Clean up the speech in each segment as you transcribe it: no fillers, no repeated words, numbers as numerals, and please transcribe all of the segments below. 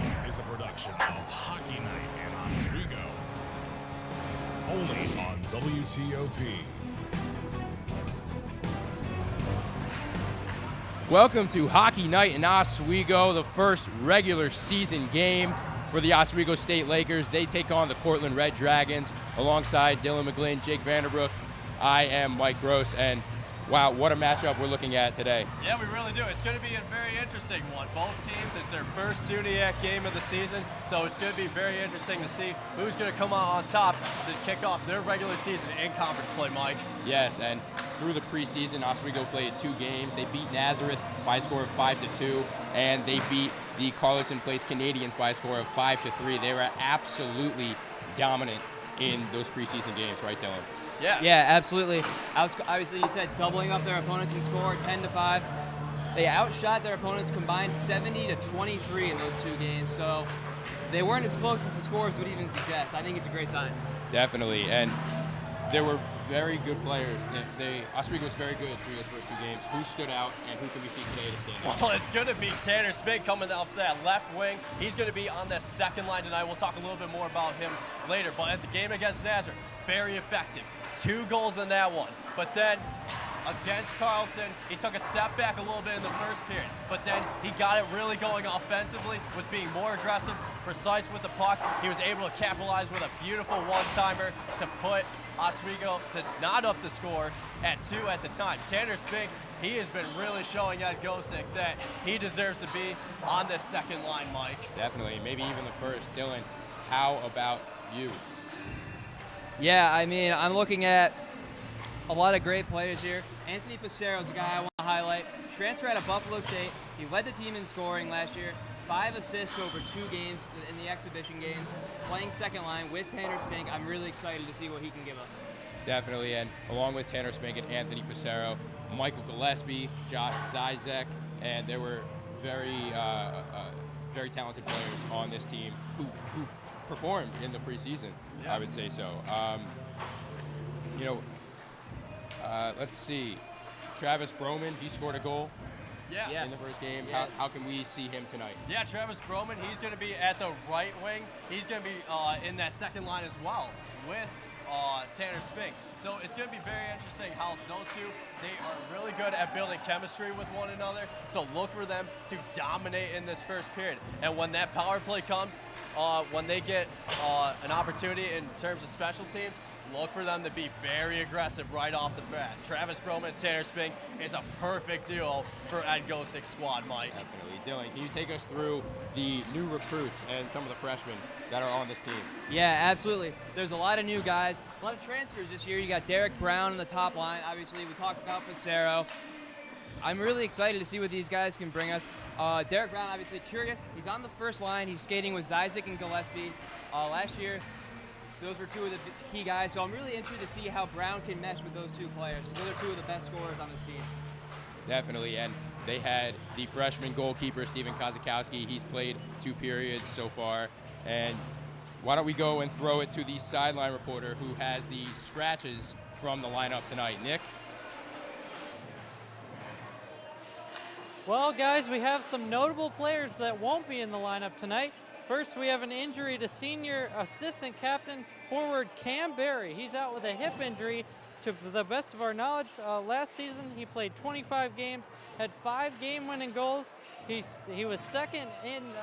This is a production of Hockey Night in Oswego, only on WTOP. Welcome to Hockey Night in Oswego, the first regular season game for the Oswego State Lakers. They take on the Cortland Red Dragons alongside Dylan McGlynn, Jake Vanderbrook. I am Mike Gross, and wow, what a matchup we're looking at today. Yeah, we really do. It's going to be a very interesting one. Both teams, it's their first SUNYAC game of the season, so it's going to be very interesting to see who's going to come out on top to kick off their regular season in conference play, Mike. Yes, and through the preseason, Oswego played 2 games. They beat Nazareth by a score of 5-2, and they beat the Carleton Place Canadians by a score of 5-3. They were absolutely dominant in those preseason games, right, Dylan? Yeah, absolutely. Obviously, you said doubling up their opponents in score, 10-5. They outshot their opponents combined 70-23 in those 2 games. So they weren't as close as the scores would even suggest. I think it's a great sign. Definitely, and there were very good players. Oswego was very good through those first 2 games. Who stood out, and who can we see today to stand out? Well, it's going to be Tanner Spink coming off that left wing. He's going to be on the second line tonight. We'll talk a little bit more about him later. But at the game against Nazareth, very effective. 2 goals in that one. But then against Carleton, he took a step back a little bit in the first period. But then he got it really going offensively, was being more aggressive, precise with the puck. He was able to capitalize with a beautiful one-timer to put Oswego to not up the score at 2 at the time. Tanner Spink, he has been really showing Ed Gosick that he deserves to be on this second line, Mike. Definitely, maybe even the first. Dylan, how about you? Yeah, I mean, I'm looking at a lot of great players here. Anthony Passero is a guy I want to highlight. Transfer out of Buffalo State. He led the team in scoring last year. 5 assists over 2 games in the exhibition games. Playing second line with Tanner Spink. I'm really excited to see what he can give us. Definitely, and along with Tanner Spink and Anthony Passero, Michael Gillespie, Josh Zizek, and there were very talented players on this team who performed in the preseason. Yeah. I would say so. Let's see. Travis Broman, he scored a goal in the first game. Yeah. How can we see him tonight? Yeah, Travis Broman, he's going to be at the right wing. He's going to be in that second line as well with Tanner Spink. So it's going to be very interesting how those two, they are really good at building chemistry with one another. So look for them to dominate in this first period. And when that power play comes, when they get an opportunity in terms of special teams, look for them to be very aggressive right off the bat. Travis Broman and Tanner Spink is a perfect duo for Ed Gosick's squad, Mike. Definitely. Dylan, can you take us through the new recruits and some of the freshmen that are on this team? Yeah, absolutely. There's a lot of new guys, a lot of transfers this year. You got Derek Brown on the top line. Obviously, we talked about Passero. I'm really excited to see what these guys can bring us. Derek Brown, obviously curious. He's on the first line. He's skating with Zizek and Gillespie. Last year, those were 2 of the key guys. So I'm really interested to see how Brown can mesh with those 2 players, because those are 2 of the best scorers on this team. Definitely, and they had the freshman goalkeeper, Steven Kozakowski. He's played 2 periods so far. And why don't we go and throw it to the sideline reporter who has the scratches from the lineup tonight. Nick? Well, guys, we have some notable players that won't be in the lineup tonight. First, we have an injury to senior assistant captain forward Cam Berry. He's out with a hip injury. To the best of our knowledge, last season he played 25 games, had 5 game-winning goals. He was second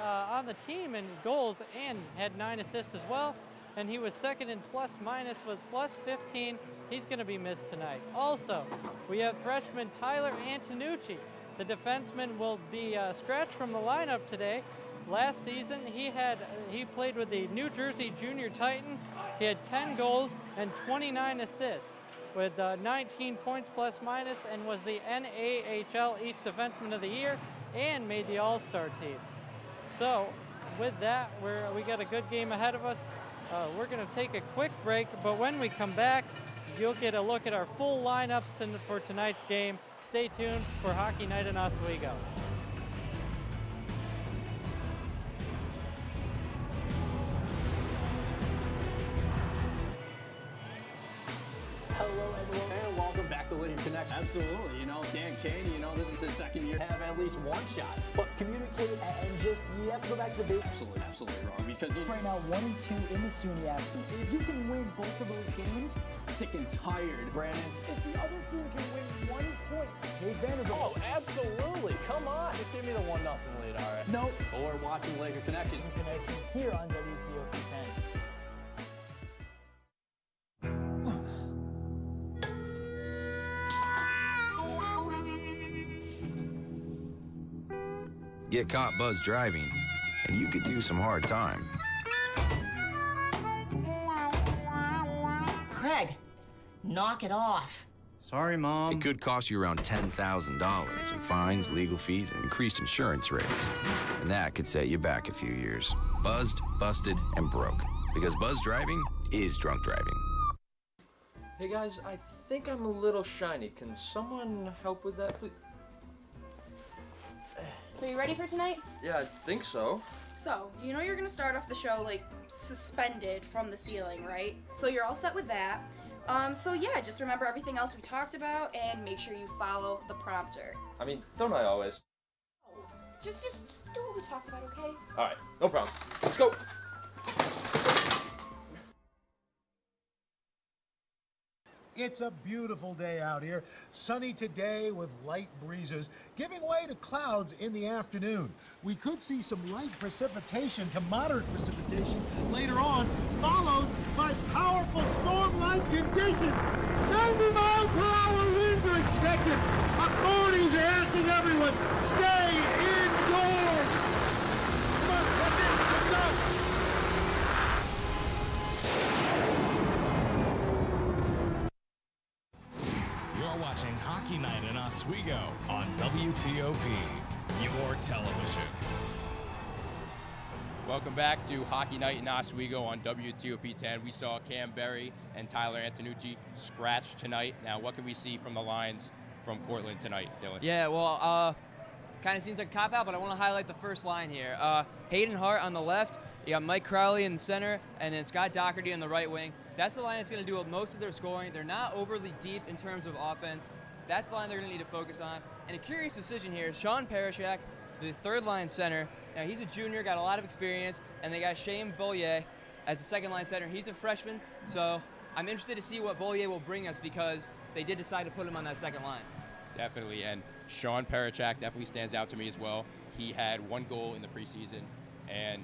on the team in goals and had 9 assists as well. And he was second in plus-minus with +15. He's going to be missed tonight. Also, we have freshman Tyler Antonucci. The defenseman will be scratched from the lineup today. Last season, he played with the New Jersey Junior Titans. He had 10 goals and 29 assists with 19 points plus-minus, and was the NAHL East Defenseman of the Year and made the All-Star team. So with that, we got a good game ahead of us. We're going to take a quick break, but when we come back, you'll get a look at our full lineups for tonight's game. Stay tuned for Hockey Night in Oswego. Hello, everyone, and welcome back to Linear Connect. Absolutely. You know, Dan Caney, you know, this is his second year. Have at least one shot. But communicate and just, you have to go back to the basics. Absolutely wrong. Because Right now, 1-2 in the SUNY. If you can win both of those games, sick and tired, Brandon. if the other team can win 1 point, Dave Vanderbilt. Oh, absolutely. Come on. Just give me the 1-0 lead, all right? No. Or watching Laker Connection. Connections here on WTOP 10. Get caught buzz driving, and you could do some hard time. Craig, knock it off. Sorry, Mom. It could cost you around $10,000 in fines, legal fees, and increased insurance rates. And that could set you back a few years. Buzzed, busted, and broke. Because buzz driving is drunk driving. Hey guys, I think I'm a little shiny. Can someone help with that, please? So you ready for tonight? Yeah, I think so. So, you know you're gonna start off the show like suspended from the ceiling, right? So you're all set with that. So yeah, just remember everything else we talked about and make sure you follow the prompter. I mean, don't I always? Just do what we talked about, okay? Alright, no problem. Let's go! It's a beautiful day out here. Sunny today with light breezes, giving way to clouds in the afternoon. We could see some light precipitation to moderate precipitation later on, followed by powerful storm-like conditions. 90 miles per hour winds are expected. Authorities are asking everyone, stay indoors. Come on, that's it. Let's go. You're watching Hockey Night in Oswego on WTOP, your television. Welcome back to Hockey Night in Oswego on WTOP 10. We saw Cam Berry and Tyler Antonucci scratch tonight. Now, what can we see from the lines from Cortland tonight, Dylan? Yeah, well, kind of seems like a cop-out, but I want to highlight the first line here. Hayden Hart on the left, you got Mike Crowley in the center, and then Scott Doherty on the right wing. That's the line that's going to do most of their scoring. They're not overly deep in terms of offense. That's the line they're going to need to focus on. And a curious decision here, Sean Parashak, the third-line center. Now, he's a junior, got a lot of experience, and they got Shane Bollier as the second-line center. He's a freshman, so I'm interested to see what Bollier will bring us because they did decide to put him on that second line. Definitely, and Sean Parachak definitely stands out to me as well. He had 1 goal in the preseason, and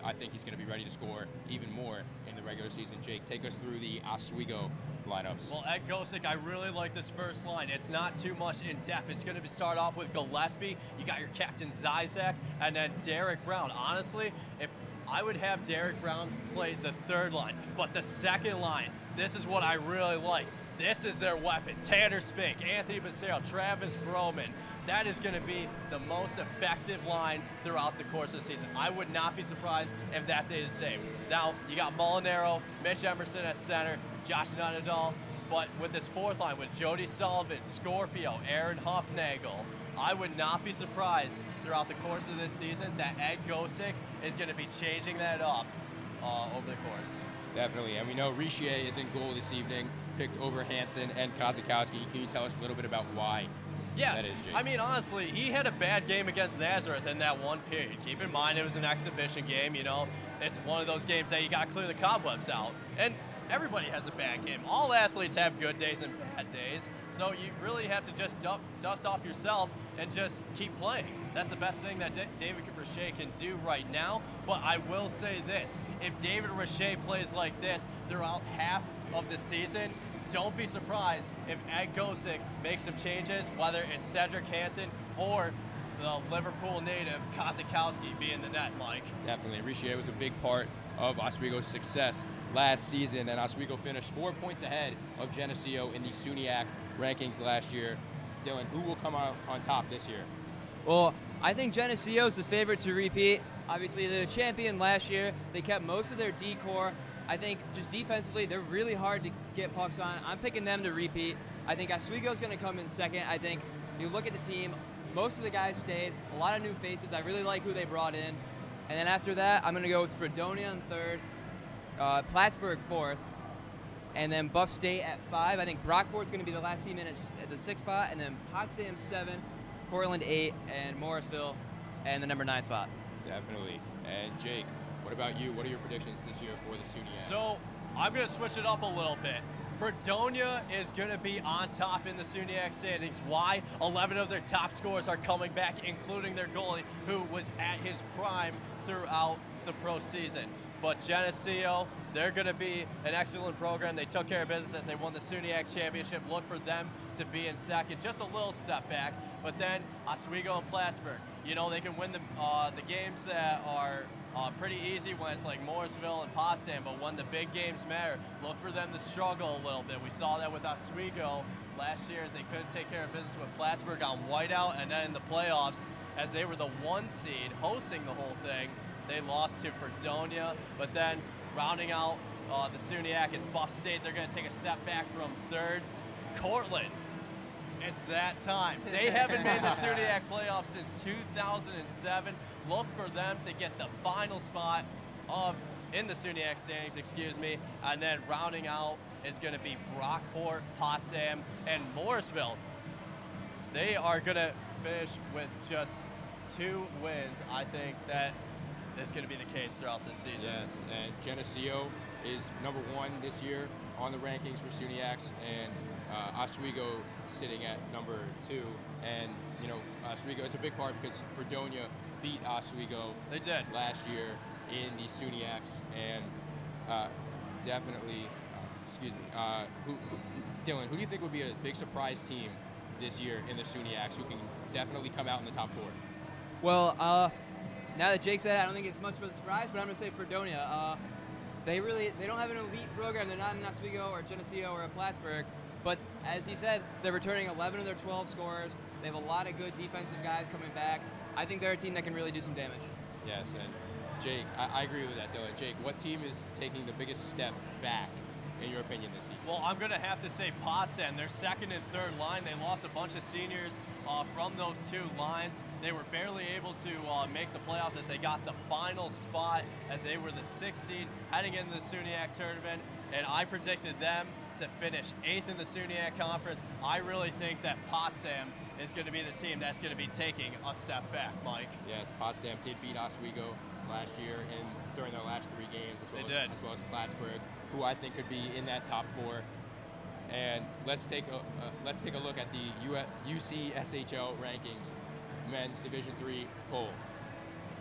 I think he's going to be ready to score even more in the regular season. Jake, take us through the Oswego lineups. Well, Ed Gosick, I really like this first line. It's not too much in depth. It's going to start off with Gillespie. You got your captain Zizek, and then Derek Brown. Honestly, if I would have Derek Brown play the third line, but the second line, this is what I really like. This is their weapon. Tanner Spink, Anthony Becerra, Travis Broman. That is going to be the most effective line throughout the course of the season. I would not be surprised if that stayed the same. Now, you got Molinaro, Mitch Emerson at center, Josh Nuttall, but with this fourth line, with Jody Sullivan, Scorpio, Aaron Huffnagel, I would not be surprised throughout the course of this season that Ed Gosick is going to be changing that up over the course. Definitely, and we know Richier is in goal this evening, picked over Hansen and Kozakowski. Can you tell us a little bit about why that is, Jake? I mean, honestly, he had a bad game against Nazareth in that one period. Keep in mind it was an exhibition game, you know. It's one of those games that you got to clear the cobwebs out. And everybody has a bad game. All athletes have good days and bad days, so you really have to just dust off yourself and just keep playing. That's the best thing that David Richier can do right now. But I will say this, if David Richier plays like this throughout half of the season, don't be surprised if Ed Gosick makes some changes, whether it's Cedric Hansen or the Liverpool native Kozakowski being the net, Mike. Definitely. Richier was a big part of Oswego's success last season, and Oswego finished 4 points ahead of Geneseo in the SUNYAC rankings last year. Dylan, who will come out on top this year? Well, I think Geneseo's the favorite to repeat. Obviously, they're the champion last year. They kept most of their D-core. I think just defensively, they're really hard to get pucks on. I'm picking them to repeat. I think Oswego's going to come in second. I think you look at the team, most of the guys stayed, a lot of new faces. I really like who they brought in. And then after that, I'm going to go with Fredonia in third, Plattsburgh fourth. and then Buff State at 5. I think Brockport's going to be the last team in at the 6th spot, and then Potsdam 7, Cortland 8, and Morrisville and the number 9 spot. Definitely. And Jake, what about you? What are your predictions this year for the SUNY? So I'm going to switch it up a little bit. Fredonia is going to be on top in the SUNYAC standings. Why? 11 of their top scorers are coming back, including their goalie, who was at his prime throughout the pro season. But Geneseo, they're going to be an excellent program. They took care of business as they won the SUNYAC championship. Look for them to be in second, just a little step back. But then Oswego and Plattsburgh, you know, they can win the games that are pretty easy when it's like Morrisville and Potsdam, but when the big games matter, look for them to struggle a little bit. We saw that with Oswego last year as they couldn't take care of business with Plattsburgh on whiteout, and then in the playoffs, as they were the 1 seed hosting the whole thing, they lost to Fredonia. But then rounding out the SUNYAC, it's Buff State. They're going to take a step back from 3rd. Cortland, it's that time. They haven't made the SUNYAC playoffs since 2007. Look for them to get the final spot in the SUNYAC standings, and then rounding out is going to be Brockport, Potsdam, and Morrisville. They are going to finish with just 2 wins. I think that is going to be the case throughout this season. Yes, and Geneseo is number 1 this year on the rankings for SUNYACs, and Oswego sitting at number 2. And, you know, Oswego, it's a big part because Fredonia beat Oswego last year in the SUNYACs, and definitely, Dylan, who do you think would be a big surprise team this year in the SUNYACs who can definitely come out in the top 4? Well, now that Jake said it, I don't think it's much of a surprise, but I'm going to say Fredonia. They don't have an elite program. They're not in Oswego or Geneseo or Plattsburgh, but as he said, they're returning 11 of their 12 scorers. They have a lot of good defensive guys coming back. I think they're a team that can really do some damage. Yes, and Jake, I agree with that, Dylan. Jake, what team is taking the biggest step back, in your opinion, this season? Well, I'm going to have to say Potsdam. Their 2nd and 3rd line, they lost a bunch of seniors from those 2 lines. They were barely able to make the playoffs as they got the final spot as they were the 6th seed heading into the SUNYAC tournament, and I predicted them to finish 8th in the SUNYAC conference. I really think that Potsdam is going to be the team that's going to be taking a step back, Mike. Yes, Potsdam did beat Oswego last year during their last 3 games, as well as Plattsburgh, who I think could be in that top 4. And let's take a look at the UCSHL rankings, men's Division III poll.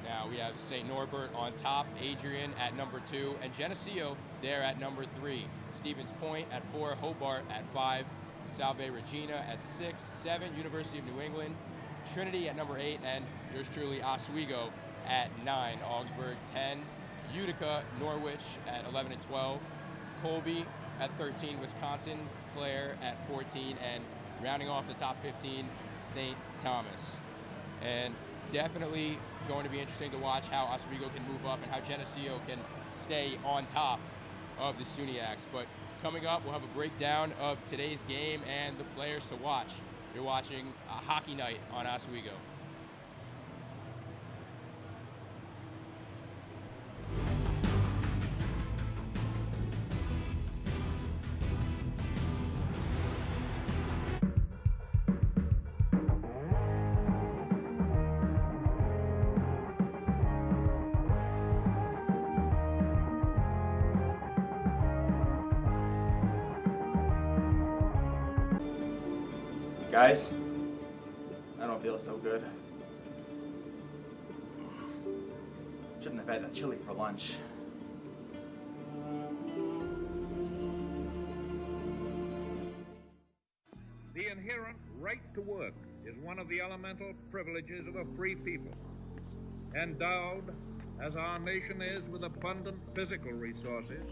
Now we have St. Norbert on top, Adrian at number 2, and Geneseo there at number 3. Stevens Point at 4, Hobart at 5, Salve Regina at 6, 7, University of New England, Trinity at number 8, and yours truly, Oswego at 9, Augsburg 10, Utica, Norwich at 11 and 12, Colby at 13, Wisconsin, Clare at 14, and rounding off the top 15, St. Thomas. And definitely going to be interesting to watch how Oswego can move up and how Geneseo can stay on top of the SUNYACs. But coming up, we'll have a breakdown of today's game and the players to watch. You're watching a Hockey Night on Oswego. Guys, I don't feel so good. Shouldn't have had that chili for lunch. The inherent right to work is one of the elemental privileges of a free people. Endowed, as our nation is, with abundant physical resources,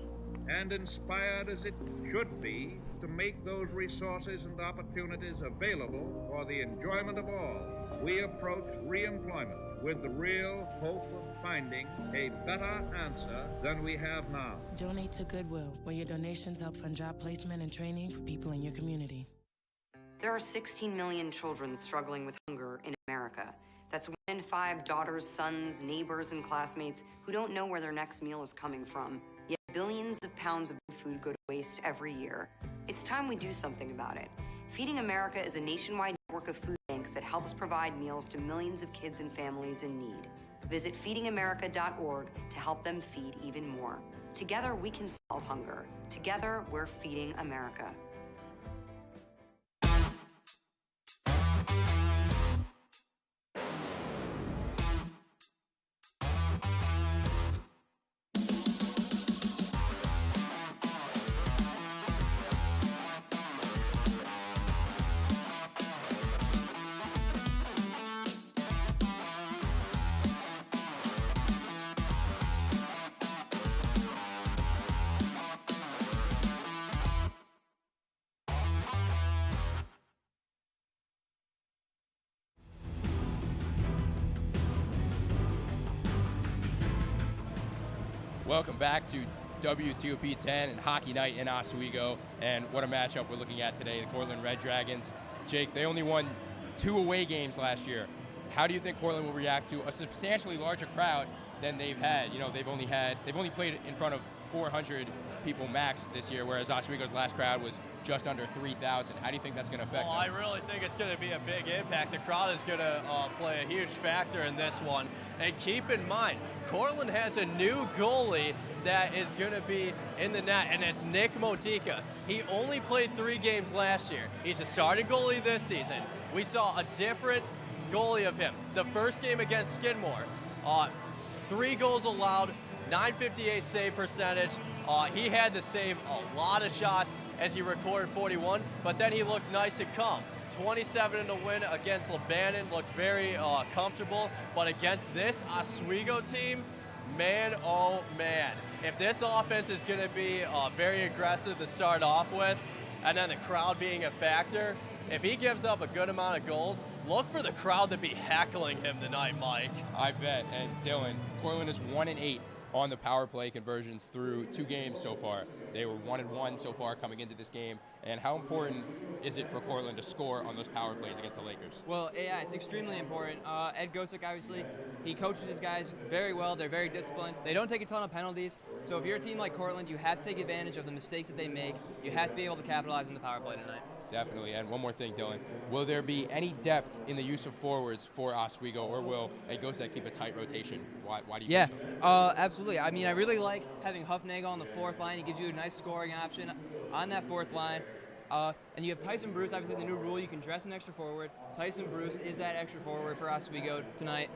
and inspired as it should be to make those resources and opportunities available for the enjoyment of all, we approach reemployment with the real hope of finding a better answer than we have now. Donate to Goodwill, where your donations help fund job placement and training for people in your community. There are 16 million children struggling with hunger in America. That's 1 in 5 daughters, sons, neighbors, and classmates who don't know where their next meal is coming from. Yet billions of pounds of food go to waste every year. It's time we do something about it. Feeding America is a nationwide network of food banks that helps provide meals to millions of kids and families in need. Visit feedingamerica.org to help them feed even more. Together, we can solve hunger. Together, we're feeding America. Welcome back to WTOP 10 and Hockey Night in Oswego. And what a matchup we're looking at today, the Cortland Red Dragons. Jake, they only won 2 away games last year. How do you think Cortland will react to a substantially larger crowd than they've had? You know, they've only played in front of 400 people max this year, whereas Oswego's last crowd was just under 3,000. How do you think that's going to affect them? I really think it's going to be a big impact. The crowd is going to play a huge factor in this one. And keep in mind, Cortland has a new goalie that is going to be in the net, and it's Nick Modica. He only played 3 games last year. He's a starting goalie this season. We saw a different goalie of him. The first game against Skidmore, 3 goals allowed, 958 save percentage. He had to save a lot of shots as he recorded 41, but then he looked nice and calm. 27 in the win against Lebanon, looked very comfortable, but against this Oswego team, man, oh man. If this offense is going to be very aggressive to start off with, and then the crowd being a factor, if he gives up a good amount of goals, look for the crowd to be heckling him tonight, Mike. I bet. And Dylan, Cortland is 1-8 on the power play conversions through 2 games so far. They were 1-1 so far coming into this game. And how important is it for Cortland to score on those power plays against the Lakers? Well, yeah, it's extremely important. Ed Gosick, obviously, he coaches his guys very well. They're very disciplined. They don't take a ton of penalties. So if you're a team like Cortland, you have to take advantage of the mistakes that they make. You have to be able to capitalize on the power play tonight. Definitely. And one more thing, Dylan. Will there be any depth in the use of forwards for Oswego, or will Ed Gosick keep a tight rotation? Why do you think so? Absolutely. I mean, I really like having Huffnagel on the 4th line. He gives you a nice scoring option on that 4th line. And you have Tyson Bruce, obviously the new rule, you can dress an extra forward. Tyson Bruce is that extra forward for Oswego tonight.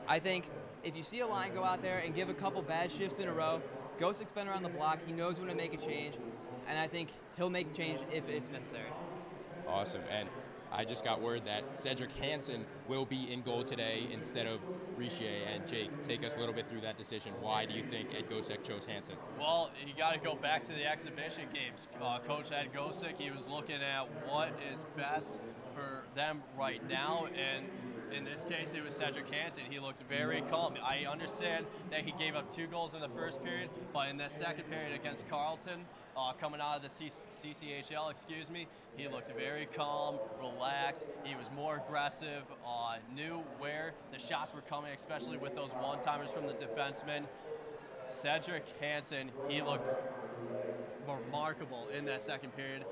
I think if you see a line go out there and give a couple bad shifts in a row, Gosick's been around the block, he knows when to make a change, and I think he'll make the change if it's necessary. Awesome. And I just got word that Cedric Hansen will be in goal today instead of Richer. And Jake, take us a little bit through that decision. Why do you think Ed Gosick chose Hansen? Well, you got to go back to the exhibition games. Coach Ed Gosick, he was looking at what is best for them right now, and in this case, it was Cedric Hansen. He looked very calm. I understand that he gave up 2 goals in the first period, but in that second period against Carleton, coming out of the CCHL, he looked very calm, relaxed. He was more aggressive, knew where the shots were coming, especially with those one-timers from the defensemen. Cedric Hansen, he looked remarkable in that second period.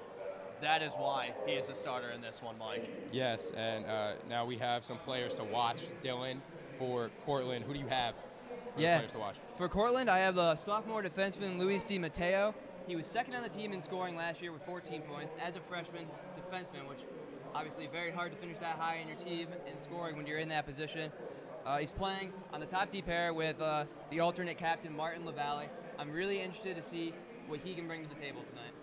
That is why he is the starter in this one, Mike. Yes, and now we have some players to watch. Dylan, for Cortland, who do you have for the players to watch? For Cortland, I have the sophomore defenseman Luis Di Matteo. He was second on the team in scoring last year with 14 points as a freshman defenseman, which obviously very hard to finish that high in your team in scoring when you're in that position. He's playing on the top D pair with the alternate captain, Martin LaValle. I'm really interested to see what he can bring to the table tonight.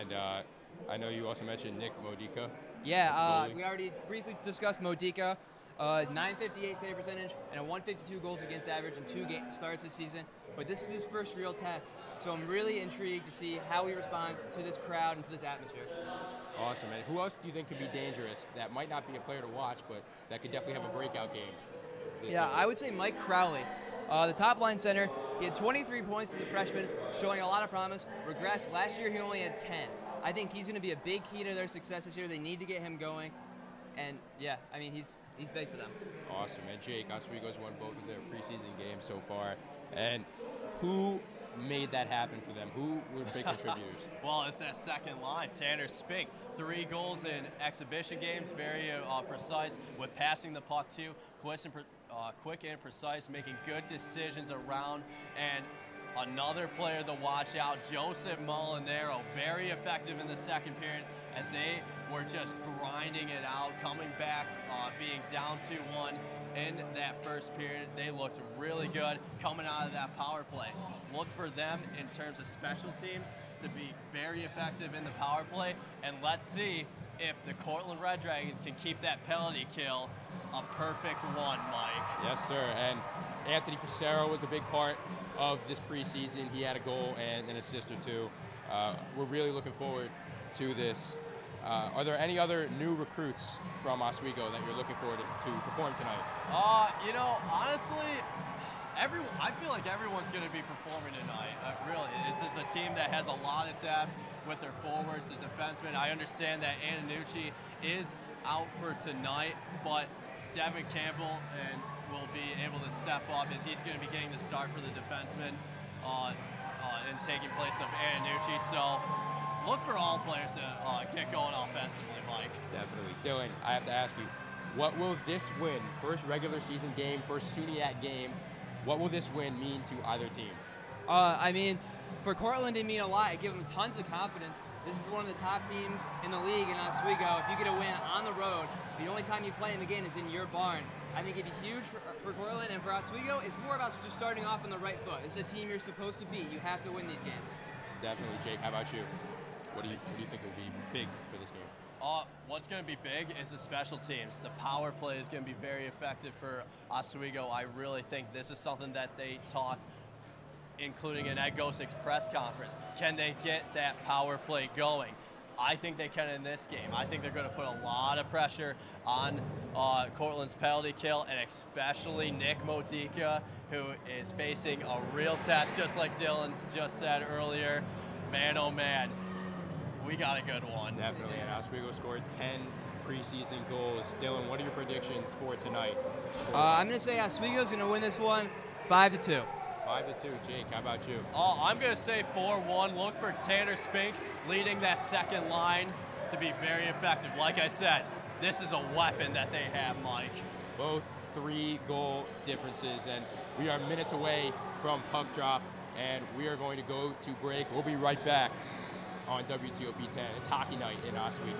And I know you also mentioned Nick Modica. Yeah, we already briefly discussed Modica. 958 save percentage and a 152 goals against average in 2 starts this season. But this is his first real test, so I'm really intrigued to see how he responds to this crowd and to this atmosphere. Awesome. And who else do you think could be dangerous that might not be a player to watch, but that could definitely have a breakout game? I would say Mike Crowley. The top line center, he had 23 points as a freshman, showing a lot of promise. Regressed. Last year, he only had 10. I think he's going to be a big key to their success this year. They need to get him going. And, yeah, I mean, he's big for them. Awesome. And Jake, Oswego's won both of their preseason games so far. And who made that happen for them? Who were big contributors? Well, it's that second line. Tanner Spink, 3 goals in exhibition games, very precise with passing the puck too, quick and precise, making good decisions around. And another player to watch out, Joseph Molinaro, very effective in the second period as they were just grinding it out, coming back, being down 2-1 in that first period. They looked really good coming out of that power play. Look for them in terms of special teams to be very effective in the power play, and let's see if the Cortland Red Dragons can keep that penalty kill a perfect one, Mike. Yes, sir. And Anthony Pissarro was a big part of this preseason. He had a goal and an assist or two. We're really looking forward to this. Are there any other new recruits from Oswego that you're looking forward to perform tonight? You know, honestly, I feel like everyone's going to be performing tonight. Really, this is a team that has a lot of depth with their forwards, the defensemen. I understand that Antonucci is out for tonight, but Devin Campbell will be able to step up as he's going to be getting the start for the defenseman and taking place of Antonucci. So look for all players to get going offensively, Mike. Definitely. Dylan, I have to ask you, what will this win, first regular season game, first SUNYAC game, what will this win mean to either team? I mean, for Cortland, it mean a lot. It gives them tons of confidence. This is one of the top teams in the league in Oswego. If you get a win on the road, the only time you play them again is in your barn. I think it'd be huge for Cortland, and for Oswego, it's more about just starting off on the right foot. It's a team you're supposed to beat. You have to win these games. Definitely. Jake, how about you? What do you think will be big for this game? What's going to be big is the special teams. The power play is going to be very effective for Oswego. I really think this is something that they talked, including in Ed Gosik's press conference. Can they get that power play going? I think they can in this game. I think they're going to put a lot of pressure on Cortland's penalty kill, and especially Nick Modica, who is facing a real test, just like Dylan just said earlier. Man, oh man, we got a good one. Definitely, and Oswego scored 10 preseason goals. Dylan, what are your predictions for tonight? I'm going to say Oswego's going to win this one 5-2. 5-2. Jake, how about you? I'm going to say 4-1. Look for Tanner Spink leading that second line to be very effective. Like I said, this is a weapon that they have, Mike. Both 3-goal differences, and we are minutes away from puck drop, and we are going to go to break. We'll be right back on WTOP 10. It's hockey night in Oswego.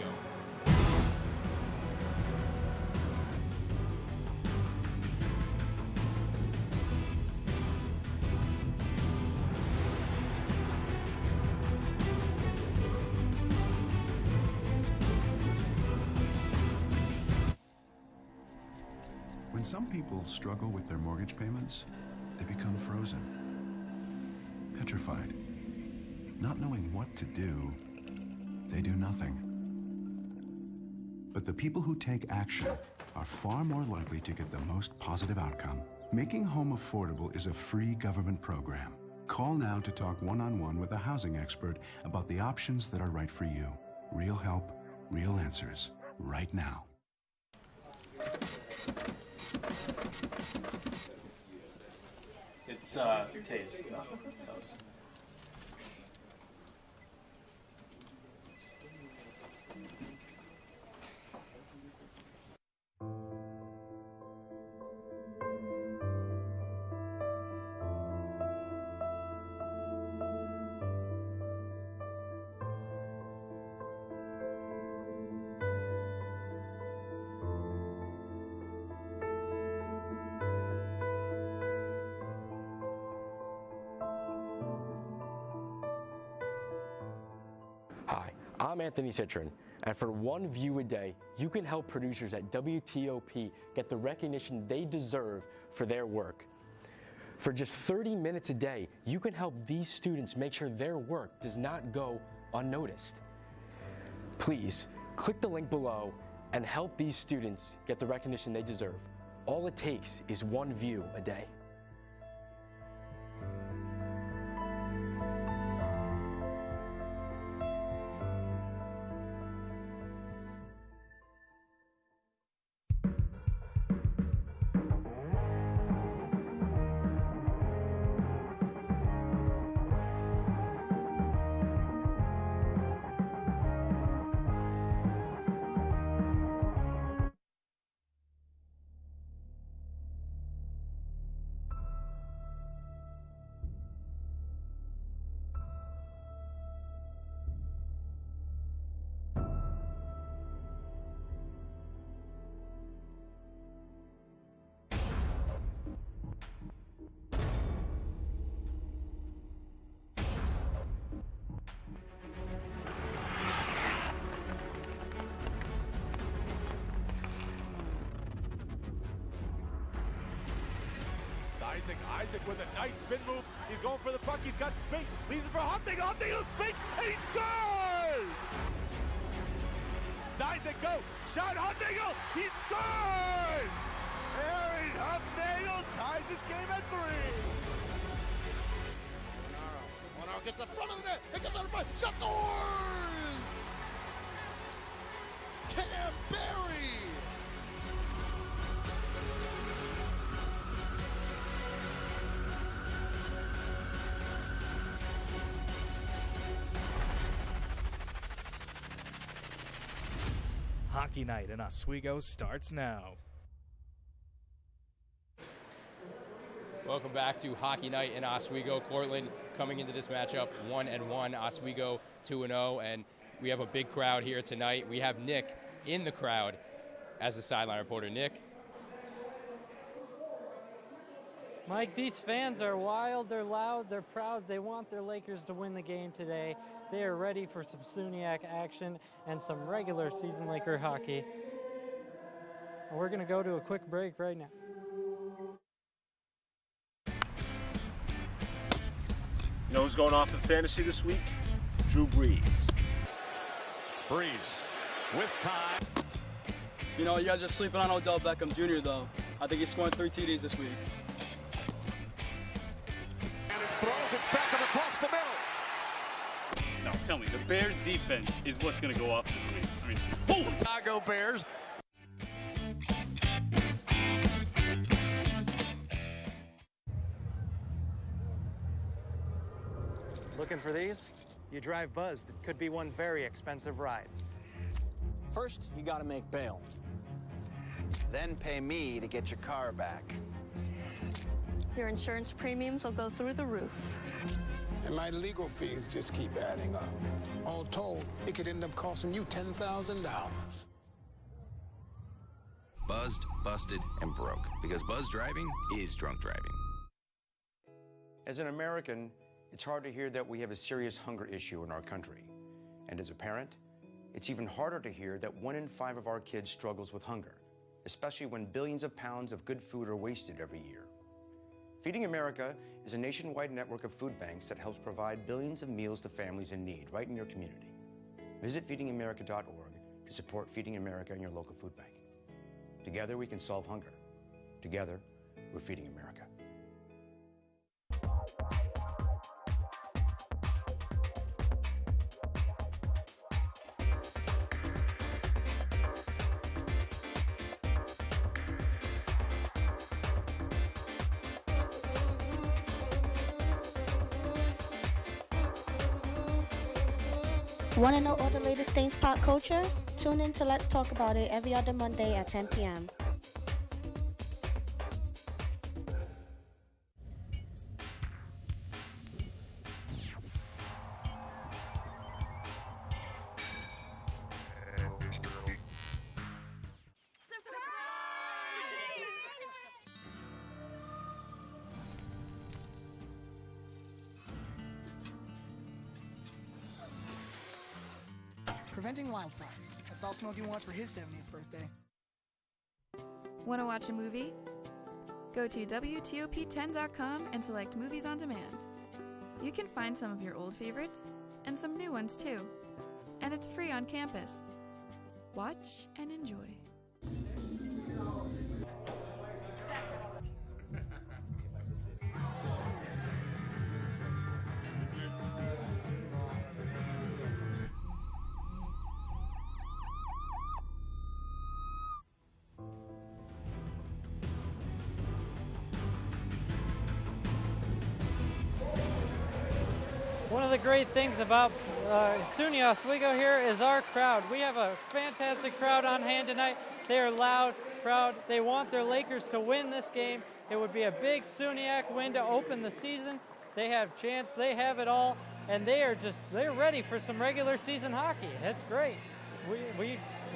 When some people struggle with their mortgage payments, they become frozen, petrified. Not knowing what to do, they do nothing. But the people who take action are far more likely to get the most positive outcome. Making home affordable is a free government program. Call now to talk one-on-one with a housing expert about the options that are right for you. Real help, real answers, right now. It's taste, not toast. Hi, I'm Anthony Citron, and for one view a day, you can help producers at WTOP get the recognition they deserve for their work. For just 30 minutes a day, you can help these students make sure their work does not go unnoticed. Please, click the link below and help these students get the recognition they deserve. All it takes is one view a day. Isaac with a nice spin move. He's going for the puck. He's got Spink. Leaves it for Hunting. Hunting will Spink, and he scores! Isaac go. Shot Hunting. He scores! Aaron Huffnagel ties this game at 3. Monaro gets the front of the net. It comes out in front. Shot scores! Cam Berry! Hockey Night in Oswego starts now. Welcome back to Hockey Night in Oswego. Cortland coming into this matchup 1-1, Oswego 2-0, and we have a big crowd here tonight. We have Nick in the crowd as the sideline reporter. Nick. Mike, these fans are wild, they're loud, they're proud. They want their Lakers to win the game today. They are ready for some Suniac action and some regular season Laker hockey. We're going to go to a quick break right now. You know who's going off in fantasy this week? Drew Brees. Brees with time. You know, you guys are sleeping on Odell Beckham Jr., though. I think he's scoring 3 TDs this week. And it throws, it's Beckham across the middle. No, tell me, the Bears' defense is what's going to go off this week. I mean, holy Chicago Bears. Looking for these? You drive buzzed. It could be one very expensive ride. First, you gotta make bail. Then pay me to get your car back. Your insurance premiums will go through the roof. And my legal fees just keep adding up. All told, it could end up costing you $10,000. Buzzed, busted, and broke. Because buzz driving is drunk driving. As an American, it's hard to hear that we have a serious hunger issue in our country. And as a parent, it's even harder to hear that 1 in 5 of our kids struggles with hunger, especially when billions of pounds of good food are wasted every year. Feeding America is a nationwide network of food banks that helps provide billions of meals to families in need right in your community. Visit feedingamerica.org to support Feeding America and your local food bank. Together we can solve hunger. Together, we're Feeding America. Want to know all the latest things pop culture? Tune in to Let's Talk About It every other Monday at 10 p.m. Preventing wildfires. That's all Smokey wants for his 70th birthday. Want to watch a movie? Go to WTOP10.com and select Movies on Demand. You can find some of your old favorites and some new ones too. And it's free on campus. Watch and enjoy. One of the great things about SUNY Oswego here is our crowd. We have a fantastic crowd on hand tonight. They are loud, proud. They want their Lakers to win this game. It would be a big SUNYAC win to open the season. They have chance, they have it all, and they're ready for some regular season hockey. It's great.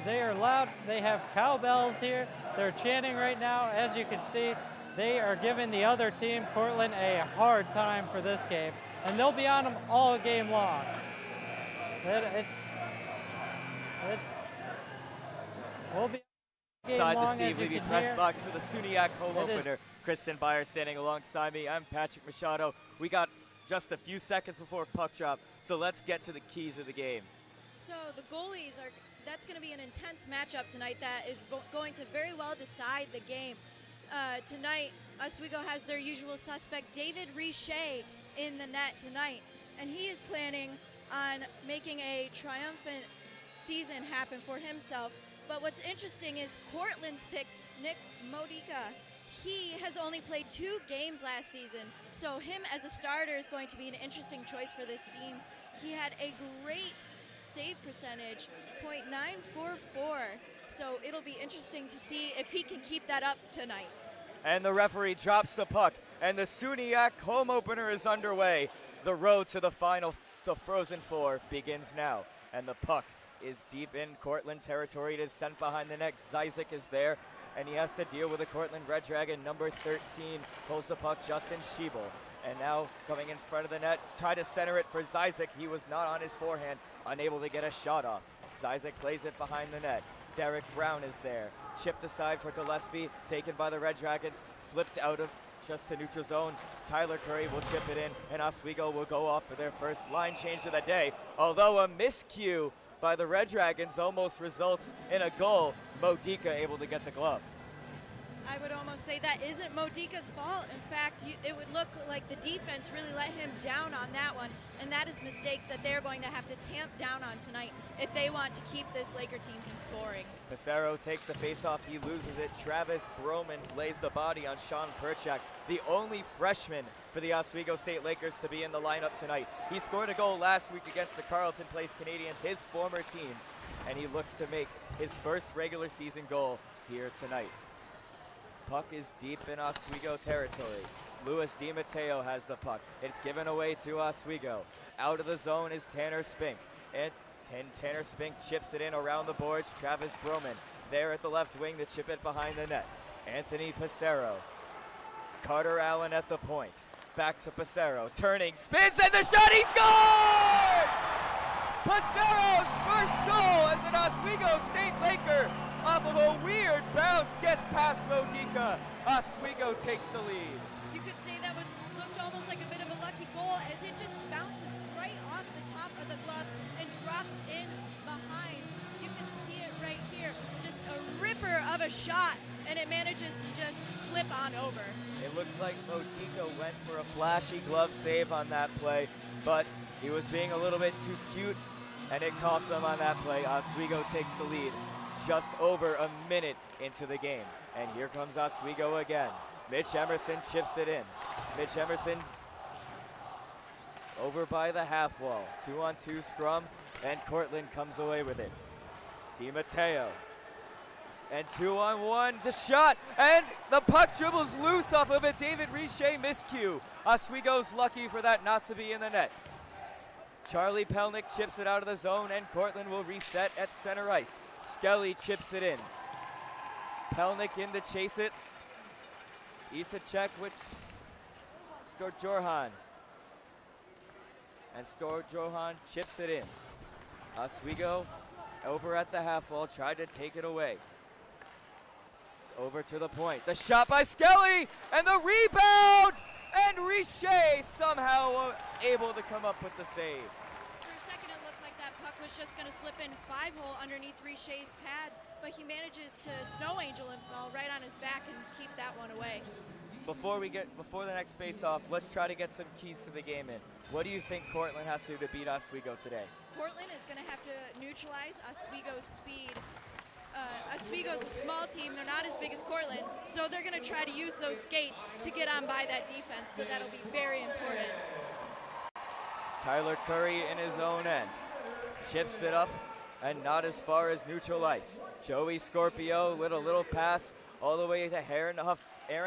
They are loud. They have cowbells here. They're chanting right now. As you can see, they are giving the other team, Cortland, a hard time for this game. And they'll be on them all game long. We'll be Inside the long, Steve as you Levy can press hear. box for the SUNYAC home It is- opener. Kristen Byer standing alongside me. I'm Patrick Machado. We got just a few seconds before puck drop, so let's get to the keys of the game. So the goalies are, that's going to be an intense matchup tonight that is going to very well decide the game. Tonight, Oswego has their usual suspect, David Richey, in the net tonight, and he is planning on making a triumphant season happen for himself. But what's interesting is Cortland's pick, Nick Modica. He has only played 2 games last season, so him as a starter is going to be an interesting choice for this team. He had a great save percentage, .944, so it'll be interesting to see if he can keep that up tonight. And the referee drops the puck, and the SUNYAC home opener is underway. The road to the final, the Frozen Four, begins now, and the puck is deep in Cortland territory. It is sent behind the net. Zizek is there, and he has to deal with the Cortland Red Dragon. Number 13 pulls the puck, Justin Schiebel. And now coming in front of the net, try to center it for Zizek. He was not on his forehand, unable to get a shot off. Zizek plays it behind the net. Derek Brown is there. Chipped aside for Gillespie, taken by the Red Dragons, flipped out of just to neutral zone. Tyler Curry will chip it in, and Oswego will go off for their first line change of the day. Although a miscue by the Red Dragons almost results in a goal, Modica able to get the glove. I would almost say that isn't Modica's fault. In fact, it would look like the defense really let him down on that one, and that is mistakes that they're going to have to tamp down on tonight if they want to keep this Laker team from scoring. Pissarro takes the faceoff, he loses it. Travis Broman lays the body on Sean Perchak, the only freshman for the Oswego State Lakers to be in the lineup tonight. He scored a goal last week against the Carleton Place Canadians, his former team, and he looks to make his first regular season goal here tonight. Puck is deep in Oswego territory. Luis DiMatteo has the puck. It's given away to Oswego. Out of the zone is Tanner Spink. And Tanner Spink chips it in around the boards. Travis Broman there at the left wing to chip it behind the net. Anthony Pissarro. Carter Allen at the point. Back to Pissarro. Turning, spins, and the shot, he scores! Pissarro's first goal as an Oswego State Laker off of a weird bounce gets past Modica. Oswego takes the lead. You could say that looked almost like a bit of a lucky goal as it just bounces right off the top of the glove and drops in behind. You can see it right here. Just a ripper of a shot, and it manages to just slip on over. It looked like Modica went for a flashy glove save on that play, but he was being a little bit too cute, and it cost him on that play. Oswego takes the lead just over a minute into the game. And here comes Oswego again. Mitch Emerson chips it in. Mitch Emerson over by the half wall. 2-on-2 scrum, and Cortland comes away with it. DiMatteo. And 2-on-1, just shot, and the puck dribbles loose off of a David Richey miscue. Oswego's lucky for that not to be in the net. Charlie Pelnick chips it out of the zone, and Cortland will reset at center ice. Skelly chips it in. Pelnick in to chase it. Isacek with Storjohan. And Storjohan chips it in. Oswego over at the half wall, tried to take it away. Over to the point. The shot by Skelly, and the rebound! And Richey somehow able to come up with the save. For a second, it looked like that puck was just going to slip in 5-hole underneath Richey's pads, but he manages to snow angel and fall right on his back and keep that one away. Before the next face-off, let's try to get some keys to the game in. What do you think Cortland has to do to beat Oswego today? Cortland is going to have to neutralize Oswego's speed. Oswego's a small team. They're not as big as Cortland, so they're going to try to use those skates to get on by that defense, so that'll be very important. Tyler Curry in his own end. Chips it up, and not as far as neutral ice. Joey Scorpio with a little pass all the way to Aaron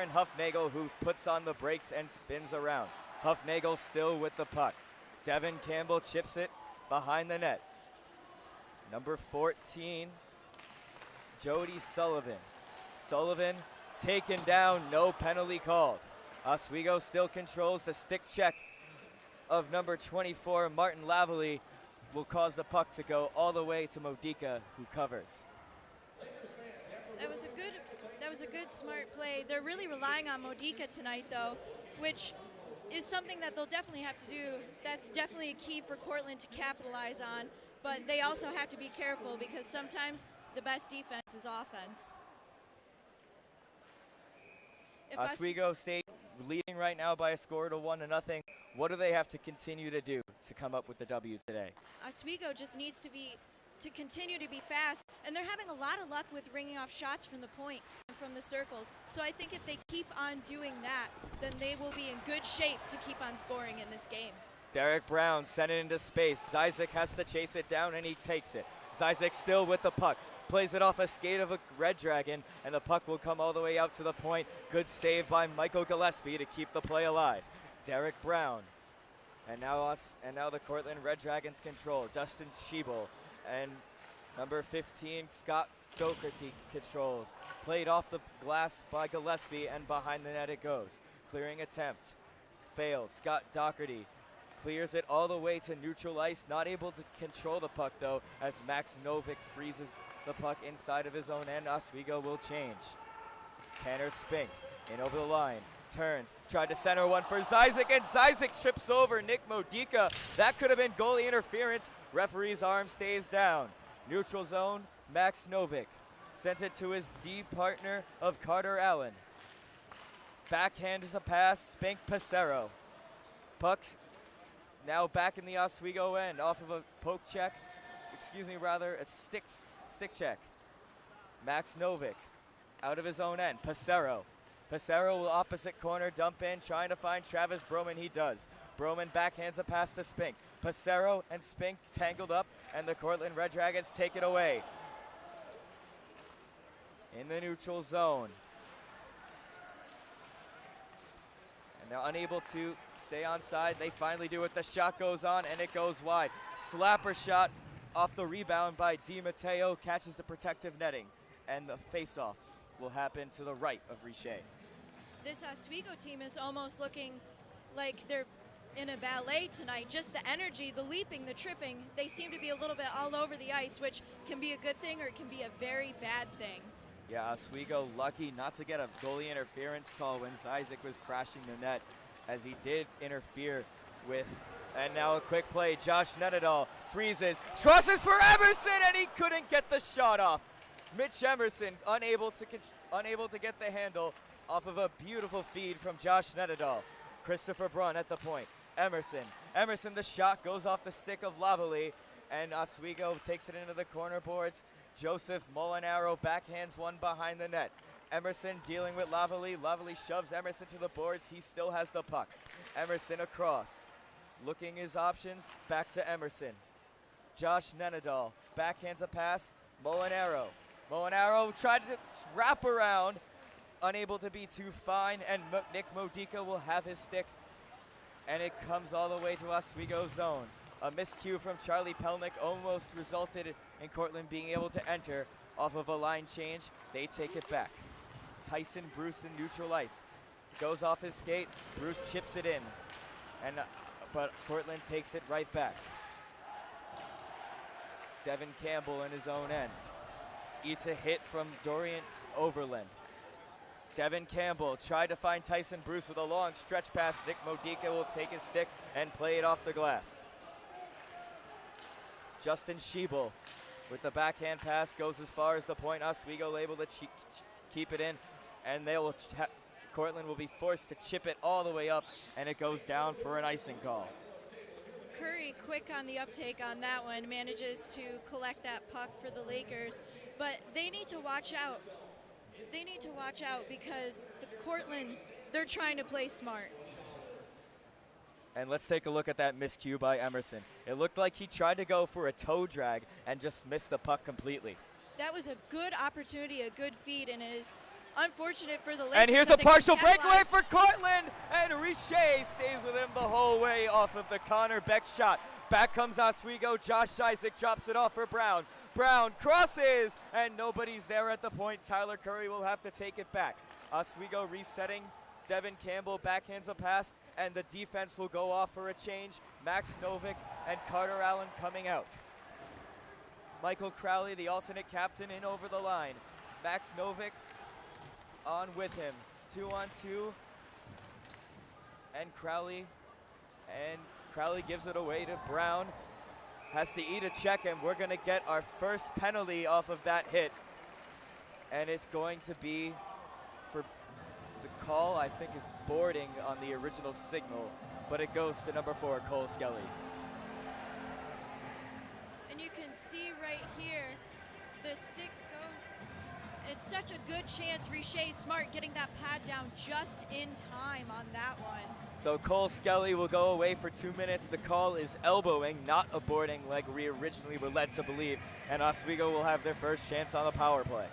Huffnagel, who puts on the brakes and spins around. Huffnagel still with the puck. Devin Campbell chips it behind the net. Number 14, Jody Sullivan. Sullivan taken down, no penalty called. Oswego still controls the stick check of number 24, Martin Lavalley, will cause the puck to go all the way to Modica, who covers. That was a good smart play. They're really relying on Modica tonight, though, which is something that they'll definitely have to do. That's definitely a key for Cortland to capitalize on, but they also have to be careful because sometimes the best defense is offense. Oswego State leading right now by a score to 1-0. What do they have to continue to do to come up with the W today? Oswego just needs to continue to be fast, and they're having a lot of luck with ringing off shots from the point and from the circles. So I think if they keep on doing that, then they will be in good shape to keep on scoring in this game. Derek Brown sent it into space. Zyzik has to chase it down, and he takes it. Zyzik still with the puck. Plays it off a skate of a Red Dragon, and the puck will come all the way out to the point. Good save by Michael Gillespie to keep the play alive. Derek Brown. And now the Cortland Red Dragons control. Justin Schiebel and number 15, Scott Doherty controls. Played off the glass by Gillespie, and behind the net it goes. Clearing attempt. Failed. Scott Doherty clears it all the way to neutral ice. Not able to control the puck, though, as Max Novick freezes the puck inside of his own end. Oswego will change. Tanner Spink in over the line. Turns. Tried to center one for Zyzik, and Zyzik trips over Nick Modica. That could have been goalie interference. Referee's arm stays down. Neutral zone, Max Novick sent it to his D partner of Carter Allen. Backhand is a pass, Spink Passero. Puck now back in the Oswego end off of a poke check. A stick check. Max Novick out of his own end. Passero will opposite corner dump in, trying to find Travis Broman. He does. Broman backhands a pass to Spink. Passero and Spink tangled up, and the Cortland Red Dragons take it away. In the neutral zone. And they're unable to stay onside. They finally do it. The shot goes on, and it goes wide. Slapper shot off the rebound by Di Matteo, catches the protective netting, and the face-off will happen to the right of Richer. This Oswego team is almost looking like they're in a ballet tonight. Just the energy, the leaping, the tripping, they seem to be a little bit all over the ice, which can be a good thing or it can be a very bad thing. Yeah, Oswego lucky not to get a goalie interference call when Zyzik was crashing the net, as he did interfere with. And now a quick play. Josh Nenadal freezes, crosses for Emerson, and he couldn't get the shot off. Mitch Emerson unable to get the handle off of a beautiful feed from Josh Nenadal. Christopher Brunn at the point. Emerson, the shot goes off the stick of Lavalley, and Oswego takes it into the corner boards. Joseph Molinaro backhands one behind the net. Emerson dealing with Lavalley. Lavalley shoves Emerson to the boards. He still has the puck. Emerson across. Looking his options, back to Emerson. Josh Nenadal backhands a pass. Molinaro tried to wrap around, unable to be too fine, and Nick Modica will have his stick, and it comes all the way to Oswego zone. A miscue from Charlie Pelnick almost resulted in Cortland being able to enter off of a line change. They take it back. Tyson Bruce in neutral ice. Goes off his skate. Bruce chips it in. But Cortland takes it right back. Devin Campbell in his own end. Eats a hit from Dorian Overland. Devin Campbell tried to find Tyson Bruce with a long stretch pass. Nick Modica will take his stick and play it off the glass. Justin Schiebel with the backhand pass goes as far as the point. Oswego able to keep it in, and Cortland will be forced to chip it all the way up, and it goes down for an icing call. Curry, quick on the uptake on that one, manages to collect that puck for the Lakers, but they need to watch out. They need to watch out because the Cortland, they're trying to play smart. And let's take a look at that miscue by Emerson. It looked like he tried to go for a toe drag and just missed the puck completely. That was a good opportunity, a good feed, and it is unfortunate for the Lakers. And here's a partial breakaway for Cortland, and Richer stays with him the whole way off of the Connor Beck shot. Back comes Oswego. Josh Zyzik drops it off for Brown. Brown crosses, and nobody's there at the point. Tyler Curry will have to take it back. Oswego resetting. Devin Campbell backhands a pass, and the defense will go off for a change. Max Novick and Carter Allen coming out. Michael Crowley, the alternate captain, in over the line. Max Novick on with him. 2-on-2. And Crowley gives it away to Brown. Has to eat a check, and we're going to get our first penalty off of that hit. And it's going to be for the call, I think, is boarding on the original signal, but it goes to number 4, Cole Skelly. And you can see right here, the stick goes. It's such a good chance. Riche Smart getting that pad down just in time on that one. So Cole Skelly will go away for 2 minutes. The call is elbowing, not a boarding like we originally were led to believe. And Oswego will have their first chance on the power play.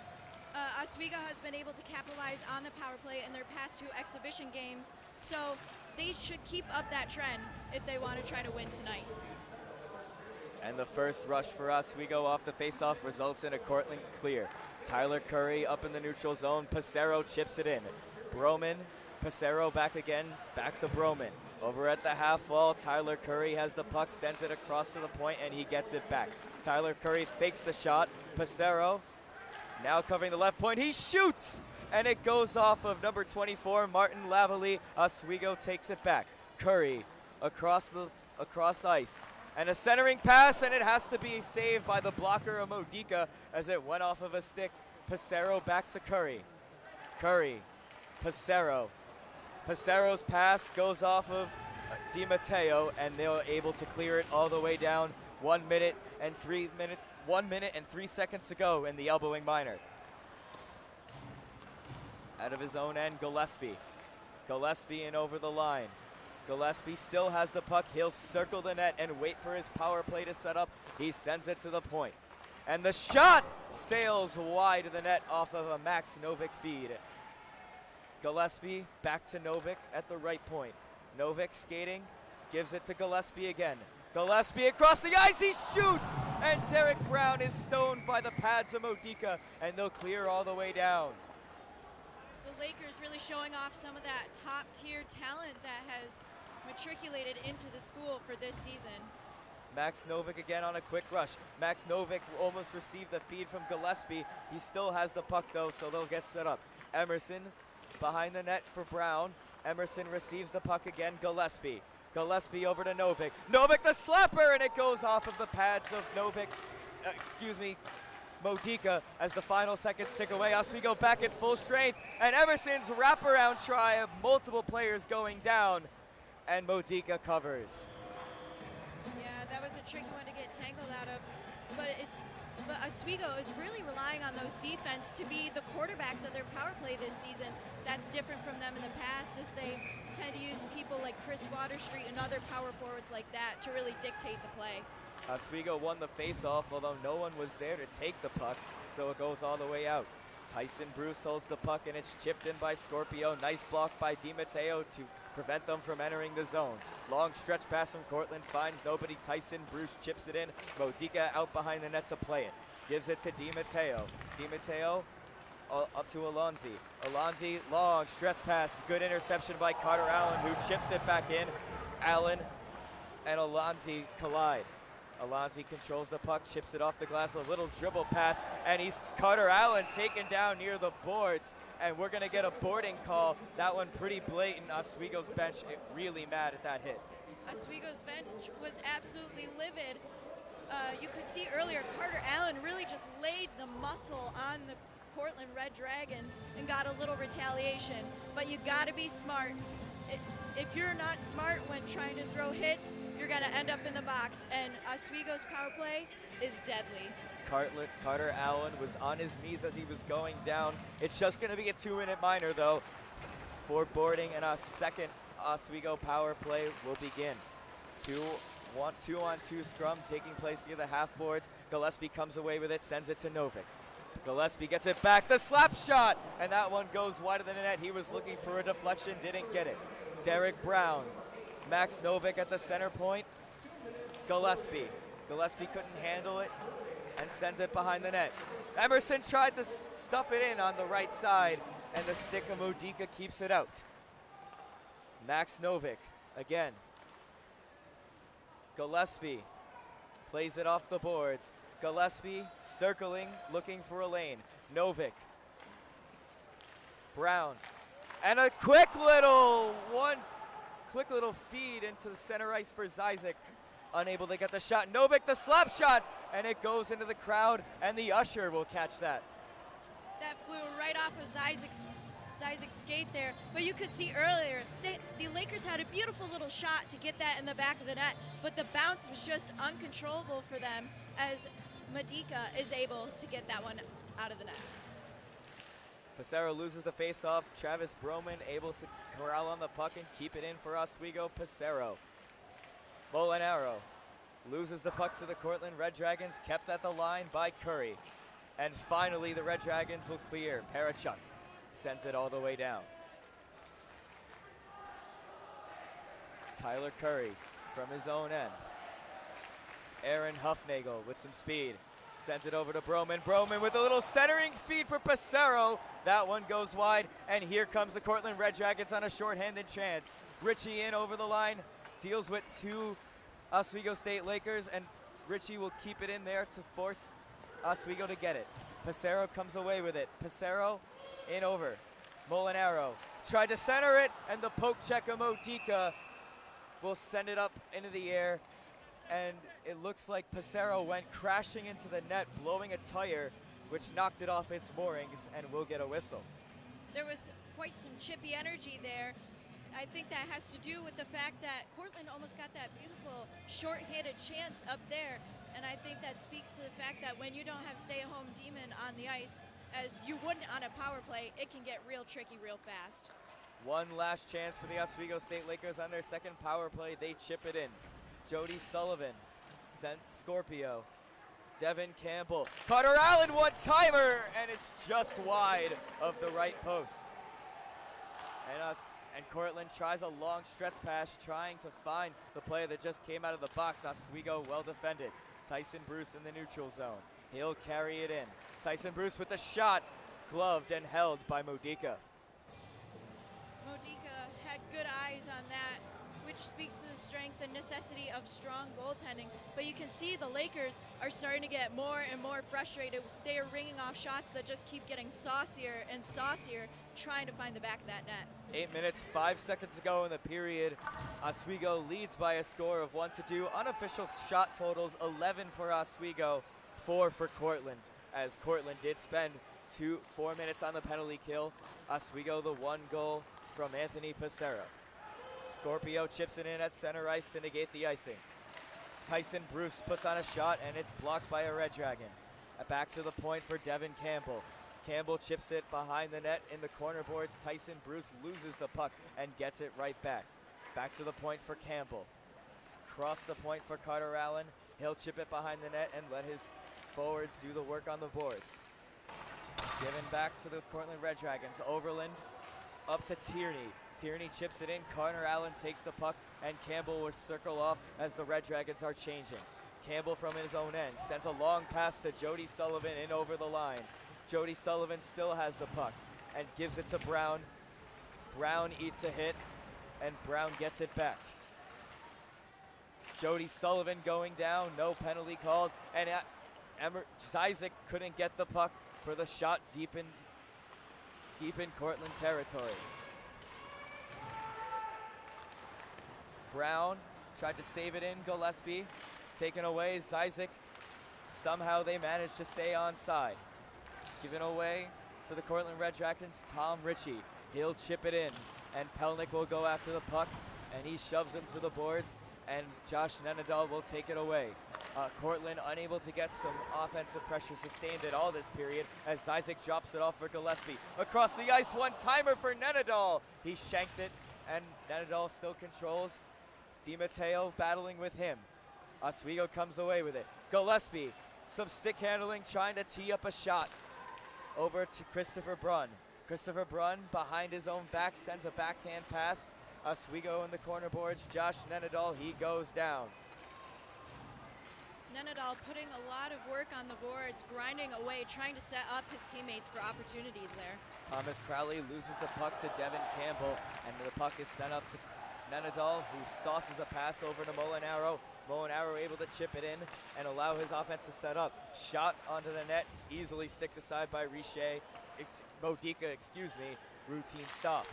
Oswego has been able to capitalize on the power play in their past 2 exhibition games, so they should keep up that trend if they want to try to win tonight. And the first rush for Oswego off the faceoff results in a Cortland clear. Tyler Curry up in the neutral zone. Passero chips it in. Broman, Passero back again, back to Broman. Over at the half wall, Tyler Curry has the puck, sends it across to the point, and he gets it back. Tyler Curry fakes the shot. Passero now covering the left point. He shoots, and it goes off of number 24, Martin Lavalley. Oswego takes it back. Curry across ice. And a centering pass, and it has to be saved by the blocker of Modica as it went off of a stick. Passero back to Curry. Curry, Passero. Passero's pass goes off of Di Matteo, and they're able to clear it all the way down. 1 minute and 3 seconds to go in the elbowing minor. Out of his own end, Gillespie. Gillespie in over the line. Gillespie still has the puck. He'll circle the net and wait for his power play to set up. He sends it to the point. And the shot sails wide of the net off of a Max Novick feed. Gillespie back to Novick at the right point. Novick skating, gives it to Gillespie again. Gillespie across the ice, he shoots! And Derek Brown is stoned by the pads of Modica, and they'll clear all the way down. The Lakers really showing off some of that top-tier talent that has matriculated into the school for this season. Max Novick again on a quick rush. Max Novick almost received a feed from Gillespie. He still has the puck though, so they'll get set up. Emerson behind the net for Brown. Emerson receives the puck again. Gillespie over to Novick. Novick the slapper, and it goes off of the pads of Modica as the final seconds tick away. Oswego back at full strength, and Emerson's wraparound try of multiple players going down, and Modica covers. Yeah, that was a tricky one to get tangled out of, but Oswego is really relying on those defense to be the quarterbacks of their power play this season. That's different from them in the past, as they tend to use people like Chris Waterstreet and other power forwards like that to really dictate the play. Oswego won the face-off, although no one was there to take the puck, so it goes all the way out. Tyson Bruce holds the puck, and it's chipped in by Scorpio. Nice block by Di Matteo to prevent them from entering the zone. Long stretch pass from Cortland, finds nobody. Tyson Bruce chips it in. Modica out behind the net to play it. Gives it to Di Matteo. Di Matteo up to Alonzi. Alonzi, long stretch pass. Good interception by Carter Allen, who chips it back in. Allen and Alonzi collide. Alonzi controls the puck, chips it off the glass, a little dribble pass, and he's Carter Allen taken down near the boards, and we're going to get a boarding call. That one pretty blatant. Oswego's bench really mad at that hit. Oswego's bench was absolutely livid. You could see earlier Carter Allen really just laid the muscle on the Cortland Red Dragons and got a little retaliation, but you got to be smart. If you're not smart when trying to throw hits, you're going to end up in the box, and Oswego's power play is deadly. Carter Allen was on his knees as he was going down. It's just going to be a 2-minute minor, though, for boarding, and a second Oswego power play will begin. 2-on-2 scrum taking place near the half boards. Gillespie comes away with it, sends it to Novick. Gillespie gets it back, the slap shot, and that one goes wide of the net. He was looking for a deflection, didn't get it. Derek Brown, Max Novick at the center point. Gillespie couldn't handle it and sends it behind the net. Emerson tried to stuff it in on the right side, and the stick of Modica keeps it out. Max Novick again. Gillespie plays it off the boards. Gillespie circling, looking for a lane. Novick Brown. And a quick little feed into the center ice for Zizek. Unable to get the shot. Novik the slap shot, and it goes into the crowd, and the usher will catch that. That flew right off of Zizek's skate there, but you could see earlier the Lakers had a beautiful little shot to get that in the back of the net, but the bounce was just uncontrollable for them as Medica is able to get that one out of the net. Passero loses the faceoff. Travis Broman able to corral on the puck and keep it in for Oswego. Passero. Molinaro loses the puck to the Cortland Red Dragons, kept at the line by Curry. And finally the Red Dragons will clear. Parachuk sends it all the way down. Tyler Curry from his own end. Aaron Huffnagel with some speed. Sends it over to Broman. Broman with a little centering feed for Passero. That one goes wide, and here comes the Cortland Red Dragons on a shorthanded chance. Ritchie in over the line, deals with two Oswego State Lakers, and Ritchie will keep it in there to force Oswego to get it. Passero comes away with it. Passero in over. Molinaro tried to center it, and the poke check of Modica will send it up into the air, and it looks like Passero went crashing into the net, blowing a tire, which knocked it off its moorings, and will get a whistle. There was quite some chippy energy there. I think that has to do with the fact that Cortland almost got that beautiful short-handed chance up there, and I think that speaks to the fact that when you don't have stay-at-home demon on the ice, as you wouldn't on a power play, it can get real tricky real fast. One last chance for the Oswego State Lakers on their second power play. They chip it in. Jody Sullivan sent Scorpio. Devin Campbell. Carter Allen one-timer, and it's just wide of the right post. And Cortland tries a long stretch pass, trying to find the player that just came out of the box. Oswego well defended. Tyson Bruce in the neutral zone. He'll carry it in. Tyson Bruce with the shot, gloved and held by Modica. Modica had good eyes on that, which speaks to the strength and necessity of strong goaltending. But you can see the Lakers are starting to get more and more frustrated. They are ringing off shots that just keep getting saucier and saucier, trying to find the back of that net. 8 minutes, 5 seconds to go in the period. Oswego leads by a score of 1-2. Unofficial shot totals, 11 for Oswego, 4 for Cortland, as Cortland did spend 4 minutes on the penalty kill. Oswego the one goal from Anthony Passero. Scorpio chips it in at center ice to negate the icing. Tyson Bruce puts on a shot, and it's blocked by a Red Dragon. Back to the point for Devin Campbell. Campbell chips it behind the net in the corner boards. Tyson Bruce loses the puck and gets it right back. Back to the point for Campbell. Cross the point for Carter Allen. He'll chip it behind the net and let his forwards do the work on the boards. Given back to the Cortland Red Dragons. Overland up to Tierney. Tierney chips it in. Carter Allen takes the puck, and Campbell will circle off as the Red Dragons are changing. Campbell from his own end sends a long pass to Jody Sullivan in over the line. Jody Sullivan still has the puck and gives it to Brown. Brown eats a hit, and Brown gets it back. Jody Sullivan going down, no penalty called, and Isaac couldn't get the puck for the shot deep in Cortland territory. Brown tried to save it in. Gillespie taken away. Isaac, somehow they managed to stay onside. Given away to the Cortland Red Dragons, Tom Ritchie. He'll chip it in, and Pelnick will go after the puck, and he shoves him to the boards, and Josh Nenadal will take it away. Cortland unable to get some offensive pressure sustained at all this period as Isaac drops it off for Gillespie. Across the ice, one-timer for Nenadal. He shanked it, and Nenadal still controls. DiMatteo battling with him. Oswego comes away with it. Gillespie, some stick handling, trying to tee up a shot. Over to Christopher Brunn. Christopher Brunn behind his own back sends a backhand pass. Oswego in the corner boards. Josh Nenadal, he goes down. Nenadal putting a lot of work on the boards, grinding away, trying to set up his teammates for opportunities there. Thomas Crowley loses the puck to Devin Campbell, and the puck is sent up to Nenadal, who sauces a pass over to Molinaro. Molinaro able to chip it in and allow his offense to set up. Shot onto the net, easily sticked aside by Richer, Modica, routine stop.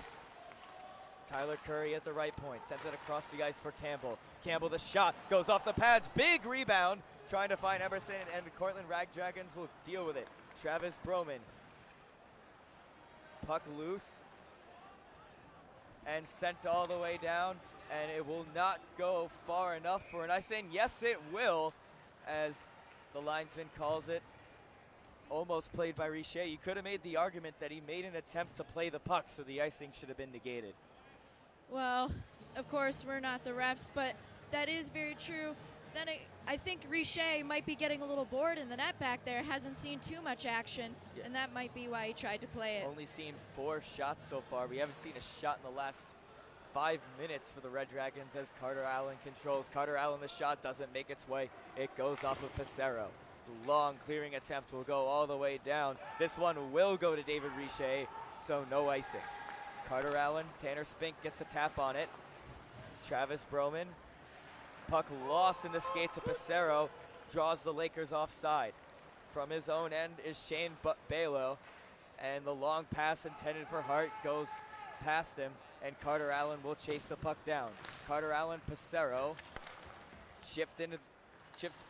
Tyler Curry at the right point, sends it across the ice for Campbell. Campbell, the shot, goes off the pads, big rebound, trying to find Emerson, and the Cortland Rag Dragons will deal with it. Travis Broman, puck loose, and sent all the way down, and it will not go far enough for an ice in. Yes, it will, as the linesman calls it. Almost played by Richer. You could have made the argument that he made an attempt to play the puck, so the icing should have been negated. Well, of course, we're not the refs, but that is very true. Then I think Richer might be getting a little bored in the net back there, hasn't seen too much action, and that might be why he tried to play it. Only seen 4 shots so far. We haven't seen a shot in the last 5 minutes for the Red Dragons as Carter Allen controls. Carter Allen, the shot doesn't make its way. It goes off of Pissarro. The long clearing attempt will go all the way down. This one will go to David Richer, so no icing. Carter Allen, Tanner Spink gets a tap on it. Travis Broman, puck lost in the skates of Pissarro, draws the Lakers offside. From his own end is Shane Balo, and the long pass intended for Hart goes past him, and Carter Allen will chase the puck down. Carter Allen, Pissarro, chipped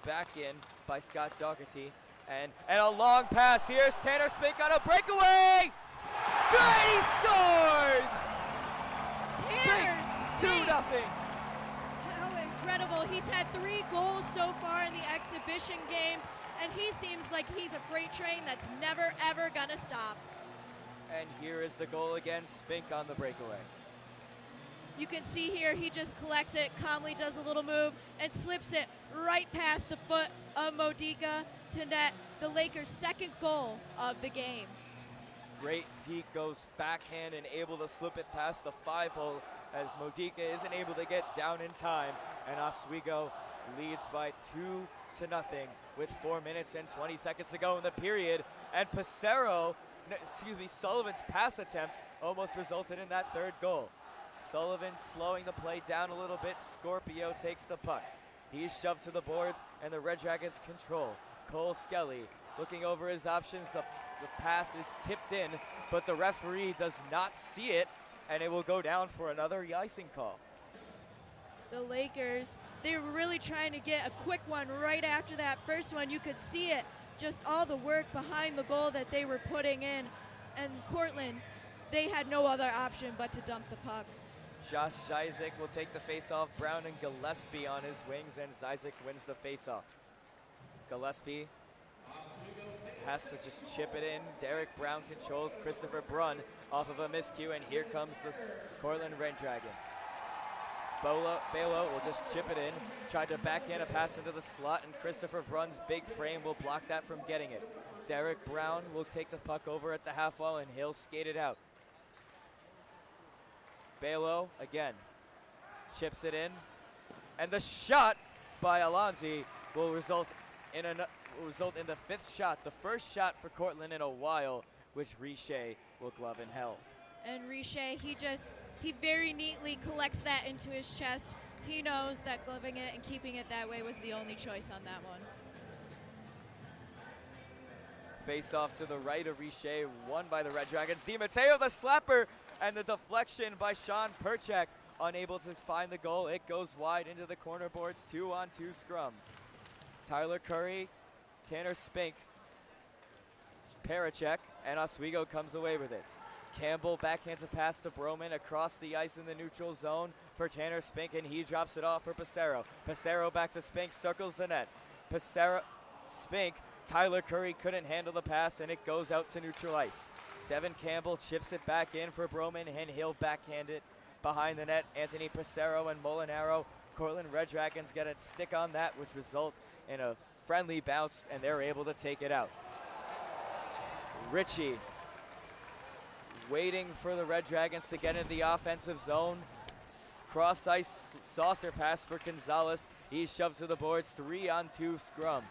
back in by Scott Dougherty, and a long pass. Here's Tanner Spink on a breakaway. Good, he scores! Tanner Spink! 2-0. How incredible. He's had 3 goals so far in the exhibition games, and he seems like he's a freight train that's never, ever gonna stop. And here is the goal again, Spink on the breakaway. You can see here, he just collects it, calmly does a little move, and slips it right past the foot of Modica to net. The Lakers' 2nd goal of the game. Great deke goes backhand and able to slip it past the 5-hole as Modica isn't able to get down in time, and Oswego leads by 2-0 with 4 minutes and 20 seconds to go in the period. And Sullivan's pass attempt almost resulted in that 3rd goal. Sullivan slowing the play down a little bit. Scorpio takes the puck. He's shoved to the boards, and the Red Dragons control. Cole Skelly looking over his options. The pass is tipped in, but the referee does not see it, and it will go down for another icing call. The Lakers, they were really trying to get a quick one right after that first one. You could see it, just all the work behind the goal that they were putting in. And Cortland, they had no other option but to dump the puck. Josh Zizek will take the faceoff. Brown and Gillespie on his wings, and Zizek wins the faceoff. Gillespie has to just chip it in. Derek Brown controls Christopher Brunn off of a miscue, and here comes the Cortland Red Dragons. Balo will just chip it in, tried to backhand a pass into the slot, and Christopher Brunn's big frame will block that from getting it. Derek Brown will take the puck over at the half wall, and he'll skate it out. Balo again chips it in, and the shot by Alonzi will result in the 5th shot, the first shot for Cortland in a while, which Richer will glove and held. And Richer, he very neatly collects that into his chest. He knows that gloving it and keeping it that way was the only choice on that one. Face off to the right of Richer, won by the Red Dragons. Di Matteo, the slapper, and the deflection by Sean Perchak, unable to find the goal. It goes wide into the corner boards, 2-on-2 scrum. Tyler Curry, Tanner Spink, Perchak, and Oswego comes away with it. Campbell backhands a pass to Broman across the ice in the neutral zone for Tanner Spink, and he drops it off for Pissarro. Pissarro back to Spink, circles the net. Pissarro, Spink, Tyler Curry couldn't handle the pass, and it goes out to neutral ice. Devin Campbell chips it back in for Broman, and he'll backhand it behind the net. Anthony Pissarro and Molinaro. Cortland Red Dragons get a stick on that, which result in a friendly bounce, and they're able to take it out. Ritchie waiting for the Red Dragons to get into the offensive zone. Cross-ice saucer pass for Gonzalez. He's shoved to the boards, 3-on-2 scrum.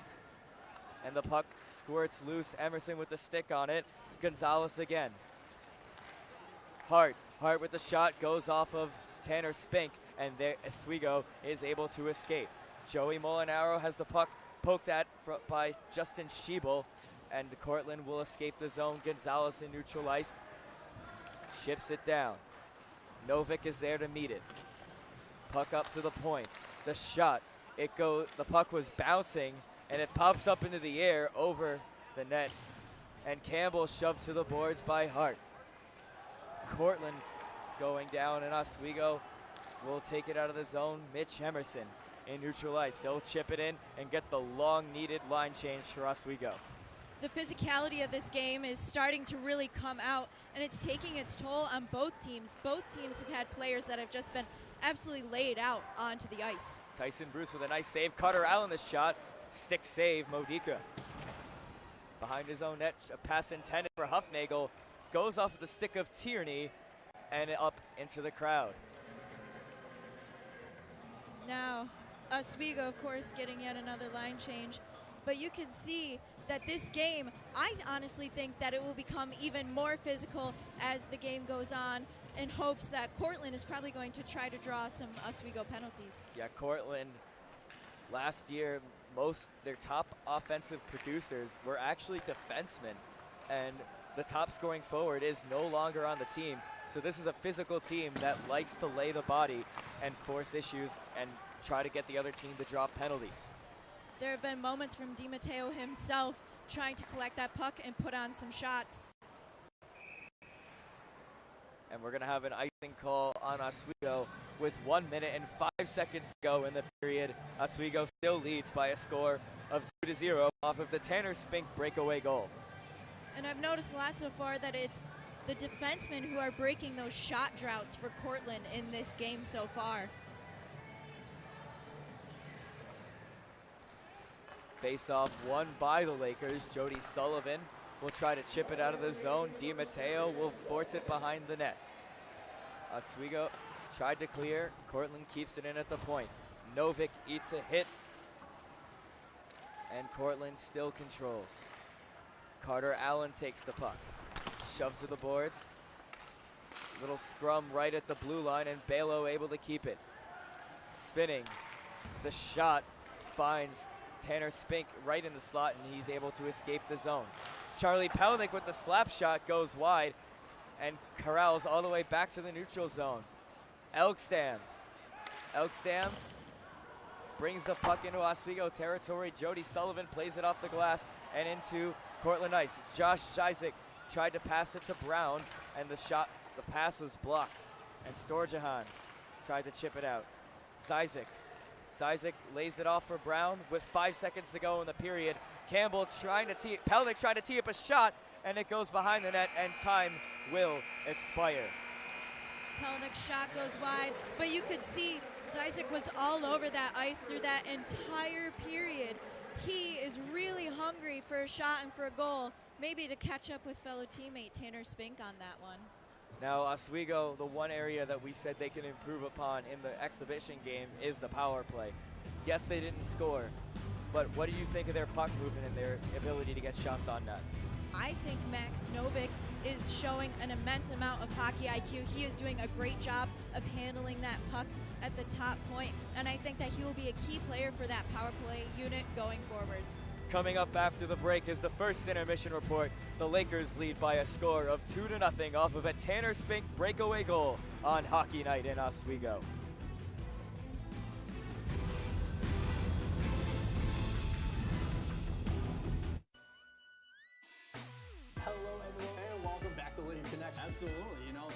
And the puck squirts loose. Emerson with the stick on it. Gonzalez again. Hart with the shot, goes off of Tanner Spink, and there Oswego is able to escape. Joey Molinaro has the puck poked at by Justin Schiebel. and Cortland will escape the zone. Gonzalez in neutral ice, chips it down. Novik is there to meet it. Puck up to the point. The shot, the puck was bouncing, and it pops up into the air over the net. And Campbell shoved to the boards by Hart. Cortland's going down, and Oswego will take it out of the zone. Mitch Emerson in neutral ice. He'll chip it in and get the long-needed line change for Oswego. The physicality of this game is starting to really come out, and it's taking its toll on both teams. Both teams have had players that have just been absolutely laid out onto the ice. Tyson Bruce with a nice save. Carter Allen the shot. Stick save, Modica. Behind his own net, a pass intended for Huffnagel. Goes off the stick of Tierney and up into the crowd. Now, Oswego, of course, getting yet another line change. But you can see that this game, I honestly think that it will become even more physical as the game goes on, in hopes that Cortland is probably going to try to draw some Oswego penalties. Yeah, Cortland, last year, their top offensive producers were actually defensemen, and the top scoring forward is no longer on the team. So this is a physical team that likes to lay the body and force issues and try to get the other team to draw penalties. There have been moments from DiMatteo himself trying to collect that puck and put on some shots. And we're going to have an icing call on Oswego with 1 minute and 5 seconds to go in the period. Oswego still leads by a score of 2-0 off of the Tanner Spink breakaway goal. And I've noticed a lot so far that it's the defensemen who are breaking those shot droughts for Cortland in this game so far. Face-off won by the Lakers. Jody Sullivan will try to chip it out of the zone. DiMatteo will force it behind the net. Oswego tried to clear. Cortland keeps it in at the point. Novik eats a hit, and Cortland still controls. Carter Allen takes the puck. Shoves to the boards. Little scrum right at the blue line, and Balo able to keep it. Spinning. The shot finds Tanner Spink right in the slot, and he's able to escape the zone. Charlie Pelnick with the slap shot goes wide and corrals all the way back to the neutral zone. Elkstam brings the puck into Oswego territory. Jody Sullivan plays it off the glass and into Cortland ice. Josh Zizek tried to pass it to Brown, and the pass was blocked. And Storjahan tried to chip it out. Zizek lays it off for Brown with 5 seconds to go in the period. Pelnick trying to tee up a shot, and it goes behind the net, and time will expire. Pelnick's shot goes wide, but you could see Zizek was all over that ice through that entire period. He is really hungry for a shot and for a goal, maybe to catch up with fellow teammate Tanner Spink on that one. Now, Oswego, the one area that we said they can improve upon in the exhibition game is the power play. Yes, they didn't score, but what do you think of their puck movement and their ability to get shots on net? I think Max Novik is showing an immense amount of hockey IQ. He is doing a great job of handling that puck at the top point, and I think that he will be a key player for that power play unit going forwards. Coming up after the break is the first intermission report. The Lakers lead by a score of 2-0 off of a Tanner Spink breakaway goal on Hockey Night in Oswego. Hello, everyone, and welcome back to Laker Connect. Absolutely,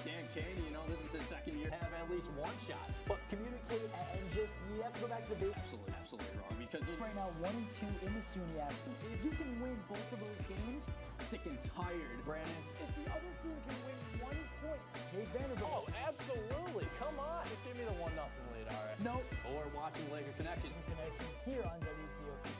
Dan Kane, this is his second year to have at least one shot. But communicate and just, you have to go back to the basics. Absolutely wrong. Because right now, 1-2 in the SUNY Absence. If you can win both of those games, sick and tired, Brandon. If the other team can win 1 point, hey, Vanderbilt. Oh, absolutely. Come on. Just give me the 1-0 lead, all right? No. Or watching Laker Connection. Here on WTOP 10.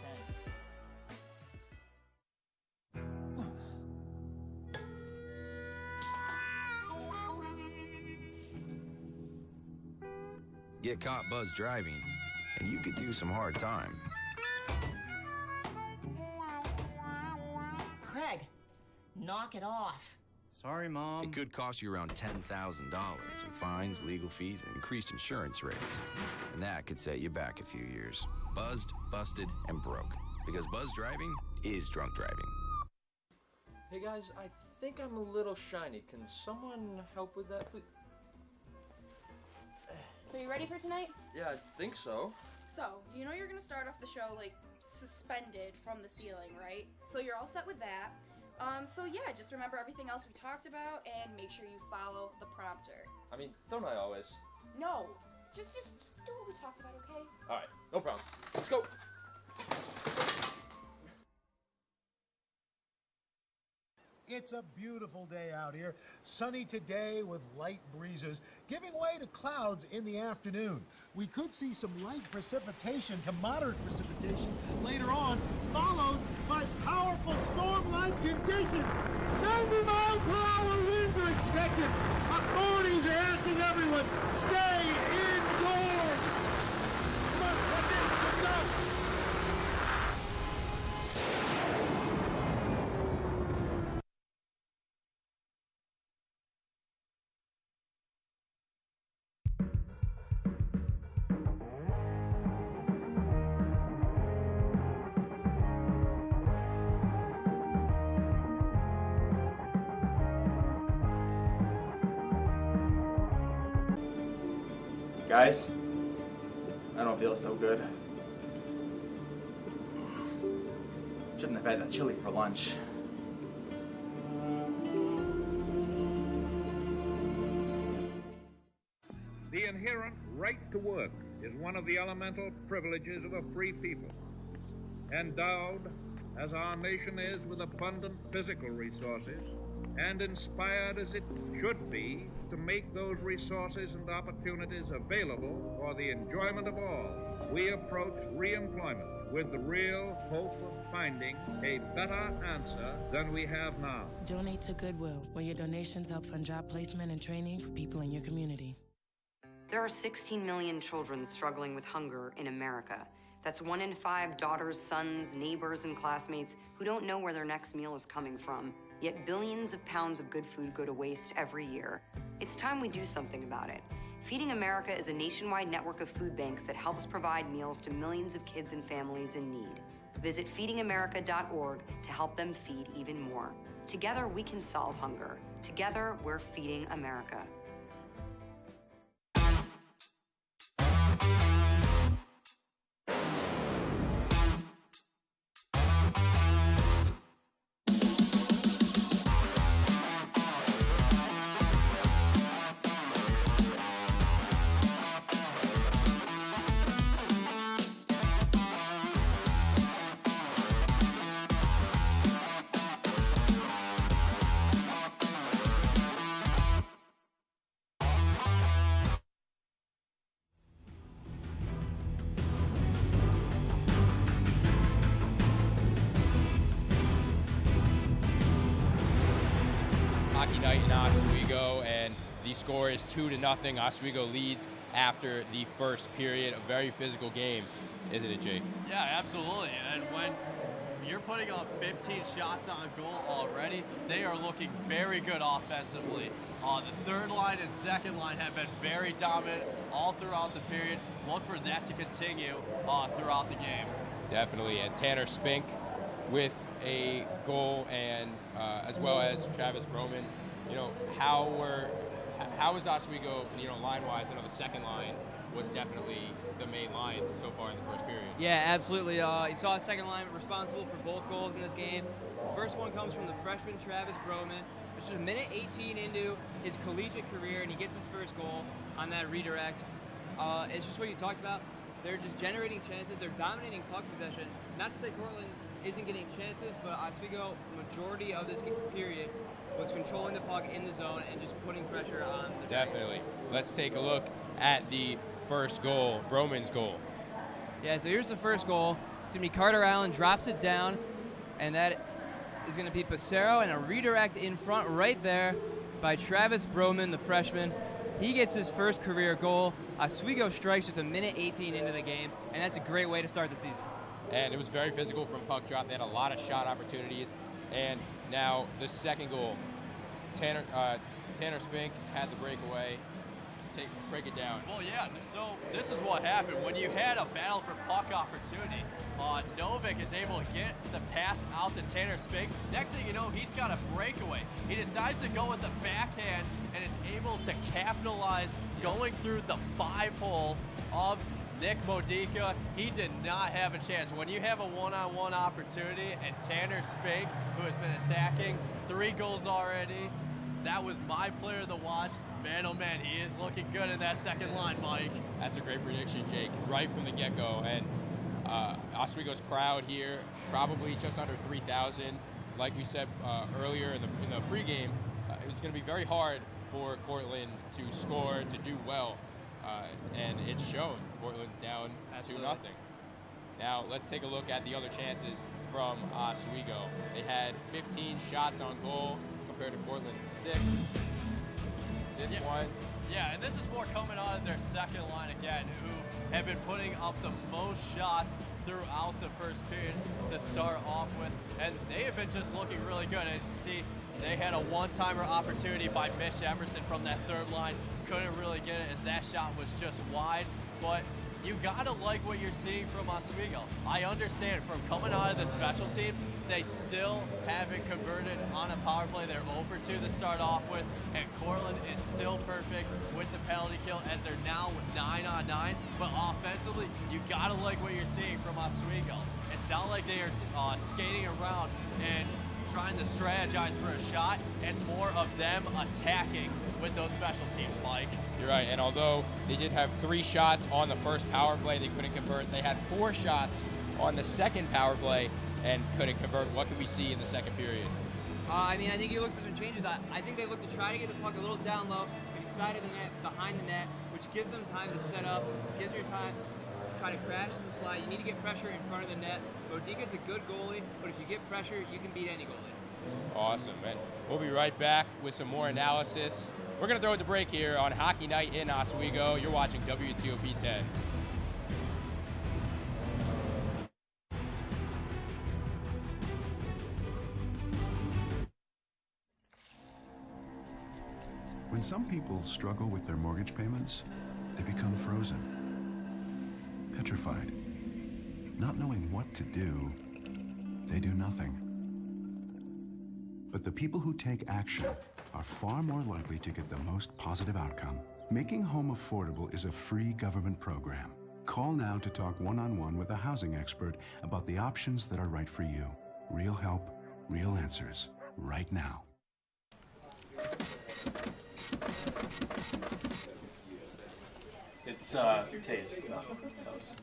Get caught buzzed driving, and you could do some hard time. Craig, knock it off. Sorry, Mom. It could cost you around $10,000 in fines, legal fees, and increased insurance rates. And that could set you back a few years. Buzzed, busted, and broke. Because buzz driving is drunk driving. Hey guys, I think I'm a little shiny. Can someone help with that, please? So you ready for tonight? Yeah, I think so. So, you know you're gonna start off the show like suspended from the ceiling, right? So you're all set with that. So yeah, just remember everything else we talked about and make sure you follow the prompter. I mean, don't I always? No, just do what we talked about, okay? All right, no problem. Let's go. It's a beautiful day out here. Sunny today with light breezes, giving way to clouds in the afternoon. We could see some light precipitation to moderate precipitation later on, followed by powerful storm-like conditions. 90 miles per hour winds are expected. Authorities are asking everyone, stay indoors. Come on, that's it. Let's go. Guys, I don't feel so good. Shouldn't have had that chili for lunch. The inherent right to work is one of the elemental privileges of a free people. Endowed, as our nation is, with abundant physical resources, and inspired as it should be to make those resources and opportunities available for the enjoyment of all, we approach re-employment with the real hope of finding a better answer than we have now. Donate to Goodwill, where your donations help fund job placement and training for people in your community. There are 16 million children struggling with hunger in America. That's 1 in 5 daughters, sons, neighbors, and classmates who don't know where their next meal is coming from. Yet billions of pounds of good food go to waste every year. It's time we do something about it. Feeding America is a nationwide network of food banks that helps provide meals to millions of kids and families in need. Visit feedingamerica.org to help them feed even more. Together, we can solve hunger. Together, we're feeding America. Hockey night in Oswego, and the score is 2-0. Oswego leads after the first period. A very physical game, isn't it, Jake? Yeah, absolutely. And when you're putting up 15 shots on goal already, they are looking very good offensively. The third line and second line have been very dominant all throughout the period. Look for that to continue throughout the game. Definitely, and Tanner Spink with a goal, and as well as Travis Broman. You know, how is Oswego, line-wise? I know the second line was definitely the main line so far in the first period. Yeah, absolutely. You saw the second line responsible for both goals in this game. The first one comes from the freshman Travis Broman, which is a minute 18 into his collegiate career, and he gets his first goal on that redirect. It's just what you talked about. They're just generating chances. They're dominating puck possession. Not to say Cortland isn't getting chances, but Oswego, majority of this period, was controlling the puck in the zone and just putting pressure on the Definitely. Let's take a look at the first goal, Broman's goal. Yeah, so here's the first goal. It's going to be Carter Allen, drops it down, and that is going to be Passero, and a redirect in front right there by Travis Broman, the freshman. He gets his first career goal. Oswego strikes just a minute 18 into the game, and that's a great way to start the season. And it was very physical from puck drop. They had a lot of shot opportunities. And now the second goal, Tanner Spink had the breakaway. break it down. Well, yeah, so this is what happened. When you had a battle for puck opportunity, Novik is able to get the pass out to Tanner Spink. Next thing you know, he's got a breakaway. He decides to go with the backhand and is able to capitalize going through the 5-hole of Nick Modica. He did not have a chance. When you have a one-on-one opportunity and Tanner Spink, who has been attacking, 3 goals already, that was my player of the watch. Man, oh man, he is looking good in that second line, Mike. That's a great prediction, Jake, right from the get-go. And Oswego's crowd here, probably just under 3,000. Like we said earlier in the pregame, it was going to be very hard for Cortland to score, to do well. And it's shown. Cortland's down 2-0. Now let's take a look at the other chances from Oswego. They had 15 shots on goal compared to Cortland's 6. This one. Yeah, and this is more coming out of their second line again, who have been putting up the most shots throughout the first period to start off with. And they have been just looking really good. As you see, they had a one-timer opportunity by Mitch Emerson from that third line. Couldn't really get it as that shot was just wide. But you gotta like what you're seeing from Oswego. I understand from coming out of the special teams, they still haven't converted on a power play. They're 0-2 to start off with, and Cortland is still perfect with the penalty kill as they're now 9-on-9. But offensively, you gotta like what you're seeing from Oswego. It's not like they are skating around and trying to strategize for a shot. It's more of them attacking with those special teams, Mike. You're right, and although they did have 3 shots on the first power play, they couldn't convert. They had 4 shots on the second power play and couldn't convert. What can we see in the second period? I mean, I think you look for some changes. I think they look to try to get the puck a little down low, maybe side of the net, behind the net, which gives them time to set up, gives you time to try to crash in the slide. You need to get pressure in front of the net. Modica's a good goalie, but if you get pressure, you can beat any goalie. Awesome, and we'll be right back with some more analysis. We're going to throw it to break here on Hockey Night in Oswego. You're watching WTOP 10. When some people struggle with their mortgage payments, they become frozen, petrified. Not knowing what to do, they do nothing. But the people who take action are far more likely to get the most positive outcome. Making home affordable is a free government program. Call now to talk one-on-one with a housing expert about the options that are right for you. Real help, real answers, right now. It's taste, not toast.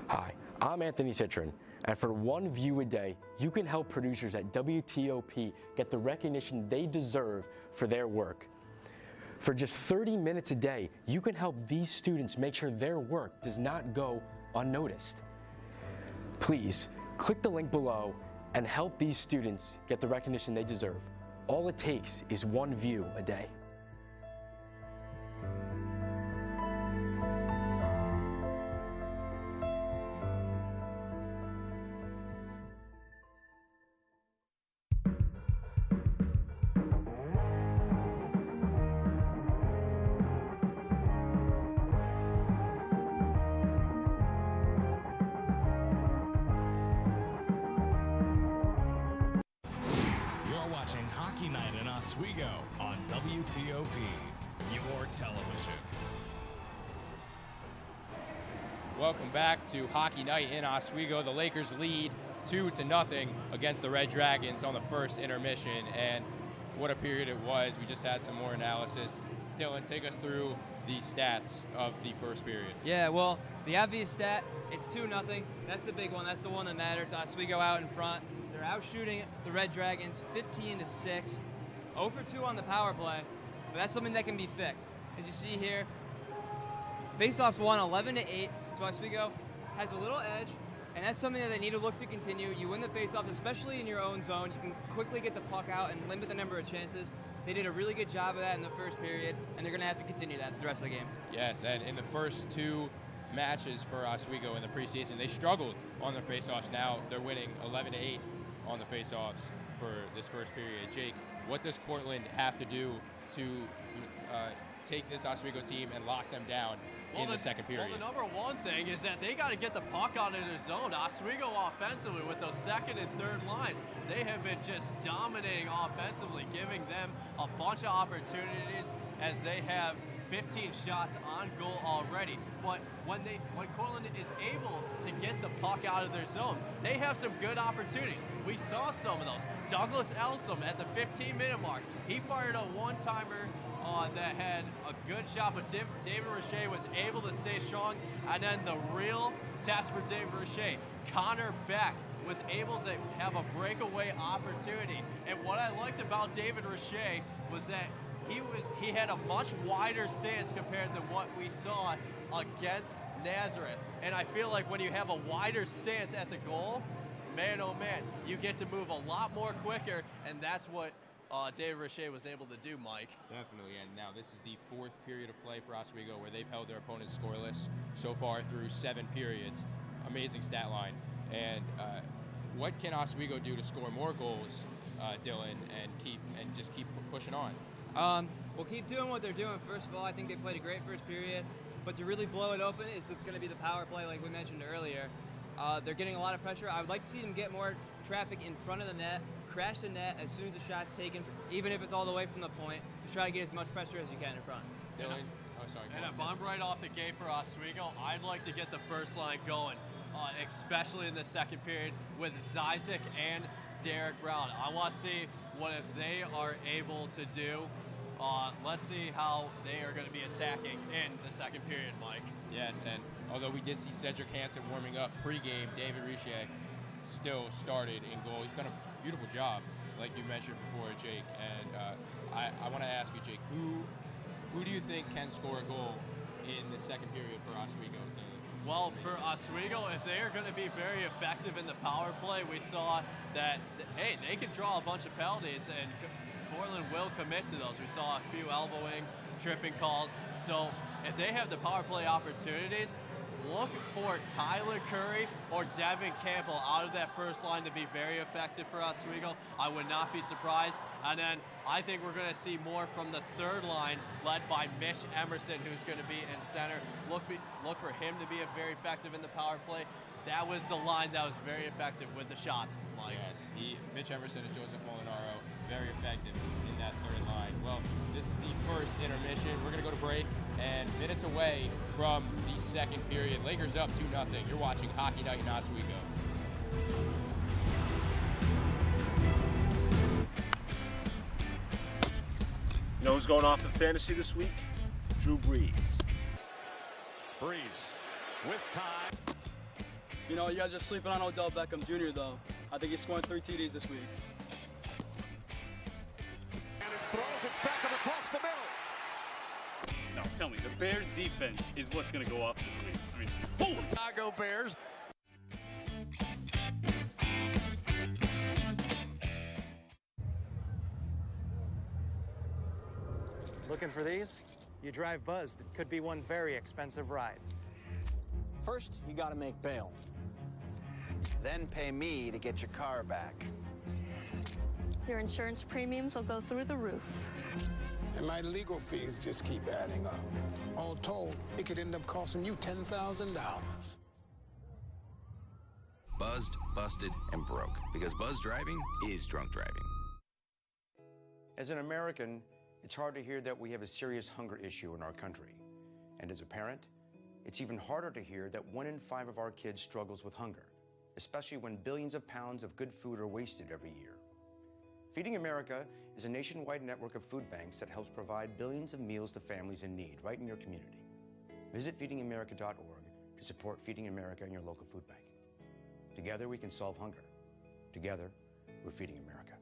Hi, I'm Anthony Citron, and for one view a day, you can help producers at WTOP get the recognition they deserve for their work. For just 30 minutes a day, you can help these students make sure their work does not go unnoticed. Please, click the link below and help these students get the recognition they deserve. All it takes is one view a day. Hockey Night in Oswego on WTOP, your television. Welcome back to Hockey Night in Oswego. The Lakers lead 2-0 against the Red Dragons on the first intermission, and what a period it was. We just had some more analysis. Dylan, take us through the stats of the first period. Yeah, well, the obvious stat, it's 2-0. That's the big one. That's the one that matters. Oswego out in front. They're out shooting the Red Dragons 15-6, 0-2 on the power play. but that's something that can be fixed. As you see here, faceoffs won 11-8, so Oswego has a little edge, and that's something that they need to look to continue. You win the faceoffs, especially in your own zone. You can quickly get the puck out and limit the number of chances. They did a really good job of that in the first period, and they're going to have to continue that for the rest of the game. Yes, and in the first 2 matches for Oswego in the preseason, they struggled on their faceoffs. Now they're winning 11-8 on the faceoffs for this first period. Jake, what does Cortland have to do to take this Oswego team and lock them down in the second period? Well, the number one thing is that they got to get the puck out of their zone. Oswego offensively with those second and third lines, they have been just dominating offensively, giving them a bunch of opportunities as they have 15 shots on goal already. But when Cortland is able to get the puck out of their zone, they have some good opportunities. We saw some of those. Douglas Elsom at the 15-minute mark, he fired a one-timer that had a good shot, but David Richey was able to stay strong. And then the real test for David Richey, Connor Beck was able to have a breakaway opportunity. And what I liked about David Richey was that he had a much wider stance compared to what we saw against Nazareth. And I feel like when you have a wider stance at the goal, man, oh man, you get to move a lot more quicker, and that's what David Richey was able to do, Mike. Definitely, and now this is the 4th period of play for Oswego where they've held their opponents scoreless so far through 7 periods. Amazing stat line. And what can Oswego do to score more goals, Dylan, and just keep pushing on? We'll keep doing what they're doing. First of all, I think they played a great first period, but to really blow it open is going to be the power play like we mentioned earlier. They're getting a lot of pressure. I would like to see them get more traffic in front of the net, crash the net as soon as the shot's taken, even if it's all the way from the point. Just try to get as much pressure as you can in front. Dylan? Oh, sorry. And if I'm right off the gate for Oswego, I'd like to get the first line going, especially in the second period with Zizek and Derek Brown. I want to see what if they are able to do. Let's see how they are going to be attacking in the second period, Mike. Yes, and although we did see Cedric Hansen warming up pregame, David Richey still started in goal. He's done a beautiful job, like you mentioned before, Jake. And I want to ask you, Jake, who do you think can score a goal in the second period for Oswego? Well, for Oswego, if they are going to be very effective in the power play, we saw that, hey, they can draw a bunch of penalties, and Cortland will commit to those. We saw a few elbowing, tripping calls. So if they have the power play opportunities, look for Tyler Curry or Devin Campbell out of that first line to be very effective for Oswego. I would not be surprised. And then I think we're going to see more from the third line led by Mitch Emerson, who's going to be in center. Look for him to be very effective in the power play. That was the line that was very effective with the shots, Mike. Yes, Mitch Emerson and Joseph Molinaro, very effective in that third line. Well, this is the first intermission. We're going to go to break, and minutes away from the second period. Lakers up 2-0. You're watching Hockey Night in Oswego. You know who's going off in fantasy this week? Drew Brees. Brees with time. You know, you guys are sleeping on Odell Beckham Jr., though. I think he's scoring 3 TDs this week. And it throws it Beckham across the middle. No, tell me, the Bears' defense is what's going to go off this week. I mean, holy Chicago Bears. Looking for these? You drive buzzed. It could be one very expensive ride. First, you gotta make bail. Then pay me to get your car back. Your insurance premiums will go through the roof. And my legal fees just keep adding up. All told, it could end up costing you $10,000. Buzzed, busted, and broke. Because buzz driving is drunk driving. As an American, it's hard to hear that we have a serious hunger issue in our country. And as a parent, it's even harder to hear that 1 in 5 of our kids struggles with hunger, especially when billions of pounds of good food are wasted every year. Feeding America is a nationwide network of food banks that helps provide billions of meals to families in need right in your community. Visit feedingamerica.org to support Feeding America and your local food bank. Together we can solve hunger. Together, we're Feeding America.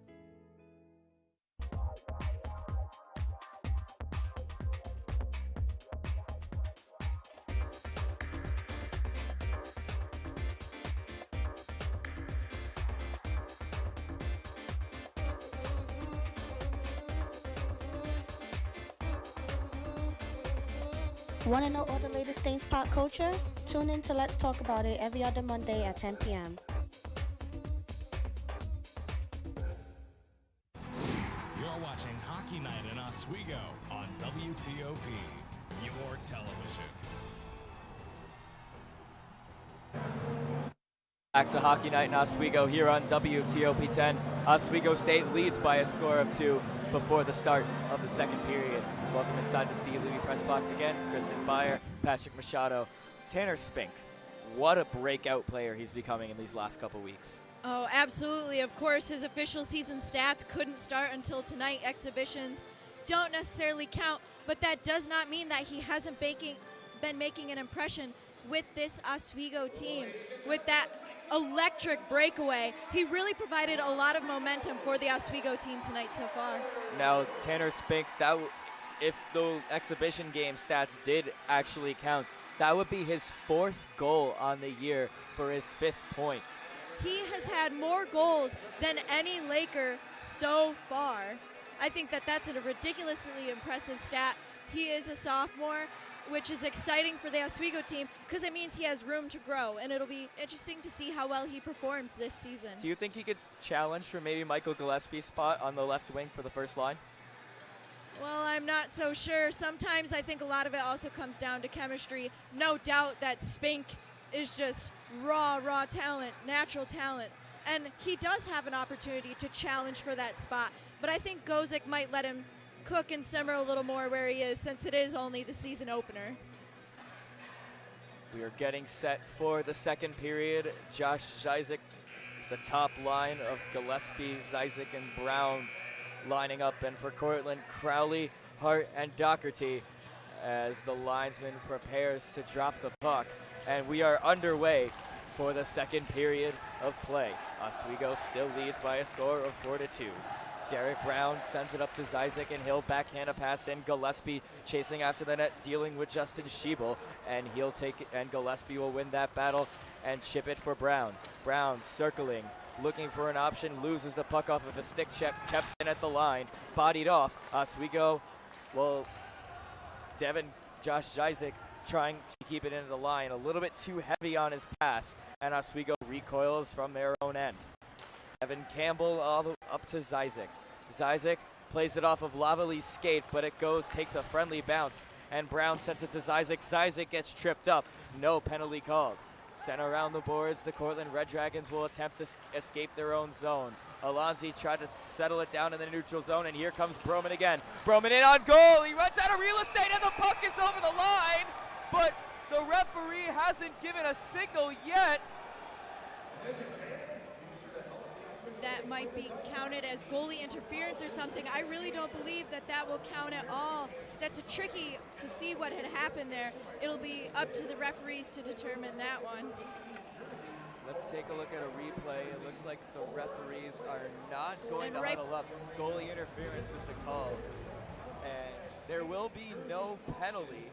Want to know all the latest Stains pop culture? Tune in to Let's Talk About It every other Monday at 10 p.m. You're watching Hockey Night in Oswego on WTOP, your television. Back to Hockey Night in Oswego here on WTOP 10. Oswego State leads by a score of 2 before the start of the second period. Welcome inside the Steve Levy press box again. Kristen Beyer, Patrick Machado, Tanner Spink. What a breakout player he's becoming in these last couple weeks. Oh, absolutely. Of course, his official season stats couldn't start until tonight. Exhibitions don't necessarily count, but that does not mean that he hasn't been making an impression with this Oswego team. With that electric breakaway, he really provided a lot of momentum for the Oswego team tonight so far. Now, Tanner Spink, if the exhibition game stats did actually count, that would be his 4th goal on the year for his 5th point. He has had more goals than any Laker so far. I think that that's a ridiculously impressive stat. He is a sophomore, which is exciting for the Oswego team because it means he has room to grow, and it'll be interesting to see how well he performs this season. Do you think he could challenge for maybe Michael Gillespie's spot on the left wing for the first line? Well, I'm not so sure. Sometimes I think a lot of it also comes down to chemistry. No doubt that Spink is just raw talent, natural talent. And he does have an opportunity to challenge for that spot. But I think Gozick might let him cook and simmer a little more where he is, since it is only the season opener. We are getting set for the second period. Josh Zizek, the top line of Gillespie, Zizek, and Brown lining up. And for Cortland, Crowley, Hart, and Doherty as the linesman prepares to drop the puck. And we are underway for the second period of play. Oswego still leads by a score of 4-2. Derek Brown sends it up to Zizek, and he'll backhand a pass in. Gillespie chasing after the net, dealing with Justin Schiebel, and he'll take it, and Gillespie will win that battle and chip it for Brown. Brown circling, looking for an option, loses the puck off of a stick check, kept in at the line, bodied off. Oswego, Josh Zizek trying to keep it into the line, a little bit too heavy on his pass, and Oswego recoils from their own end. Devin Campbell all the up to Zizek. Zizek plays it off of Lavalley's skate, but it takes a friendly bounce, and Brown sends it to Zizek. Zizek gets tripped up, no penalty called. Sent around the boards, the Cortland Red Dragons will attempt to escape their own zone. Alonzi tried to settle it down in the neutral zone, and here comes Broman again. Broman in on goal, he runs out of real estate, and the puck is over the line, but the referee hasn't given a signal yet. That might be counted as goalie interference or something. I really don't believe that that will count at all. That's tricky to see what had happened there. It'll be up to the referees to determine that one. Let's take a look at a replay. It looks like the referees are not going to huddle up. Goalie interference is the call. And there will be no penalty.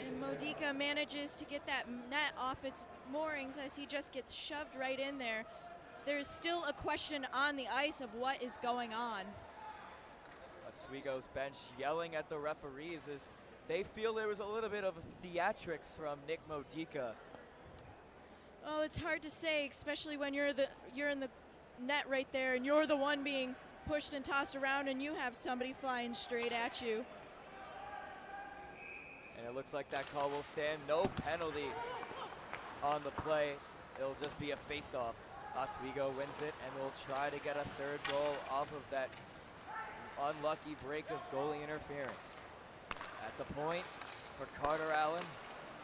And Modica manages to get that net off its moorings as he just gets shoved right in there. There's still a question on the ice of what is going on. Oswego's bench yelling at the referees as they feel there was a little bit of theatrics from Nick Modica. Oh, it's hard to say, especially when you're in the net right there and you're the one being pushed and tossed around and you have somebody flying straight at you. And it looks like that call will stand. No penalty on the play. It'll just be a face-off. Oswego wins it, and will try to get a third goal off of that unlucky break of goalie interference. At the point for Carter Allen,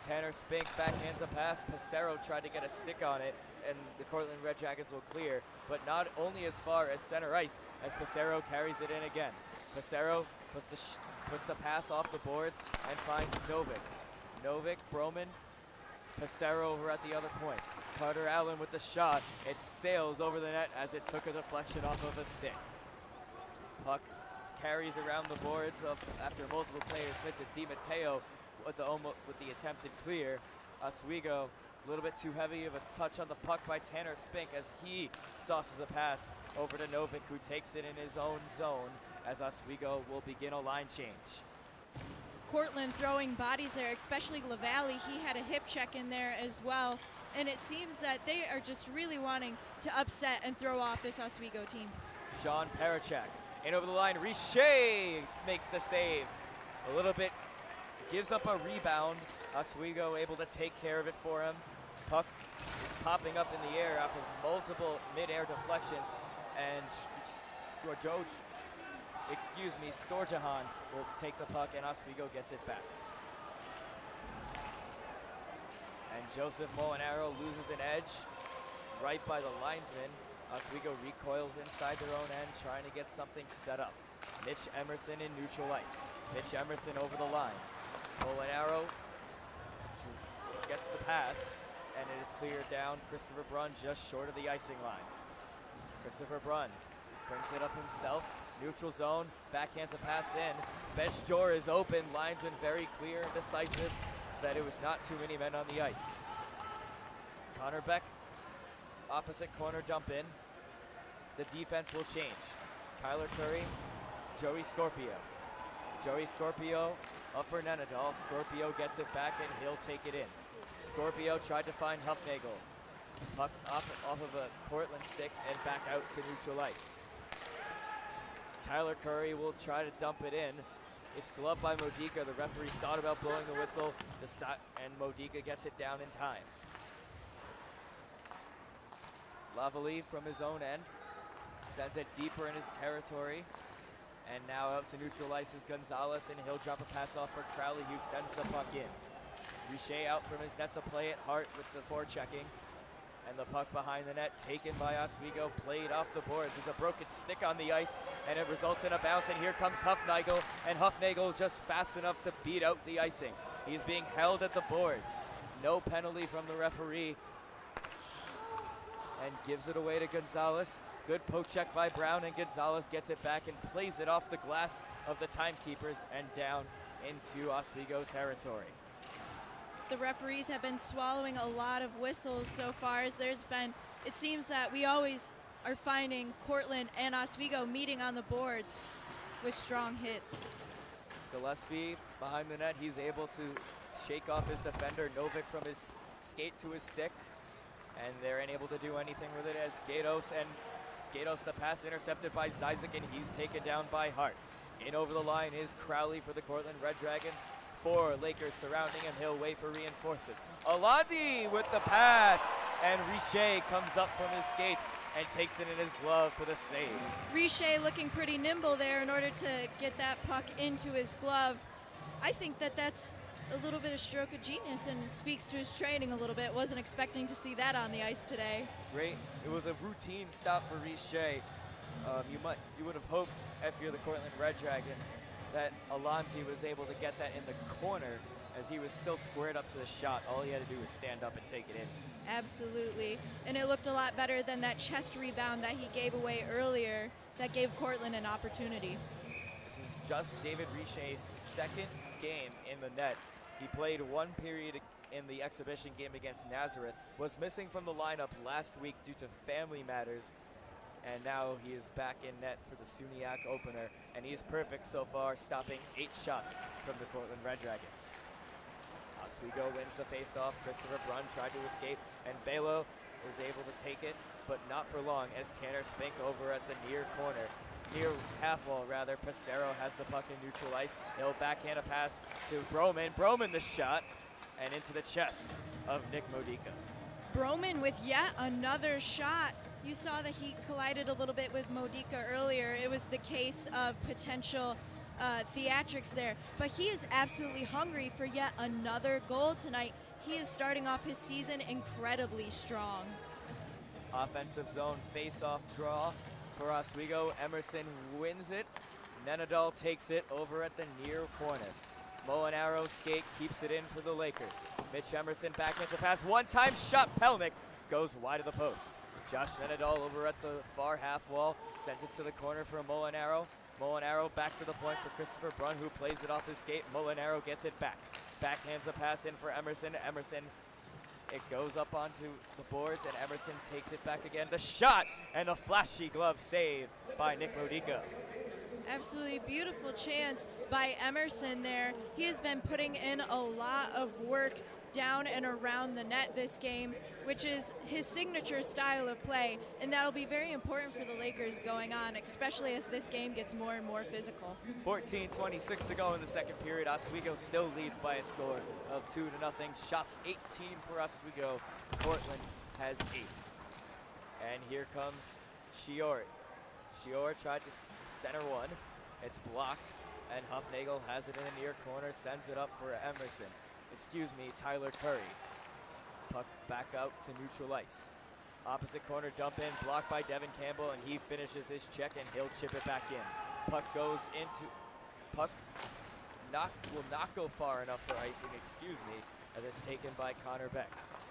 Tanner Spink backhands a pass. Passero tried to get a stick on it, and the Cortland Red Dragons will clear, but not only as far as center ice, as Passero carries it in again. Passero puts the pass off the boards and finds Novik. Novik, Broman, Passero over at the other point. Carter Allen with the shot. It sails over the net as it took a deflection off of a stick. Puck carries around the boards after multiple players miss it. Di Matteo with the attempted clear. Oswego a little bit too heavy of a touch on the puck by Tanner Spink as he sauces a pass over to Novik, who takes it in his own zone as Oswego will begin a line change. Cortland throwing bodies there, especially LaValle. He had a hip check in there as well. And it seems that they are just really wanting to upset and throw off this Oswego team. Sean Parachek in over the line. Richer makes the save. A little bit, gives up a rebound. Oswego able to take care of it for him. Puck is popping up in the air after multiple mid-air deflections. And Storjahan will take the puck, and Oswego gets it back. And Joseph Molinaro loses an edge right by the linesman. Oswego recoils inside their own end, trying to get something set up. Mitch Emerson in neutral ice. Mitch Emerson over the line. Molinaro gets the pass, and it is cleared down. Christopher Brunn just short of the icing line. Christopher Brunn brings it up himself. Neutral zone, backhands a pass in. Bench door is open. Linesman very clear and decisive that it was not too many men on the ice. Connor Beck, opposite corner dump in. The defense will change. Tyler Curry, Joey Scorpio. Joey Scorpio up for Nenadal. Scorpio gets it back and he'll take it in. Scorpio tried to find Huffnagel. Puck off of a Cortland stick and back out to neutral ice. Tyler Curry will try to dump it in. It's gloved by Modica. The referee thought about blowing the whistle, and Modica gets it down in time. Lavalley from his own end sends it deeper in his territory. And now out to neutral ice is Gonzalez, and he'll drop a pass off for Crowley, who sends the puck in. Richer out from his net to play it hard with the forechecking. And the puck behind the net taken by Oswego, played off the boards. There's a broken stick on the ice, and it results in a bounce, and here comes Huffnagel, and Huffnagel just fast enough to beat out the icing. He's being held at the boards. No penalty from the referee, and gives it away to Gonzalez. Good poke check by Brown, and Gonzalez gets it back and plays it off the glass of the timekeepers and down into Oswego territory. The referees have been swallowing a lot of whistles so far, as it seems that we always are finding Cortland and Oswego meeting on the boards with strong hits. Gillespie behind the net, he's able to shake off his defender, Novik, from his skate to his stick, and they're unable to do anything with it as Gatos, the pass intercepted by Zizek, and he's taken down by Hart. In over the line is Crowley for the Cortland Red Dragons. 4 Lakers surrounding him. He'll wait for reinforcements. Alandi with the pass, and Richer comes up from his skates and takes it in his glove for the save. Richer looking pretty nimble there in order to get that puck into his glove. I think that's a little bit of stroke of genius and speaks to his training a little bit. Wasn't expecting to see that on the ice today. Great. It was a routine stop for Richer. You would have hoped, if you're the Cortland Red Dragons, that Alonzi was able to get that in the corner as he was still squared up to the shot. All he had to do was stand up and take it in. Absolutely. And it looked a lot better than that chest rebound that he gave away earlier that gave Cortland an opportunity. This is just David Richer's second game in the net. He played 1 period in the exhibition game against Nazareth, was missing from the lineup last week due to family matters, and now he is back in net for the SUNYAC opener, and he's perfect so far, stopping 8 shots from the Cortland Red Dragons. Oswego wins the faceoff. Christopher Brunn tried to escape, and Belo is able to take it, but not for long, as Tanner Spink over at the near half wall rather. Pissarro has the puck in neutral ice. He'll backhand a pass to Broman. Broman the shot, and into the chest of Nick Modica. Broman with yet another shot. You saw that he collided a little bit with Modica earlier. It was the case of potential theatrics there. But he is absolutely hungry for yet another goal tonight. He is starting off his season incredibly strong. Offensive zone face-off draw for Oswego. Emerson wins it. Nenadal takes it over at the near corner. Molinaro skate keeps it in for the Lakers. Mitch Emerson backhands a pass. One-time shot. Pelnick goes wide of the post. Josh Nenadal over at the far half wall sends it to the corner for Molinaro. Molinaro backs to the point for Christopher Brunn, who plays it off his skate. Molinaro gets it back. Backhands a pass in for Emerson. Emerson, it goes up onto the boards, and Emerson takes it back again. The shot and a flashy glove save by Nick Modica. Absolutely beautiful chance by Emerson there. He has been putting in a lot of work down and around the net this game, which is his signature style of play, and that'll be very important for the Lakers going on, especially as this game gets more and more physical. 14:26 to go in the second period. Oswego still leads by a score of 2-0. Shots 18 for Oswego. Cortland has 8. And here comes Shiori. Shiori tried to center one. It's blocked, and Huffnagel has it in the near corner, sends it up for Emerson. Tyler Curry. Puck back out to neutral ice. Opposite corner dump in, blocked by Devin Campbell, and he finishes his check, and he'll chip it back in. Puck goes into, will not go far enough for icing, as it's taken by Connor Beck.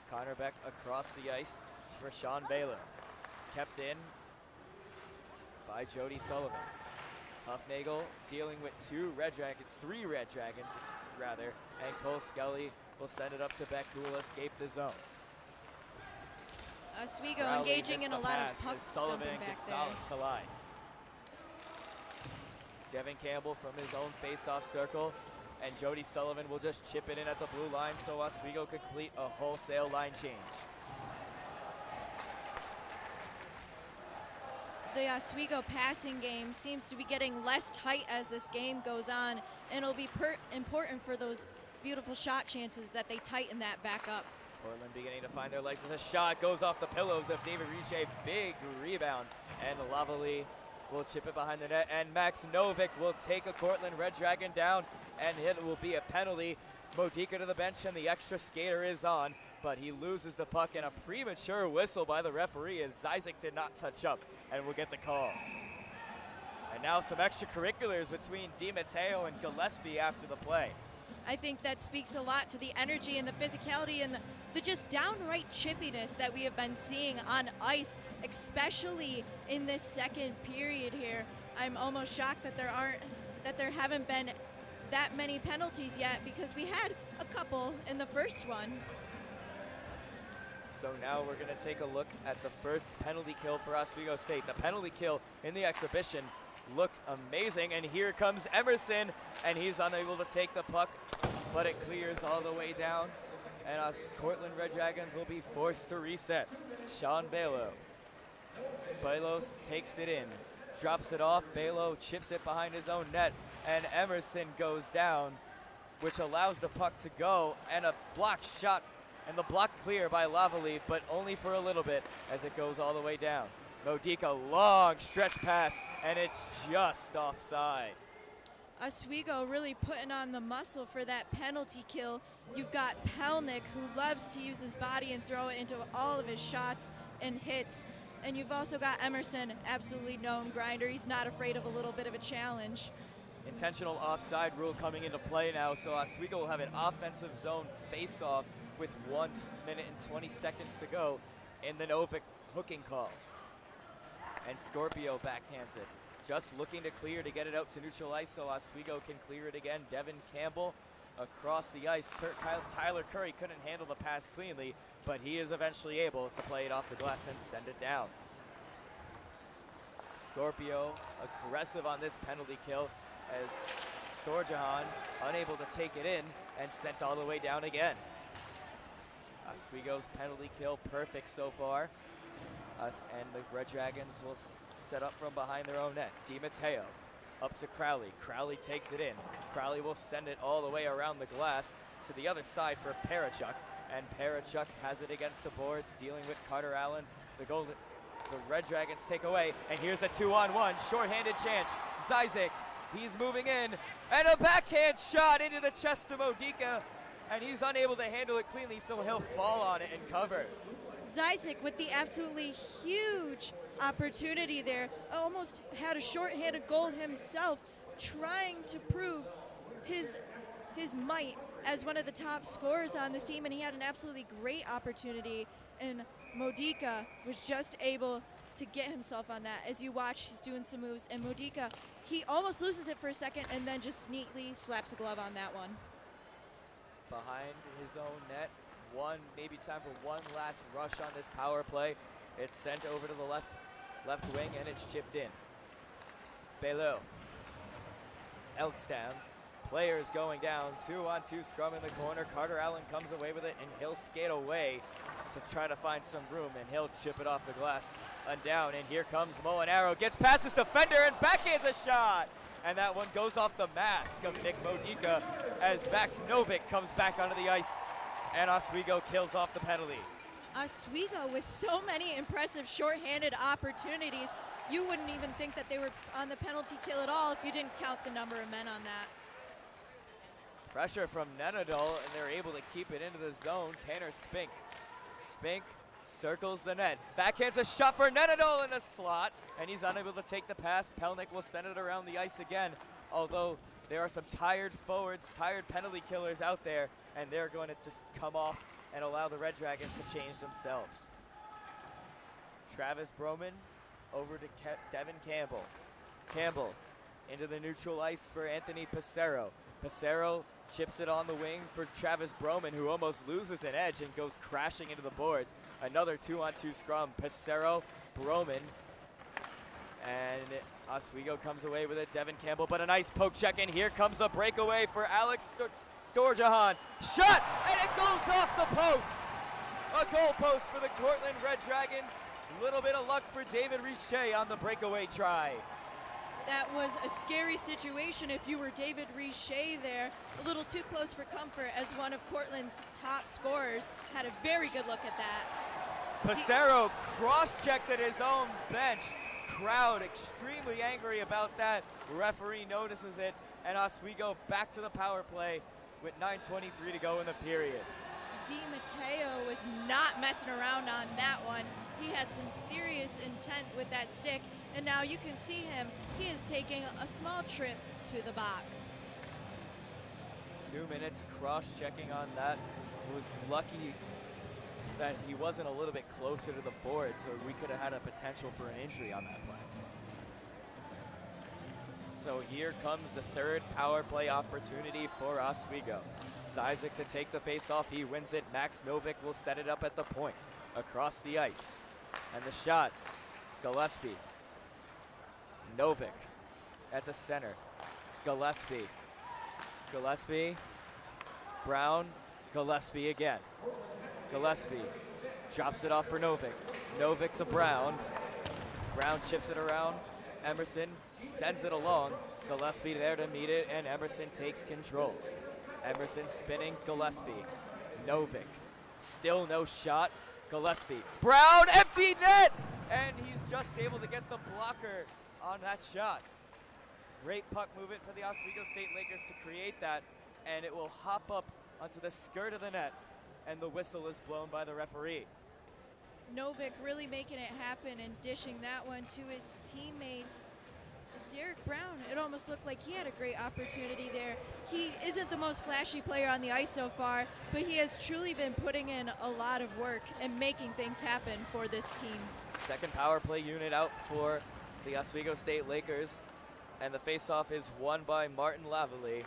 Connor Beck across the ice for Sean Baylor. Kept in by Jody Sullivan. Huffnagel dealing with 3 Red Dragons, and Cole Skelly will send it up to Beck, who will escape the zone. Oswego Crowley engaging in a lot of puck Sullivan dumping and back Gonzalez there. collide. Devin Campbell from his own face-off circle, and Jody Sullivan will just chip it in at the blue line, so Oswego complete a wholesale line change. The Oswego passing game seems to be getting less tight as this game goes on, and it'll be important for those beautiful shot chances that they tighten that back up. Cortland beginning to find their legs as a shot goes off the pillows of David Riche. Big rebound, and Lavalley will chip it behind the net, and Max Novick will take a Cortland Red Dragon down, and it will be a penalty. Modica to the bench, and the extra skater is on, but he loses the puck, and a premature whistle by the referee as Zizek did not touch up, and will get the call. And now some extracurriculars between DiMatteo and Gillespie after the play. I think that speaks a lot to the energy and the physicality and the just downright chippiness that we have been seeing on ice, especially in this second period here. I'm almost shocked that there haven't been that many penalties yet, because we had a couple in the first one. So now we're going to take a look at the first penalty kill for Oswego State. The penalty kill in the exhibition looked amazing, and here comes Emerson, and he's unable to take the puck, but it clears all the way down, and us Cortland Red Dragons will be forced to reset. Sean Balo takes it in, drops it off. Balo chips it behind his own net, and Emerson goes down, which allows the puck to go, and a blocked shot, and the blocked clear by Lavalley, but only for a little bit as it goes all the way down. Modica, long stretch pass, and it's just offside. Oswego really putting on the muscle for that penalty kill. You've got Pelnick, who loves to use his body and throw it into all of his shots and hits. And you've also got Emerson, absolutely known grinder. He's not afraid of a little bit of a challenge. Intentional offside rule coming into play now, so Oswego will have an offensive zone face-off with 1 minute and 20 seconds to go in the Novick hooking call. And Scorpio backhands it. Just looking to clear to get it out to neutral ice, so Oswego can clear it again. Devin Campbell across the ice. Tyler Curry couldn't handle the pass cleanly, but he is eventually able to play it off the glass and send it down. Scorpio aggressive on this penalty kill as Storjahan unable to take it in and sent all the way down again. Oswego's penalty kill perfect so far. Us and the Red Dragons will set up from behind their own net. DiMatteo up to Crowley. Crowley takes it in. Crowley will send it all the way around the glass to the other side for Parachuk, and Parachuk has it against the boards, dealing with Carter Allen. The Red Dragons take away, and here's a 2-on-1 shorthanded chance. Zizek, he's moving in, and a backhand shot into the chest of Modica, and he's unable to handle it cleanly, so he'll fall on it and cover. Zizek with the absolutely huge opportunity there, almost had a shorthanded goal himself, trying to prove his might as one of the top scorers on this team, and he had an absolutely great opportunity, and Modica was just able to get himself on that. As you watch, he's doing some moves, and Modica, he almost loses it for a second and then just neatly slaps a glove on that one. Behind his own net, maybe time for one last rush on this power play. It's sent over to the left wing, and it's chipped in. Belo Elkstown. Players going down, 2-on-2 scrum in the corner. Carter Allen comes away with it, and he'll skate away to try to find some room, and he'll chip it off the glass and down. And here comes Molinaro, gets past his defender and backhands a shot. And that one goes off the mask of Nick Modica as Max Novick comes back onto the ice, and Oswego kills off the penalty. Oswego with so many impressive shorthanded opportunities. You wouldn't even think that they were on the penalty kill at all if you didn't count the number of men on that. Pressure from Nenadol, and they're able to keep it into the zone. Tanner Spink. Spink circles the net. Backhands a shot for Nenadol in the slot, and he's unable to take the pass. Pelnick will send it around the ice again, although there are some tired forwards, tired penalty killers out there, and they're going to just come off and allow the Red Dragons to change themselves. Travis Broman over to Devin Campbell. Campbell into the neutral ice for Anthony Pissarro. Pissarro chips it on the wing for Travis Broman, who almost loses an edge and goes crashing into the boards. Another 2-on-2 scrum. Pissarro, Broman, and Oswego comes away with it. Devin Campbell, but a nice poke check, and here comes a breakaway for Alex Storjahan. Shot, and it goes off the post. A goal post for the Cortland Red Dragons. A little bit of luck for David Richer on the breakaway try. That was a scary situation if you were David Richer there. A little too close for comfort as one of Cortland's top scorers. Had a very good look at that. Pissarro cross-checked at his own bench. Crowd extremely angry about that. Referee notices it, and Oswego back to the power play with 9:23 to go in the period. Di Matteo was not messing around on that one. He had some serious intent with that stick, and now you can see him. He is taking a small trip to the box. 2 minutes cross-checking on that. Was lucky that he wasn't a little bit closer to the board, so we could have had a potential for an injury on that play. So here comes the third power play opportunity for Oswego. Cizik to take the face-off. He wins it. Max Novick will set it up at the point across the ice. And the shot, Gillespie. Novick at the center. Gillespie. Gillespie. Brown. Gillespie again. Gillespie drops it off for Novick. Novick to Brown. Brown chips it around. Emerson sends it along. Gillespie there to meet it, and Emerson takes control. Emerson spinning. Gillespie. Novick. Still no shot. Gillespie. Brown, empty net! And he's just able to get the blocker on that shot. Great puck movement for the Oswego State Lakers to create that, and it will hop up onto the skirt of the net, and the whistle is blown by the referee. Novick really making it happen and dishing that one to his teammates. Derek Brown, it almost looked like he had a great opportunity there. He isn't the most flashy player on the ice so far, but he has truly been putting in a lot of work and making things happen for this team. Second power play unit out for the Oswego State Lakers, and the faceoff is won by Martin Lavalley.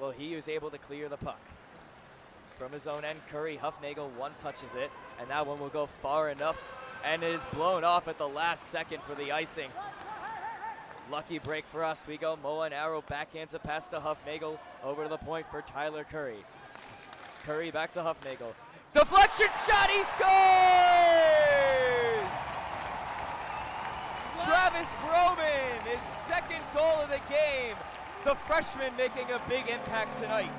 Well, he was able to clear the puck. From his own end, Curry Huffnagel one-touches it, and that one will go far enough, and it is blown off at the last second for the icing. Lucky break for Oswego. Molinaro backhands a pass to Huffnagel over to the point for Tyler Curry. Curry back to Huffnagel. Deflection shot, he scores! Travis Broman, his second goal of the game. The freshman making a big impact tonight.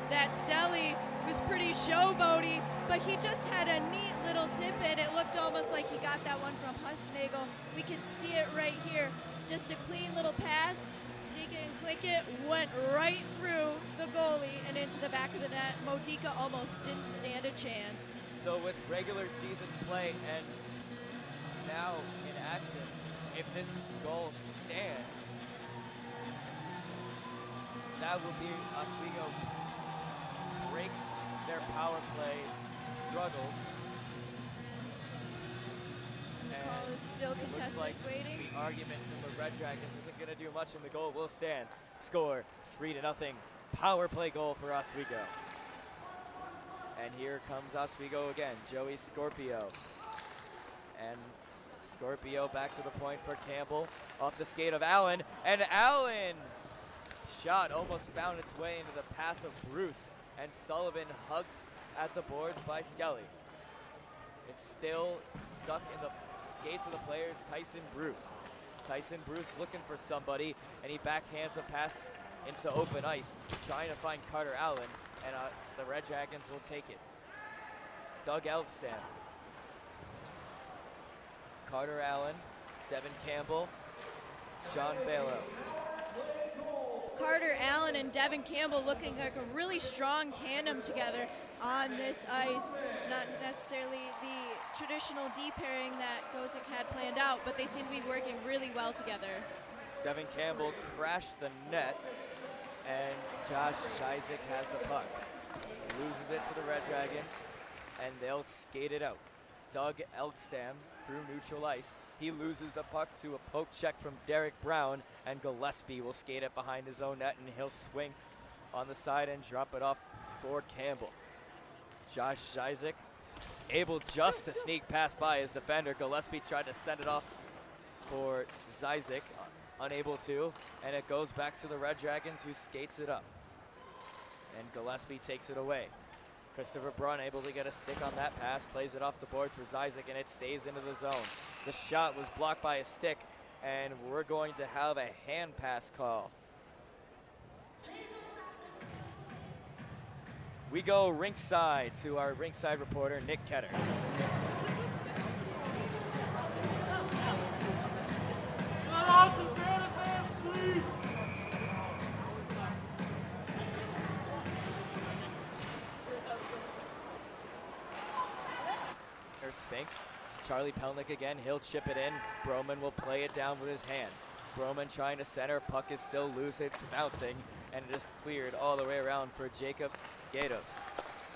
That Selly was pretty showboaty, but he just had a neat little tip in. It looked almost like he got that one from Huffnagel. We can see it right here. Just a clean little pass, dig it and click it, went right through the goalie and into the back of the net. Modica almost didn't stand a chance. So with regular season play and now in action, if this goal stands, that will be Oswego breaks their power play struggles. And the call is still contested, like waiting. The argument from the Red Dragons isn't going to do much, and the goal will stand. Score 3-0. Power play goal for Oswego. And here comes Oswego again. Joey Scorpio. And Scorpio back to the point for Campbell. Off the skate of Allen. And Allen shot almost found its way into the path of Bruce, and Sullivan hugged at the boards by Skelly. It's still stuck in the skates of the players, Tyson Bruce. Tyson Bruce looking for somebody, and he backhands a pass into open ice, trying to find Carter Allen, and the Red Dragons will take it. Doug Elfstam. Carter Allen, Devin Campbell, Sean Balo. Carter Allen and Devin Campbell looking like a really strong tandem together on this ice. Not necessarily the traditional D pairing that Gozek had planned out, but they seem to be working really well together. Devin Campbell crashed the net, and Josh Isaac has the puck. Loses it to the Red Dragons, and they'll skate it out. Doug Elkstam through neutral ice. He loses the puck to a poke check from Derek Brown, and Gillespie will skate it behind his own net, and he'll swing on the side and drop it off for Campbell. Josh Isaac able just to sneak past by his defender. Gillespie tried to send it off for Isaac, unable to, and it goes back to the Red Dragons, who skates it up. And Gillespie takes it away. Christopher Braun able to get a stick on that pass, plays it off the boards for Isaac, and it stays into the zone. The shot was blocked by a stick, and we're going to have a hand pass call. We go rinkside to our rinkside reporter, Nick Ketter. There's Spink. Charlie Pelnick again, he'll chip it in. Broman will play it down with his hand. Broman trying to center, puck is still loose, it's bouncing, and it is cleared all the way around for Jacob Gatos.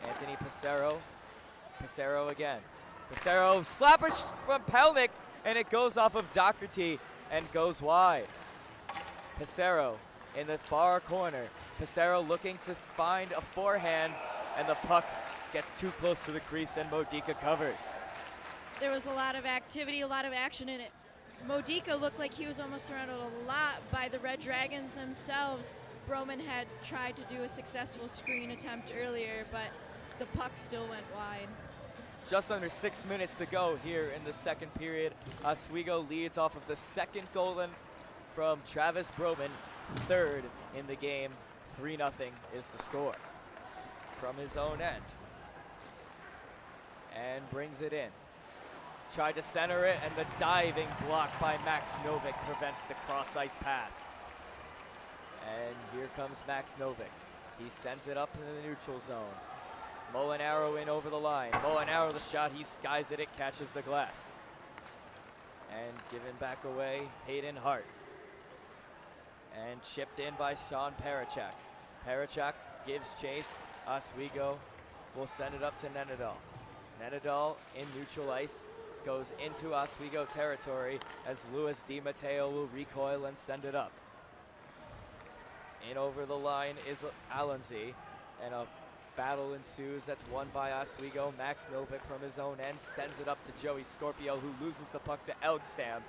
Anthony Pissarro. Pissarro again. Pissarro slapper from Pelnick, and it goes off of Doherty and goes wide. Pissarro in the far corner. Pissarro looking to find a forehand, and the puck gets too close to the crease, and Modica covers. There was a lot of activity, a lot of action in it. Modica looked like he was almost surrounded a lot by the Red Dragons themselves. Broman had tried to do a successful screen attempt earlier, but the puck still went wide. Just under 6 minutes to go here in the second period. Oswego leads off of the second goal from Travis Broman, third in the game. 3-0 is the score from his own end. And brings it in. Tried to center it, and the diving block by Max Novick prevents the cross-ice pass. And here comes Max Novick. He sends it up into the neutral zone. Molinaro in over the line. Molinaro the shot, he skies it, it catches the glass. And given back away, Hayden Hart. And chipped in by Sean Parachak. Parachak gives chase. Oswego will send it up to Nenadal. Nenadal in neutral ice goes into Oswego territory as Luis Di Matteo will recoil and send it up. In over the line is Allensy, and a battle ensues that's won by Oswego. Max Novick from his own end sends it up to Joey Scorpio, who loses the puck to Elkstam,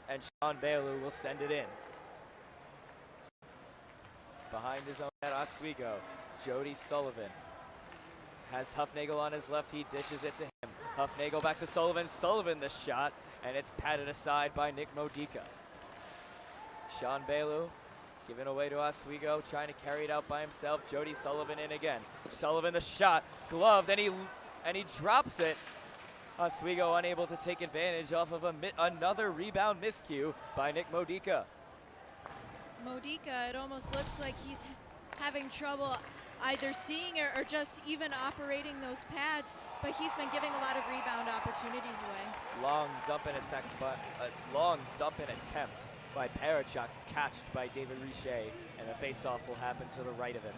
and Sean Bailey will send it in. Behind his own net, Oswego, Jody Sullivan has Huffnagel on his left, he dishes it to him. Huffnagel back to Sullivan, Sullivan the shot, and it's patted aside by Nick Modica. Sean Bailu given away to Oswego, trying to carry it out by himself. Jody Sullivan in again. Sullivan the shot, gloved, and he drops it. Oswego unable to take advantage off of another rebound miscue by Nick Modica. Modica, it almost looks like he's having trouble either seeing it or just even operating those pads, but he's been giving a lot of rebound opportunities away. Long dump and attempt by Parachuk, catched by David Richer, and the face-off will happen to the right of him.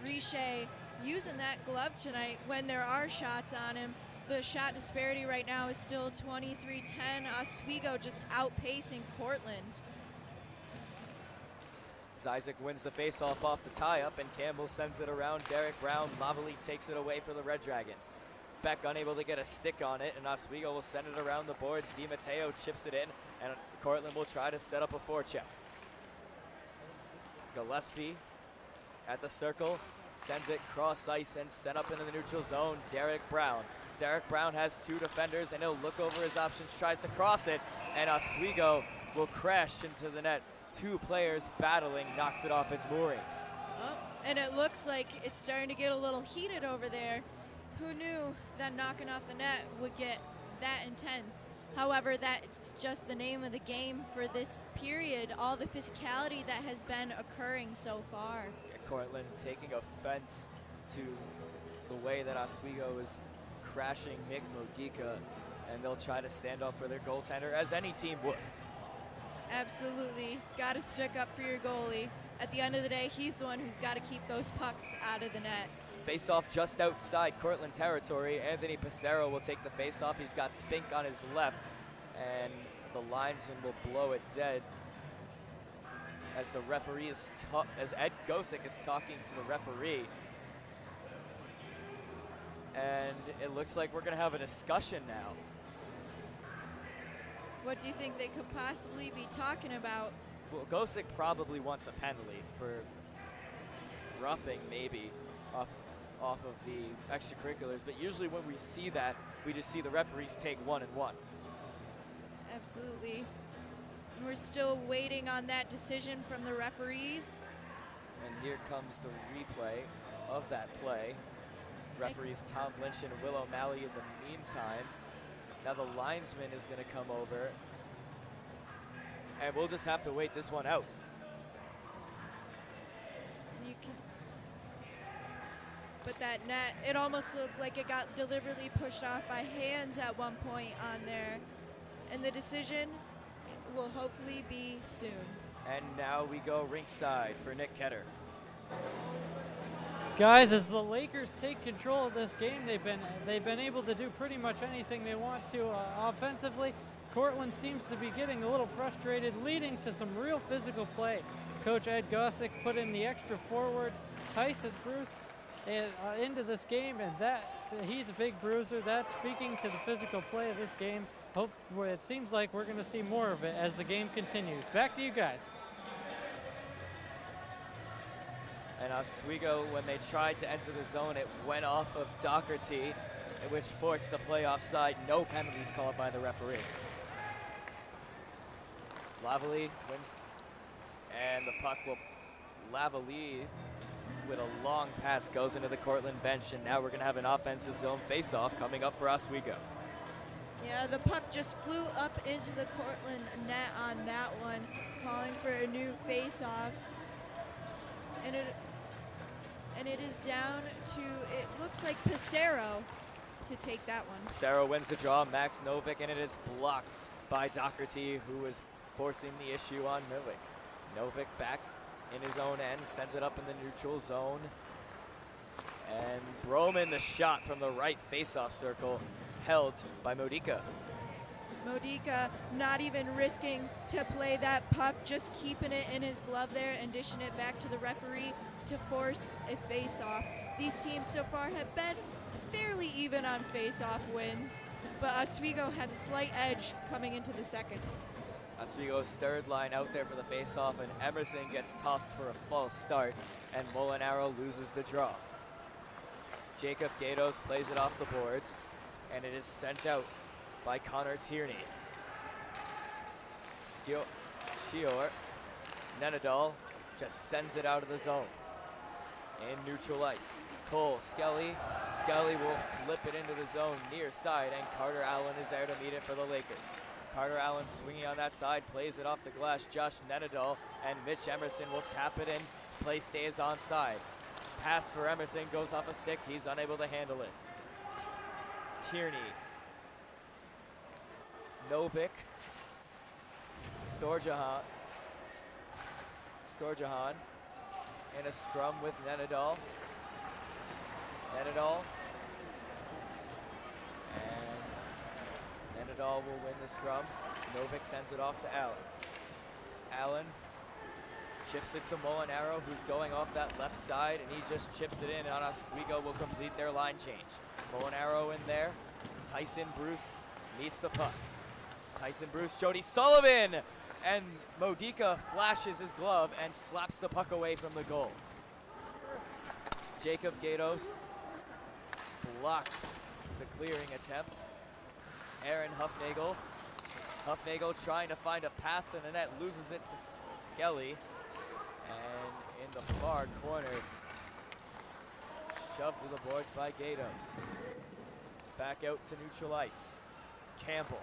Richer using that glove tonight when there are shots on him. The shot disparity right now is still 23-10. Oswego just outpacing Cortland. Isaac wins the face-off off the tie-up, and Campbell sends it around. Derek Brown novelly takes it away for the Red Dragons. Beck unable to get a stick on it, and Oswego will send it around the boards. Di Matteo chips it in, and Cortland will try to set up a forecheck. Gillespie at the circle, sends it cross ice and sent up into the neutral zone. Derek Brown. Derek Brown has 2 defenders, and he'll look over his options, tries to cross it, and Oswego will crash into the net. 2 players battling, knocks it off its moorings. Oh, and it looks like it's starting to get a little heated over there. Who knew that knocking off the net would get that intense? However, that's just the name of the game for this period, all the physicality that has been occurring so far. Cortland taking offense to the way that Oswego is crashing Nick Modica, and they'll try to stand up for their goaltender, as any team would. Absolutely. Got to stick up for your goalie. At the end of the day, he's the one who's got to keep those pucks out of the net. Face-off just outside Cortland territory. Anthony Pissarro will take the face-off. He's got Spink on his left, and the linesman will blow it dead as the referee is as Ed Gosick is talking to the referee. And it looks like we're going to have a discussion now. What do you think they could possibly be talking about? Well, Gosick probably wants a penalty for roughing, maybe, off of the extracurriculars. But usually when we see that, we just see the referees take 1 and 1. Absolutely. We're still waiting on that decision from the referees. And here comes the replay of that play. Referees Tom Lynch and Will O'Malley in the meantime. Now the linesman is going to come over, and we'll just have to wait this one out. But that net, it almost looked like it got deliberately pushed off by hands at one point on there. And the decision will hopefully be soon. And now we go rinkside for Nick Ketter. Guys, as the Lakers take control of this game, they've been able to do pretty much anything they want to offensively. Cortland seems to be getting a little frustrated, leading to some real physical play. Coach Ed Gosick put in the extra forward, Tyson Bruce, into this game, and he's a big bruiser. That's speaking to the physical play of this game. It seems like we're going to see more of it as the game continues. Back to you guys. And Oswego, when they tried to enter the zone, it went off of Doherty, which forced the play offside. No penalties called by the referee. Lavalley wins, and the puck will Lavalley with a long pass goes into the Cortland bench, and now we're going to have an offensive zone face-off coming up for Oswego. Yeah, the puck just flew up into the Cortland net on that one, calling for a new face-off. And it is down to, it looks like Pissarro to take that one. Pissarro wins the draw, Max Novick, and it is blocked by Doherty, who is forcing the issue on Novick. Novick back in his own end, sends it up in the neutral zone. And Broman, the shot from the right face-off circle, held by Modica. Modica not even risking to play that puck, just keeping it in his glove there and dishing it back to the referee to force a face-off. These teams so far have been fairly even on face-off wins, but Oswego had a slight edge coming into the second. Oswego's third line out there for the face-off, and Emerson gets tossed for a false start, and Molinaro loses the draw. Jacob Gatos plays it off the boards, and it is sent out by Connor Tierney. Shior, Nenadal just sends it out of the zone. In neutral ice, Cole, Skelly will flip it into the zone near side, and Carter Allen is there to meet it for the Lakers. Carter Allen swinging on that side, plays it off the glass. Josh Nenadal and Mitch Emerson will tap it in. Play stays onside. Pass for Emerson goes off a stick. He's unable to handle it. Tierney. Novick. Storjahan in a scrum with Nenadal. Nenadal. And Nenadal will win the scrum. Novick sends it off to Allen. Allen chips it to Molinaro, who's going off that left side, and he just chips it in, and Oswego will complete their line change. Molinaro in there. Tyson Bruce meets the puck. Tyson Bruce, Jody Sullivan and Modica flashes his glove and slaps the puck away from the goal. Jacob Gatos blocks the clearing attempt. Aaron Huffnagel. Huffnagel trying to find a path to the net, loses it to Skelly. And in the far corner, shoved to the boards by Gatos. Back out to neutral ice. Campbell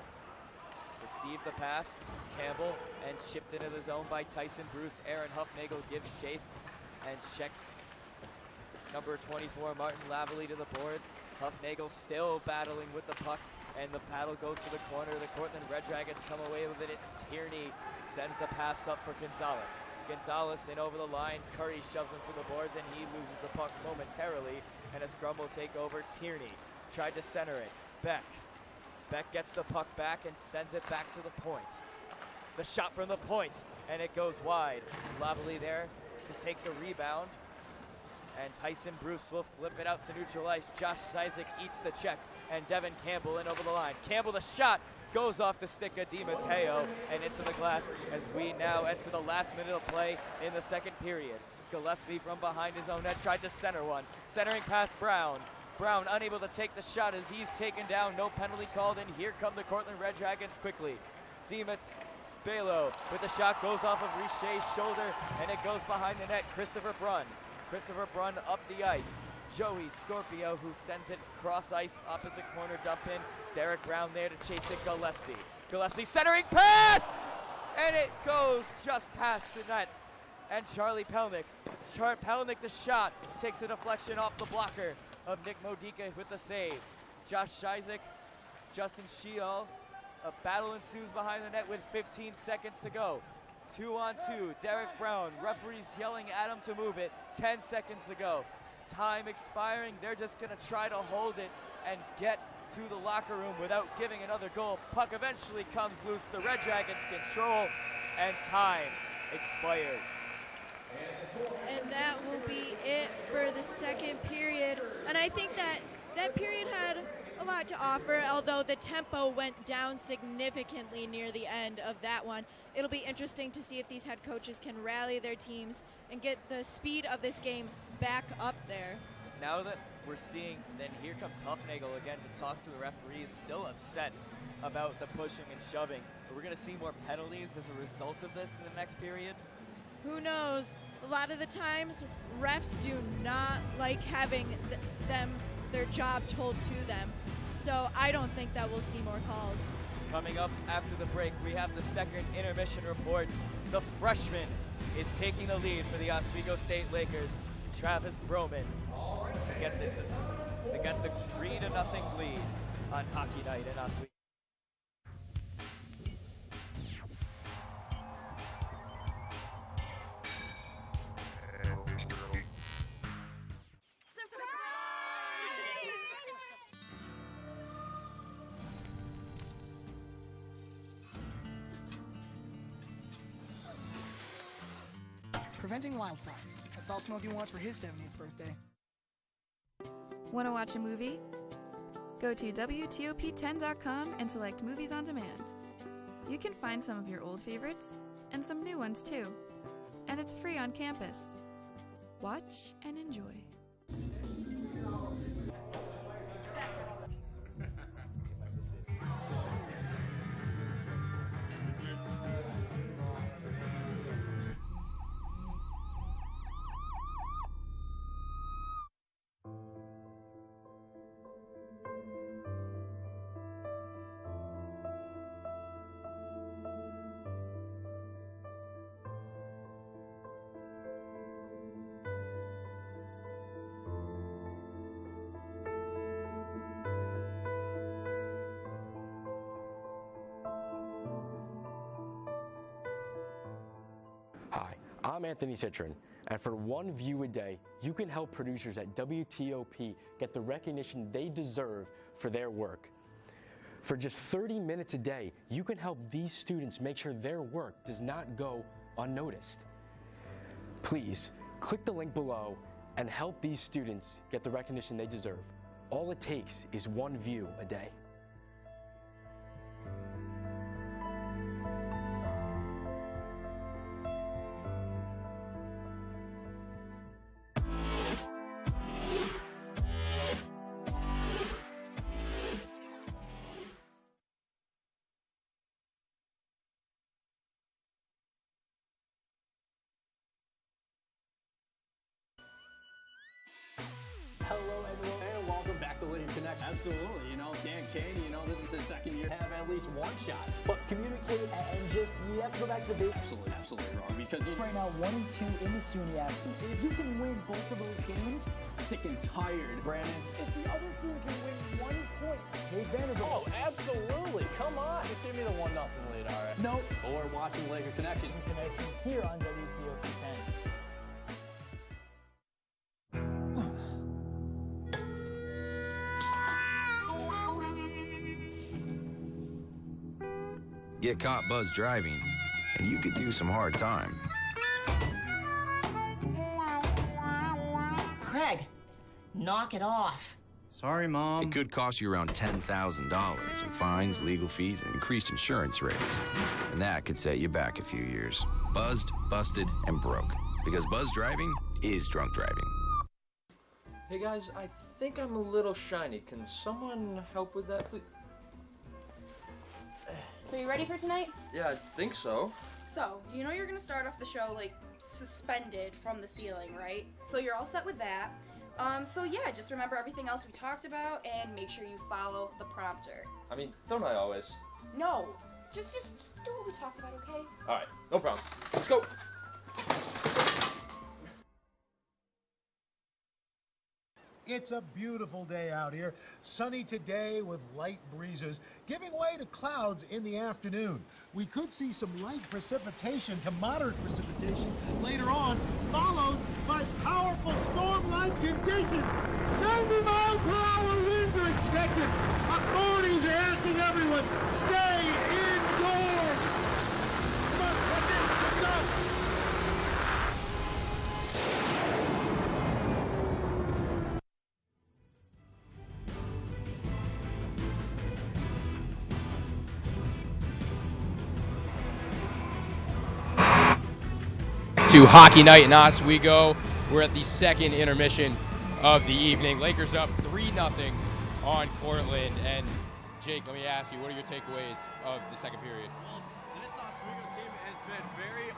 received the pass. Campbell and chipped into the zone by Tyson Bruce. Aaron Huffnagel gives chase and checks number 24, Martin Lavalley, to the boards. Huffnagel still battling with the puck, and the paddle goes to the corner. The Cortland Red Dragons come away with it. Tierney sends the pass up for Gonzalez. Gonzalez in over the line. Curry shoves him to the boards, and he loses the puck momentarily, and a scrum will take over. Tierney tried to center it. Beck gets the puck back and sends it back to the point. The shot from the point, and it goes wide. Lavalley there to take the rebound, and Tyson Bruce will flip it out to neutral ice. Josh Isaac eats the check, and Devin Campbell in over the line. Campbell, the shot goes off the stick of Di Matteo and into the glass as we now enter the last minute of play in the second period. Gillespie from behind his own net tried to center one. Centering past Brown. Brown unable to take the shot as he's taken down. No penalty called, and here come the Cortland Red Dragons quickly. Demetz Balo with the shot goes off of Richet's shoulder, and it goes behind the net. Christopher Brunn up the ice. Joey Scorpio, who sends it cross ice, opposite corner dump in. Derek Brown there to chase it. Gillespie centering pass, and it goes just past the net. And Charlie Pelnick, the shot takes a deflection off the blocker of Nick Modica with the save. Josh Isaac, Justin Sheol, a battle ensues behind the net with 15 seconds to go. 2-on-2, Derek Brown, referees yelling at him to move it, 10 seconds to go. Time expiring, they're just gonna try to hold it and get to the locker room without giving another goal. Puck eventually comes loose, the Red Dragons control, and time expires. And that will be it for the second period. And I think that period had a lot to offer, although the tempo went down significantly near the end of that one. It'll be interesting to see if these head coaches can rally their teams and get the speed of this game back up there. Now that we're seeing, then here comes Huffnagel again to talk to the referees, still upset about the pushing and shoving. But we're going to see more penalties as a result of this in the next period. Who knows? A lot of the times, refs do not like having their job told to them. So I don't think that we'll see more calls. Coming up after the break, we have the second intermission report. The freshman is taking the lead for the Oswego State Lakers, Travis Broman, to get the 3-0 lead on Hockey Night in Oswego. Preventing wildfires. That's all Smokey wants for his 70th birthday. Want to watch a movie? Go to WTOP10.com and select Movies on Demand. You can find some of your old favorites and some new ones too. And it's free on campus. Watch and enjoy. Hi, I'm Anthony Citron, and for one view a day, you can help producers at WTOP get the recognition they deserve for their work. For just 30 minutes a day, you can help these students make sure their work does not go unnoticed. Please, click the link below and help these students get the recognition they deserve. All it takes is one view a day. connection. Absolutely. You know, Dan Kane, you know, this is his second year, have at least one shot. But communicate and just, you have to go back to the basics. Absolutely wrong. Because right now, 1-2 in the SUNY Aspen. If you can win both of those games, sick and tired, Brandon. If the other team can win 1 point, Dave Vanderbilt. Oh, absolutely. Come on. Just give me the 1-0 lead, all right? No. Or watching Laker Connection. Connections here on WTOP 10. Get caught buzzed driving, and you could do some hard time. Craig, knock it off. Sorry, Mom. It could cost you around $10,000 in fines, legal fees, and increased insurance rates. And that could set you back a few years. Buzzed, busted, and broke. Because buzz driving is drunk driving. Hey guys, I think I'm a little shiny. Can someone help with that, please? So you ready for tonight? Yeah, I think so. So, you know you're gonna start off the show like suspended from the ceiling, right? So you're all set with that. So yeah, just remember everything else we talked about and make sure you follow the prompter. I mean, don't I always? No, just do what we talked about, okay? Alright, no problem. Let's go! It's a beautiful day out here. Sunny today with light breezes, giving way to clouds in the afternoon. We could see some light precipitation to moderate precipitation later on, followed by powerful storm-like conditions. 90 miles per hour winds are expected. Authorities are asking everyone, stay indoors. Come on, that's it. Let's go. To Hockey Night in Oswego. We're at the second intermission of the evening. Lakers up 3-0 on Cortland. And Jake, let me ask you, what are your takeaways of the second period? Well, this Oswego team has been very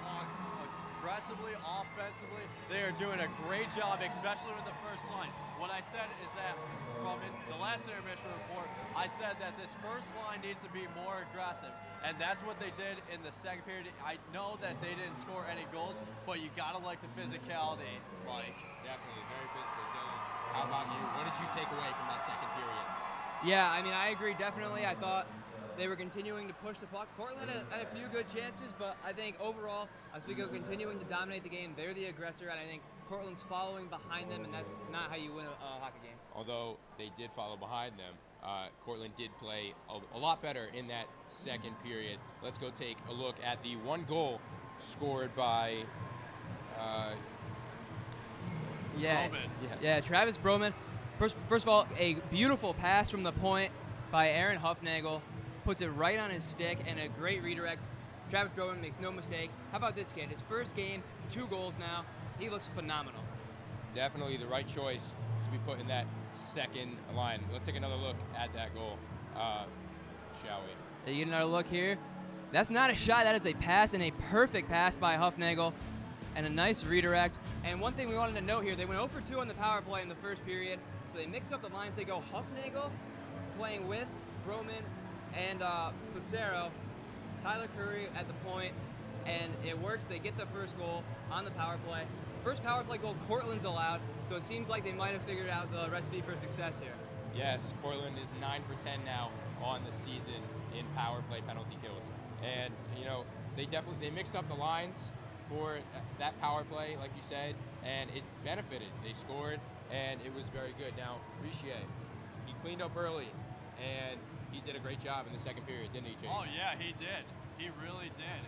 aggressively, offensively. They are doing a great job, especially with the first line. What I said is that from the last intermission report, I said that this first line needs to be more aggressive, and that's what they did in the second period. I know that they didn't score any goals, but you gotta like the physicality. Like, definitely very physical. Dylan, how about you? What did you take away from that second period? Yeah, I mean, I agree definitely. I thought they were continuing to push the puck. Cortland had a few good chances, but I think overall, Oswego continuing to dominate the game. They're the aggressor, and I think Cortland's following behind them, and that's not how you win a hockey game. Although they did follow behind them, Cortland did play a lot better in that second period. Let's go take a look at the one goal scored by Travis Broman. First of all, a beautiful pass from the point by Aaron Huffnagel. Puts it right on his stick, and a great redirect. Travis Broman makes no mistake. How about this kid? His first game, 2 goals now. He looks phenomenal. Definitely the right choice to be put in that second line. Let's take another look at that goal, shall we? You get another look here. That's not a shot. That is a pass, and a perfect pass by Huffnagel, and a nice redirect. And one thing we wanted to note here, they went 0 for 2 on the power play in the first period, so they mix up the lines. They go Huffnagel playing with Broman and Placero, Tyler Curry at the point, and it works. They get the first goal on the power play. First power play goal Cortland's allowed, so it seems like they might have figured out the recipe for success here. Yes, Cortland is 9 for 10 now on the season in power play penalty kills. And, you know, they mixed up the lines for that power play, like you said, and it benefited. They scored, and it was very good. Now, Richier, he cleaned up early, and he did a great job in the second period, didn't he, Jake? Oh, yeah, he did. He really did.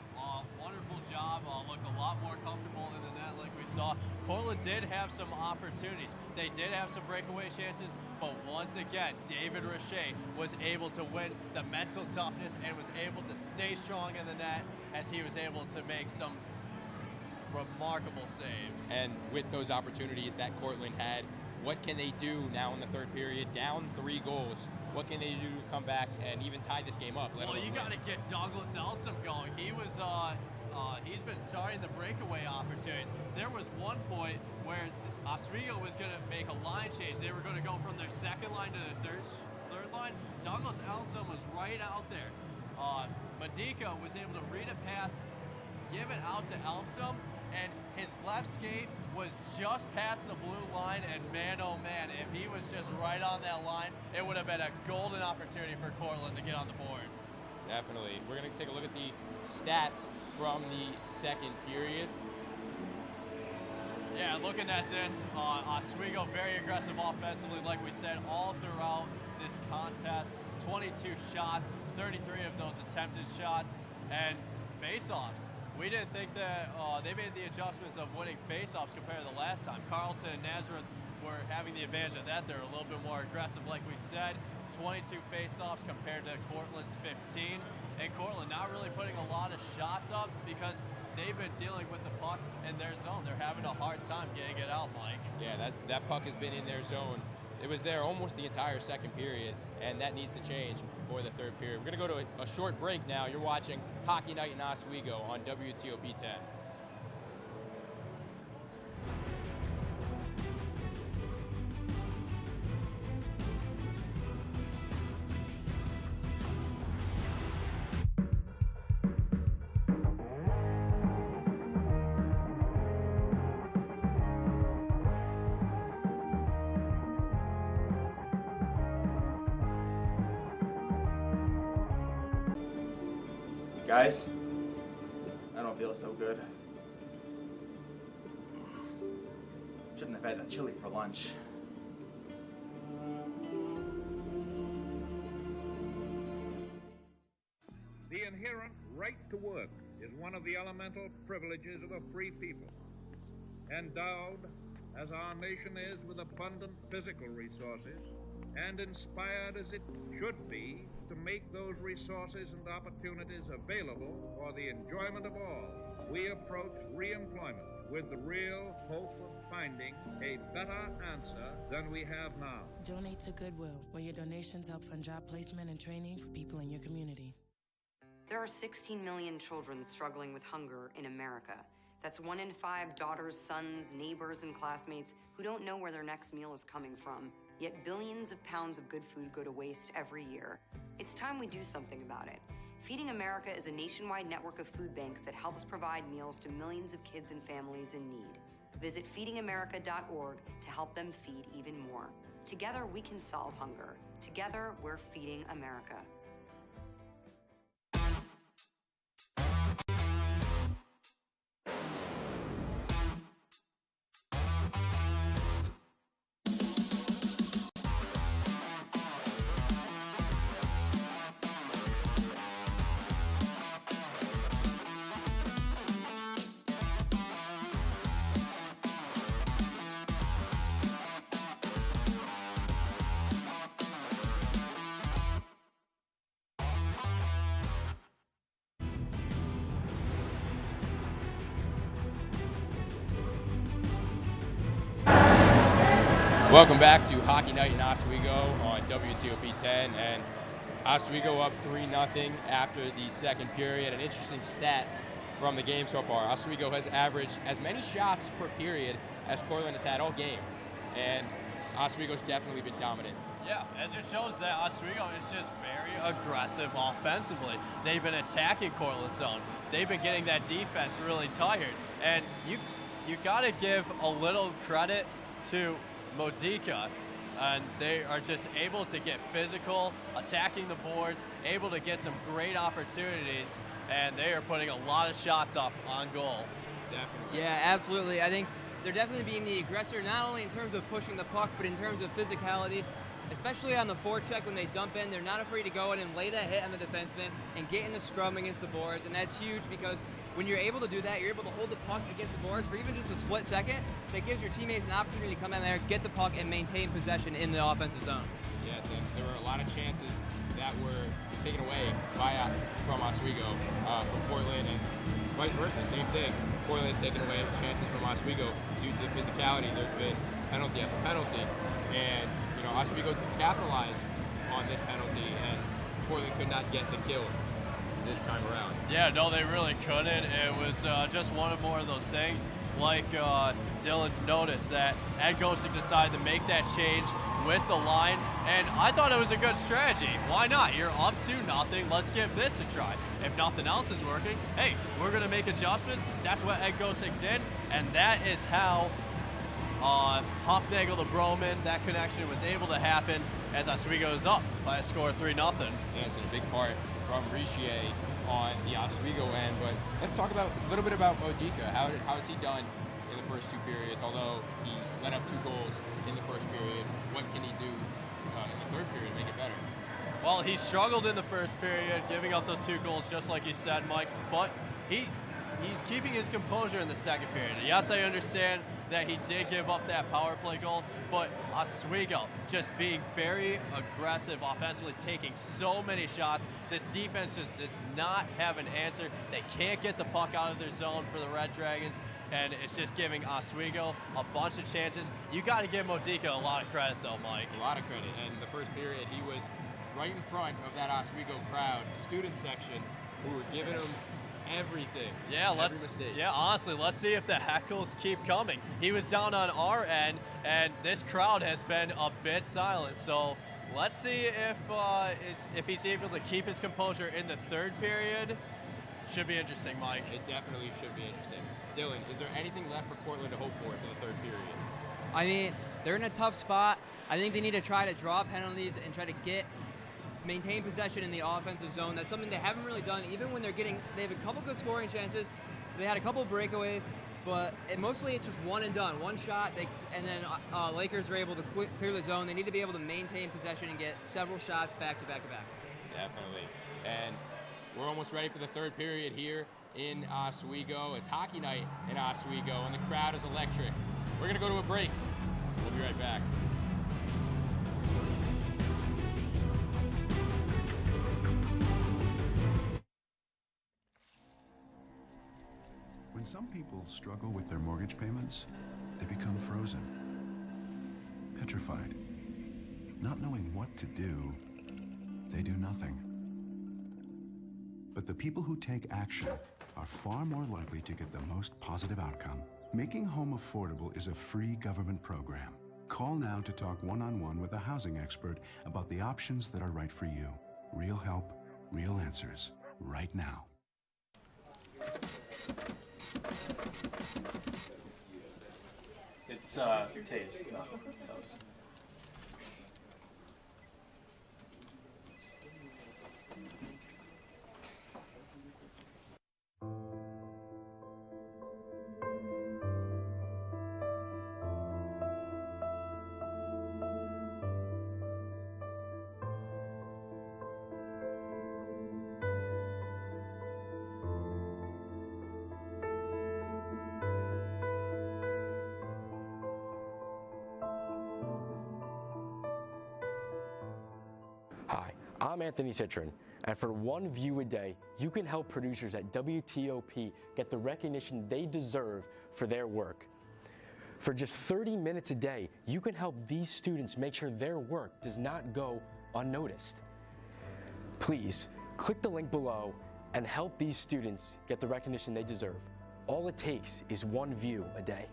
Wonderful job. Looks a lot more comfortable in the net like we saw. Cortland did have some opportunities. They did have some breakaway chances, but once again, David Richier was able to win the mental toughness and was able to stay strong in the net as he was able to make some remarkable saves. And with those opportunities that Cortland had, what can they do now in the third period? Down 3 goals. What can they do to come back and even tie this game up? Well, you got to get Douglas Elsom going. He was he's been starting the breakaway opportunities. There was one point where Oswego was going to make a line change. They were going to go from their second line to their third line. Douglas Elsom was right out there. Medica was able to read a pass, give it out to Elsom, and his left skate was just past the blue line, and man, oh man, if he was just right on that line, it would have been a golden opportunity for Cortland to get on the board. Definitely. We're going to take a look at the stats from the second period. Yeah, looking at this, Oswego very aggressive offensively, like we said, all throughout this contest. 22 shots, 33 of those attempted shots, and face-offs. We didn't think that they made the adjustments of winning face-offs compared to the last time. Carlton and Nazareth were having the advantage of that. They're a little bit more aggressive, like we said. 22 face-offs compared to Cortland's 15. And Cortland not really putting a lot of shots up because they've been dealing with the puck in their zone. They're having a hard time getting it out, Mike. Yeah, that puck has been in their zone. It was there almost the entire second period, and that needs to change for the third period. We're going to go to a short break now. You're watching Hockey Night in Oswego on WTOP 10. Guys, I don't feel so good. Shouldn't have had that chili for lunch. The inherent right to work is one of the elemental privileges of a free people. Endowed, as our nation is, with abundant physical resources, and inspired as it should be to make those resources and opportunities available for the enjoyment of all, we approach re-employment with the real hope of finding a better answer than we have now. Donate to Goodwill, where your donations help fund job placement and training for people in your community. There are 16 million children struggling with hunger in America. That's 1 in 5 daughters, sons, neighbors, and classmates who don't know where their next meal is coming from. Yet billions of pounds of good food go to waste every year. It's time we do something about it. Feeding America is a nationwide network of food banks that helps provide meals to millions of kids and families in need. Visit feedingamerica.org to help them feed even more. Together, we can solve hunger. Together, we're feeding America. Welcome back to Hockey Night in Oswego on WTOP 10, and Oswego up 3-0 after the second period. An interesting stat from the game so far. Oswego has averaged as many shots per period as Cortland has had all game, and Oswego's definitely been dominant. Yeah, it just shows that Oswego is just very aggressive offensively. They've been attacking Cortland's zone. They've been getting that defense really tired, and you got to give a little credit to Modica, and they are just able to get physical, attacking the boards, able to get some great opportunities, and they are putting a lot of shots up on goal. Definitely. Yeah, absolutely. I think they're definitely being the aggressor, not only in terms of pushing the puck, but in terms of physicality, especially on the forecheck when they dump in. They're not afraid to go in and lay that hit on the defenseman and get in the scrum against the boards, and that's huge because when you're able to do that, you're able to hold the puck against the boards for even just a split second. That gives your teammates an opportunity to come in there, get the puck, and maintain possession in the offensive zone. Yes, and there were a lot of chances that were taken away from Oswego, from Cortland, and vice versa, same thing. Cortland has taken away chances from Oswego due to the physicality. There's been penalty after penalty, and Oswego capitalized on this penalty, and Cortland could not get the kill. this time around. Yeah, no, they really couldn't. It was just one more of those things. Like Dylan noticed that Ed Gosek decided to make that change with the line, and I thought it was a good strategy. Why not? You're up 2-0. Let's give this a try. If nothing else is working, hey, we're going to make adjustments. That's what Ed Gosek did, and that is how Hofnagel to Broman, that connection was able to happen as Oswego is up by a score of 3-0. Yes, and a big part from Richier on the Oswego end, but let's talk a little bit about Modica. How has he done in the first 2 periods? Although he let up 2 goals in the first period, what can he do in the third period to make it better? Well, he struggled in the first period, giving up those 2 goals, just like you said, Mike, but he's keeping his composure in the second period. Yes, I understand that he did give up that power play goal, but Oswego just being very aggressive offensively, taking so many shots. This defense just does not have an answer. They can't get the puck out of their zone for the Red Dragons, and it's just giving Oswego a bunch of chances. You got to give Modica a lot of credit, though, Mike. A lot of credit. And the first period, he was right in front of that Oswego crowd, the student section, who were giving him everything. Yeah, honestly, let's see if the heckles keep coming. He was down on our end, and this crowd has been a bit silent. So let's see if he's able to keep his composure in the third period. Should be interesting, Mike. It definitely should be interesting. Dylan, is there anything left for Cortland to hope for the third period? I mean, they're in a tough spot. I think they need to try to draw penalties and try to maintain possession in the offensive zone. That's something they haven't really done, even when they have a couple good scoring chances. They had a couple breakaways, but mostly it's just one and done, one shot, and then Lakers are able to clear the zone. They need to be able to maintain possession and get several shots back to back to back. Definitely. And we're almost ready for the third period here in Oswego. It's hockey night in Oswego, and the crowd is electric. We're going to go to a break. We'll be right back. When some people struggle with their mortgage payments, they become frozen, petrified. Not knowing what to do, they do nothing. But the people who take action are far more likely to get the most positive outcome. Making home affordable is a free government program. Call now to talk one-on-one with a housing expert about the options that are right for you. Real help, real answers, right now. It's taste, not toast. Hi, I'm Anthony Citron, and for one view a day, you can help producers at WTOP get the recognition they deserve for their work. For just 30 minutes a day, you can help these students make sure their work does not go unnoticed. Please, click the link below and help these students get the recognition they deserve. All it takes is one view a day.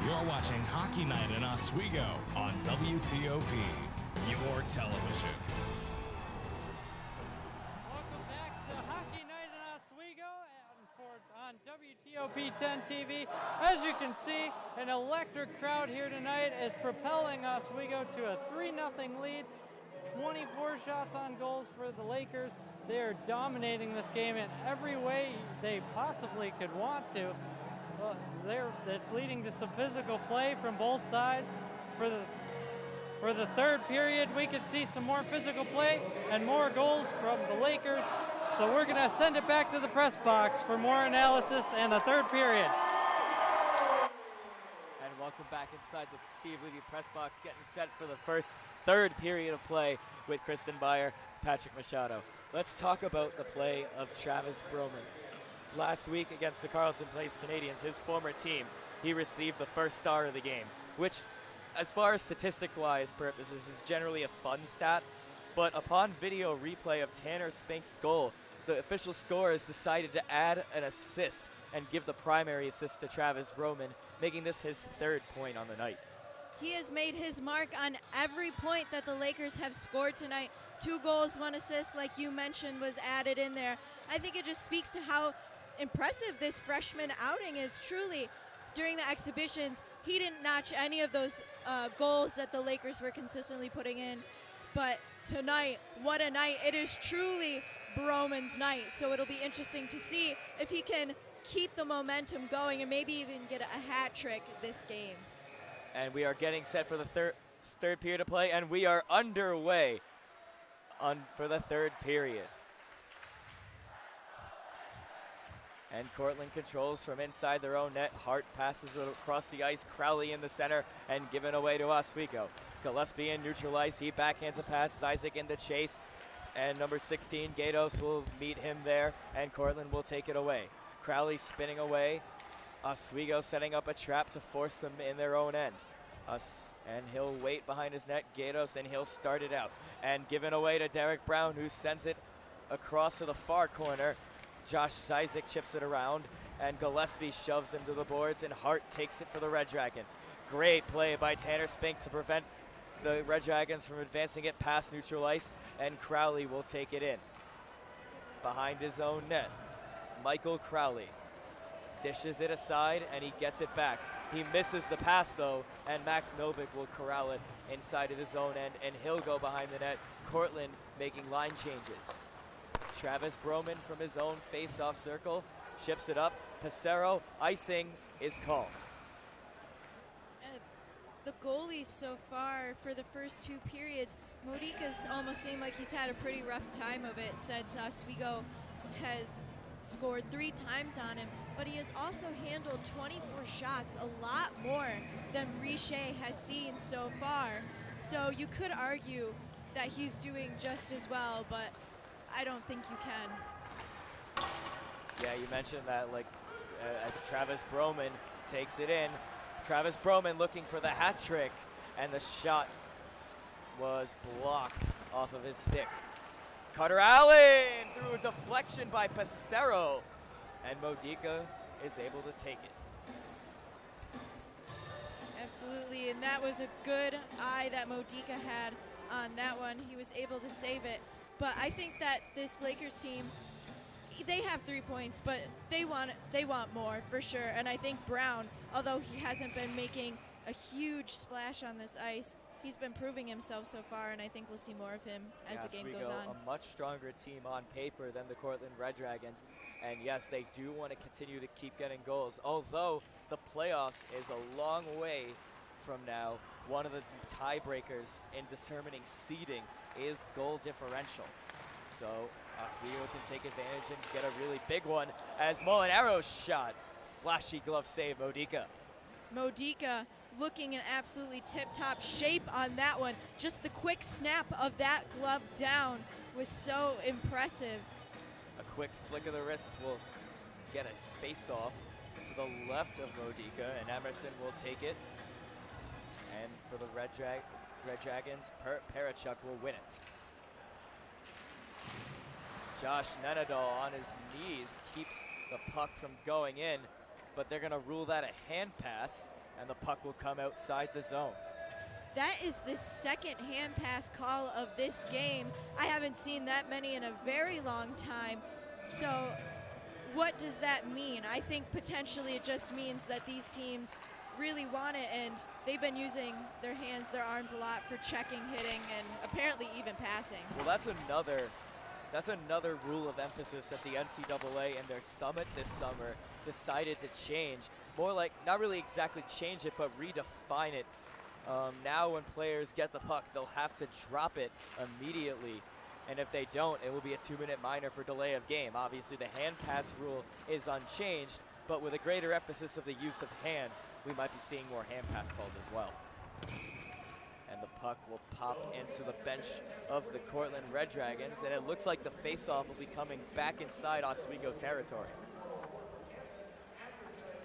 You're watching Hockey Night in Oswego on WTOP, your television. Welcome back to Hockey Night in Oswego on WTOP 10 TV. As you can see, an electric crowd here tonight is propelling Oswego to a 3-0 lead. 24 shots on goals for the Lakers. They are dominating this game in every way they possibly could want to. That's leading to some physical play from both sides. For the third period, we could see some more physical play and more goals from the Lakers. So we're going to send it back to the press box for more analysis and the third period. And welcome back inside the Steve Levy press box, getting set for the third period of play with Kristen Beyer, Patrick Machado. Let's talk about the play of Travis Broman. Last week against the Carleton Place Canadians, his former team, he received the first star of the game, which, as far as statistic-wise purposes, is generally a fun stat. But upon video replay of Tanner Spink's goal, the official scorers decided to add an assist and give the primary assist to Travis Broman, making this his third point on the night. He has made his mark on every point that the Lakers have scored tonight. 2 goals, 1 assist, like you mentioned, was added in there. I think it just speaks to how impressive this freshman outing is. Truly, during the exhibitions, he didn't notch any of those goals that the Lakers were consistently putting in. But tonight, what a night. It is truly Broman's night. So it'll be interesting to see if he can keep the momentum going and maybe even get a hat trick this game. And we are getting set for the third period of play, and we are underway for the third period. And Cortland controls from inside their own net. Hart passes it across the ice. Crowley in the center and given away to Oswego. Gillespie in neutral ice. He backhands a pass. Isaac in the chase. And number 16, Gatos, will meet him there. And Cortland will take it away. Crowley spinning away. Oswego setting up a trap to force them in their own end. And he'll wait behind his net. Gatos, and he'll start it out. And given away to Derek Brown, who sends it across to the far corner. Josh Isaac chips it around, and Gillespie shoves him to the boards, and Hart takes it for the Red Dragons. Great play by Tanner Spink to prevent the Red Dragons from advancing it past neutral ice, and Crowley will take it in. Behind his own net, Michael Crowley dishes it aside, and he gets it back. He misses the pass, though, and Max Novick will corral it inside of his own end, and he'll go behind the net. Cortland making line changes. Travis Broman from his own face-off circle ships it up. Pissarro, icing is called. The goalies so far for the first 2 periods, Modica's almost seemed like he's had a pretty rough time of it since Oswego has scored 3 times on him, but he has also handled 24 shots, a lot more than Riche has seen so far. So you could argue that he's doing just as well, but I don't think you can. Yeah, you mentioned that, like, as Travis Broman takes it in. Travis Broman looking for the hat trick, and the shot was blocked off of his stick. Carter Allen through a deflection by Pissarro, and Modica is able to take it. Absolutely, and that was a good eye that Modica had on that one. He was able to save it. But I think that this Lakers team, they have 3 points, but they want more for sure. And I think Brown, although he hasn't been making a huge splash on this ice, he's been proving himself so far, and I think we'll see more of him as the game goes on. A much stronger team on paper than the Cortland Red Dragons. And yes, they do want to continue to keep getting goals. Although the playoffs is a long way from now, one of the tiebreakers in determining seeding is goal differential. So Oswego can take advantage and get a really big one as Molinaro's shot. Flashy glove save, Modica. Modica looking in absolutely tip-top shape on that one. Just the quick snap of that glove down was so impressive. A quick flick of the wrist will get his face off to the left of Modica, and Emerson will take it. And for the Red Dragons, Parachuk will win it. Josh Nenadal on his knees keeps the puck from going in, but they're going to rule that a hand pass, and the puck will come outside the zone. That is the second hand pass call of this game. I haven't seen that many in a very long time. So what does that mean? I think potentially it just means that these teams really want it, and they've been using their hands, their arms a lot for checking, hitting, and apparently even passing. Well, that's another rule of emphasis that the NCAA and their summit this summer decided to change. More like, not really exactly change it, but redefine it. Now when players get the puck, they'll have to drop it immediately And if they don't, it will be a 2-minute minor for delay of game. Obviously, the hand pass rule is unchanged, but with a greater emphasis of the use of hands, we might be seeing more hand pass called as well. And the puck will pop into the bench of the Cortland Red Dragons, and it looks like the faceoff will be coming back inside Oswego territory.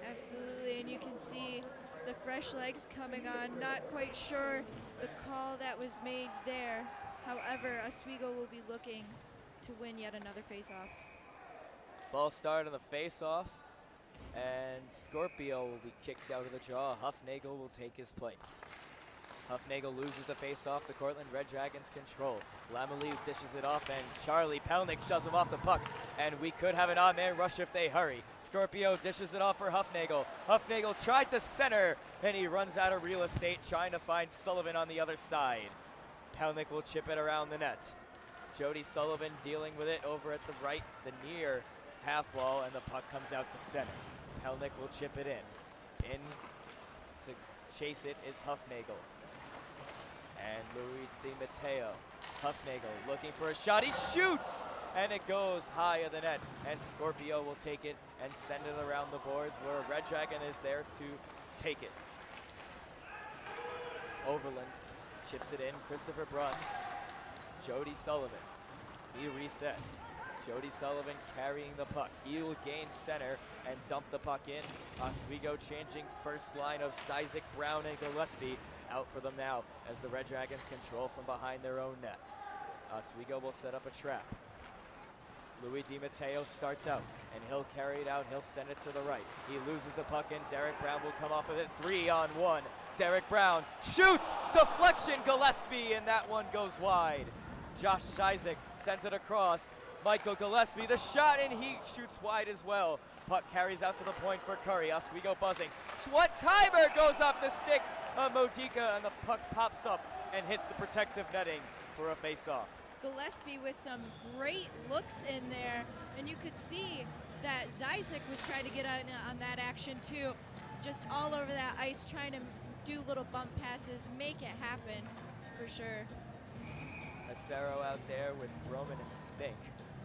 Absolutely, and you can see the fresh legs coming on. Not quite sure the call that was made there. However, Oswego will be looking to win yet another faceoff. False start on the faceoff, and Scorpio will be kicked out of the draw. Huffnagel will take his place. Huffnagel loses the faceoff. The Cortland Red Dragons control. Lamely dishes it off, and Charlie Pelnick shoves him off the puck. And we could have an odd man rush if they hurry. Scorpio dishes it off for Huffnagel. Huffnagel tried to center, and he runs out of real estate trying to find Sullivan on the other side. Pelnick will chip it around the net. Jody Sullivan dealing with it over at the right, the near half wall, and the puck comes out to center. Pelnick will chip it in. In to chase it is Huffnagel. And Luis Di Matteo. Huffnagel looking for a shot. He shoots! And it goes high of the net. And Scorpio will take it and send it around the boards where Red Dragon is there to take it. Overland chips it in. Christopher Brunn. Jody Sullivan. He resets. Jody Sullivan carrying the puck. He will gain center and dump the puck in. Oswego changing first line of Isaac Brown and Gillespie. Out for them now as the Red Dragons control from behind their own net. Oswego will set up a trap. Luis Di Matteo starts out, and he'll carry it out. He'll send it to the right. He loses the puck, and Derek Brown will come off of it. 3-on-1. Derek Brown shoots! Deflection, Gillespie, and that one goes wide. Josh Isaac sends it across. Michael Gillespie, the shot, and he shoots wide as well. Puck carries out to the point for Curry. Oswego buzzing. What timer goes off the stick of Modica, and the puck pops up and hits the protective netting for a face-off. Gillespie with some great looks in there, and you could see that Zizek was trying to get on that action too. Just all over that ice, trying to do little bump passes, make it happen for sure. Acero out there with Broman and Spink.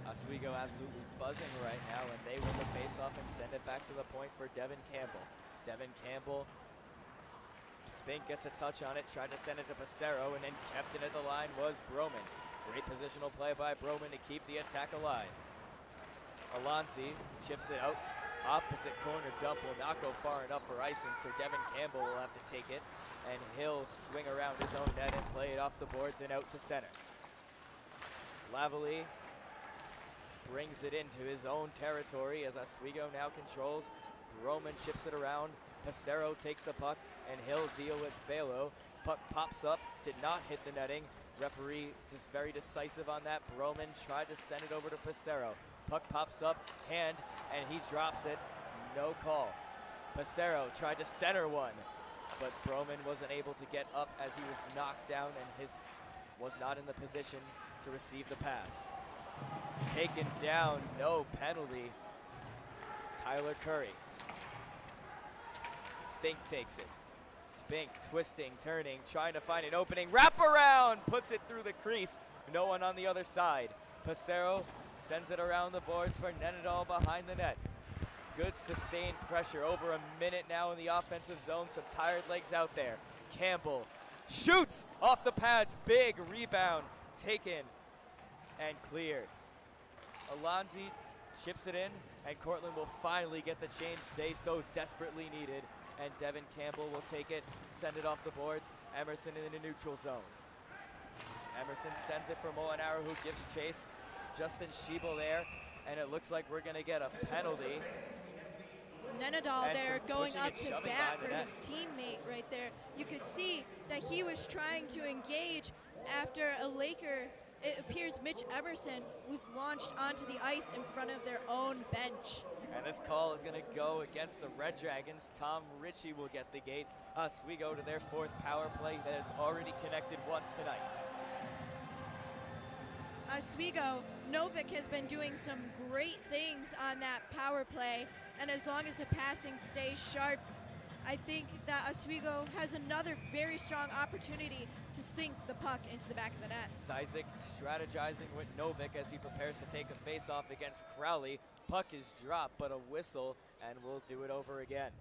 Oswego absolutely buzzing right now, and they win the face-off and send it back to the point for Devin Campbell. Devin Campbell, Spink gets a touch on it, tried to send it to Passero, and then kept it at the line was Broman. Great positional play by Broman to keep the attack alive. Alonzi chips it out. Opposite corner dump will not go far enough for icing, so Devin Campbell will have to take it, and he'll swing around his own net and play it off the boards and out to center. Lavalley brings it into his own territory as Oswego now controls. Broman chips it around. Passero takes the puck, and he'll deal with Belo. Puck pops up, did not hit the netting. Referee is very decisive on that. Broman tried to send it over to Passero. Puck pops up, hand, and he drops it. No call. Passero tried to center one, but Broman wasn't able to get up as he was knocked down and was not in the position to receive the pass. Taken down, no penalty. Tyler Curry. Spink takes it. Spink twisting, turning, trying to find an opening. Wraparound, puts it through the crease. No one on the other side. Passero sends it around the boards for Nenadal behind the net. Good sustained pressure. Over a minute now in the offensive zone. Some tired legs out there. Campbell shoots off the pads. Big rebound taken and cleared. Alonzi chips it in, and Cortland will finally get the change they so desperately needed. And Devin Campbell will take it, send it off the boards. Emerson in the neutral zone. Emerson sends it for Molinaro, who gives chase. Justin Schiebel there, and it looks like we're going to get a penalty. Nenadal there going up to bat for his teammate right there. You could see that he was trying to engage after a Laker, it appears Mitch Emerson, was launched onto the ice in front of their own bench. And this call is going to go against the Red Dragons. Tom Ritchie will get the gate. Oswego to their fourth power play that has already connected once tonight. Oswego, Novik has been doing some great things on that power play, and as long as the passing stays sharp, I think that Oswego has another very strong opportunity to sink the puck into the back of the net. Zizik strategizing with Novik as he prepares to take a face-off against Crowley. Puck is dropped, but a whistle, and we'll do it over again.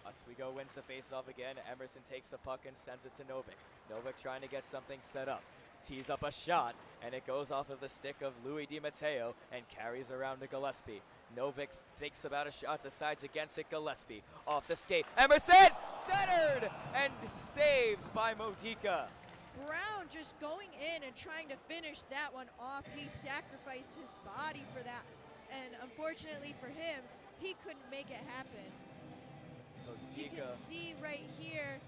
Oswego wins the face-off again. Emerson takes the puck and sends it to Novik. Novik trying to get something set up. Tees up a shot, and it goes off of the stick of Louis DiMatteo and carries around to Gillespie. Novik thinks about a shot, decides against it. Gillespie off the skate. Emerson centered and saved by Modica. Brown just going in and trying to finish that one off. He sacrificed his body for that, and unfortunately for him, he couldn't make it happen. You can see right here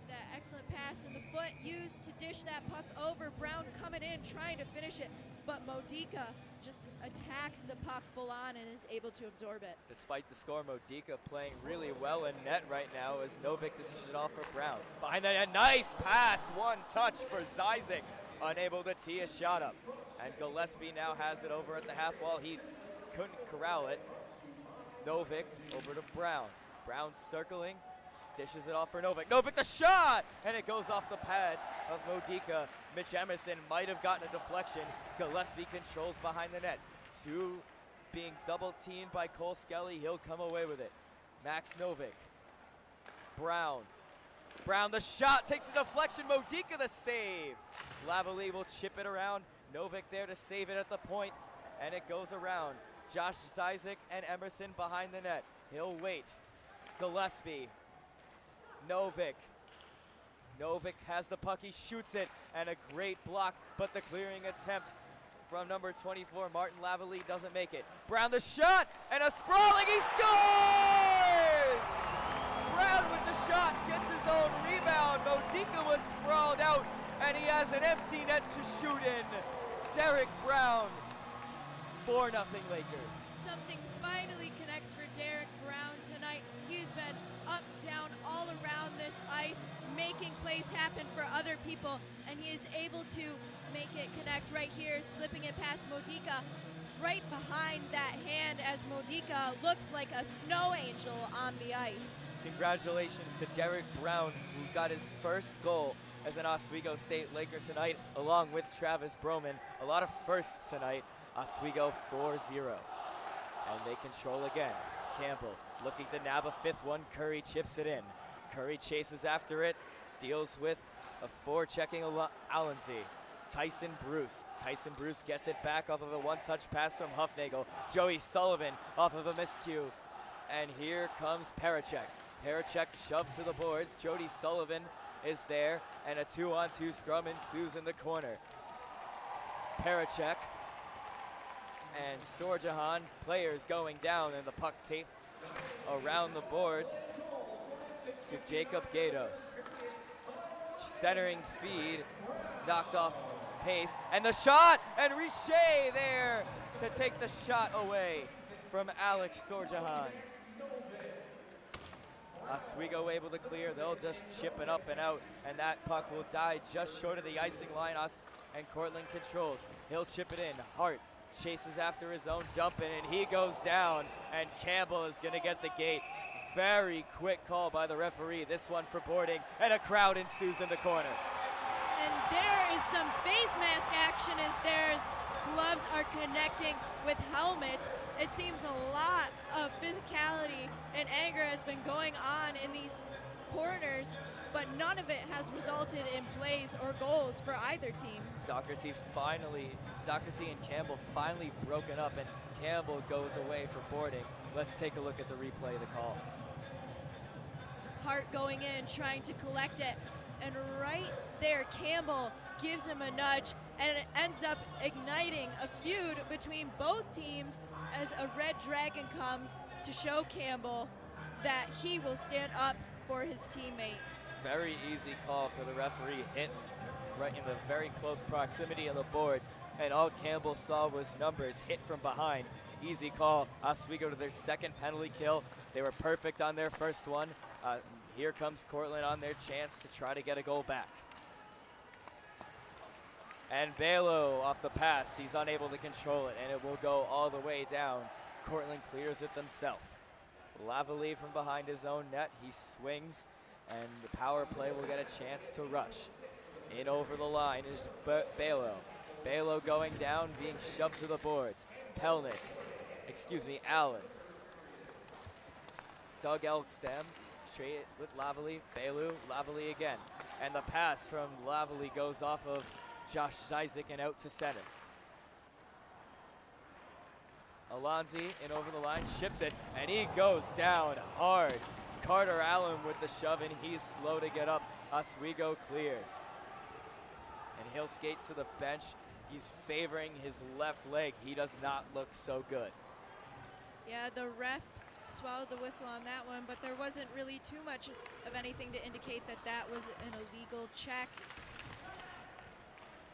that excellent pass in the foot used to dish that puck over. Brown coming in trying to finish it, but Modica just attacks the puck full on and is able to absorb it. Despite the score, Modica playing really well in net right now as Novik dishes it off for Brown. Behind the net, nice pass, one touch for Zizik, unable to tee a shot up. And Gillespie now has it over at the half wall. He couldn't corral it. Novik over to Brown. Brown circling, dishes it off for Novik. Novik the shot! And it goes off the pads of Modica. Mitch Emerson might have gotten a deflection. Gillespie controls behind the net. Two being double teamed by Cole Skelly. He'll come away with it. Max Novik. Brown. Brown the shot, takes a deflection. Modica the save. Lavalley will chip it around. Novik there to save it at the point. And it goes around. Josh Zizik and Emerson behind the net. He'll wait. Gillespie, Novik. Novik has the puck, he shoots it, and a great block, but the clearing attempt from number 24, Martin Lavalley, doesn't make it. Brown the shot, and a sprawling, he scores! Brown with the shot, gets his own rebound. Modica was sprawled out, and he has an empty net to shoot in. Derek Brown, 4-0 Lakers. Something finally connects for Derek Brown tonight. He's been up, down, all around this ice, making plays happen for other people, and he is able to make it connect right here, slipping it past Modica, right behind that hand as Modica looks like a snow angel on the ice. Congratulations to Derek Brown, who got his first goal as an Oswego State Laker tonight, along with Travis Broman. A lot of firsts tonight. Oswego 4-0. And they control again. Campbell looking to nab a fifth one. Curry chips it in. Curry chases after it. Deals with a forechecking Allensy. Tyson Bruce. Tyson Bruce gets it back off of a one-touch pass from Huffnagel. Joey Sullivan off of a miscue. And here comes Parachek. Parachek shoves to the boards. Jody Sullivan is there. And a 2-on-2 scrum ensues in the corner. Parachek and Storjahan, players going down, and the puck takes around the boards to Jacob Gatos. Centering feed, knocked off pace, and the shot, and Richer there to take the shot away from Alex Storjahan. Oswego able to clear, they'll just chip it up and out, and that puck will die just short of the icing line. And Cortland controls, he'll chip it in. Hart chases after his own dumping, and he goes down, and Campbell is going to get the gate. Very quick call by the referee. This one for boarding, and a crowd ensues in the corner. And there is some face mask action as their gloves are connecting with helmets. It seems a lot of physicality and anger has been going on in these corners, but none of it has resulted in plays or goals for either team. Doherty and Campbell finally broken up, and Campbell goes away for boarding. Let's take a look at the replay of the call. Hart going in, trying to collect it, and right there, Campbell gives him a nudge, and it ends up igniting a feud between both teams as a red dragon comes to show Campbell that he will stand up for his teammate. Very easy call for the referee, hit right in the very close proximity of the boards, and all Campbell saw was numbers hit from behind. Easy call. Oswego to their second penalty kill. They were perfect on their first one. Here comes Cortland on their chance to try to get a goal back. And Balo off the pass. He's unable to control it, and it will go all the way down. Cortland clears it themselves. Lavalley from behind his own net. He swings, and the power play will get a chance to rush. In over the line is Balo. Balo going down, being shoved to the boards. Allen. Doug Elkstam, straight with Lavalley. Lavalley again. And the pass from Lavalley goes off of Josh Zizek and out to center. Alonzi in over the line, ships it, and he goes down hard. Carter Allen with the shove, and he's slow to get up. Oswego clears. And he'll skate to the bench. He's favoring his left leg. He does not look so good. Yeah, the ref swallowed the whistle on that one, but there wasn't really too much of anything to indicate that that was an illegal check.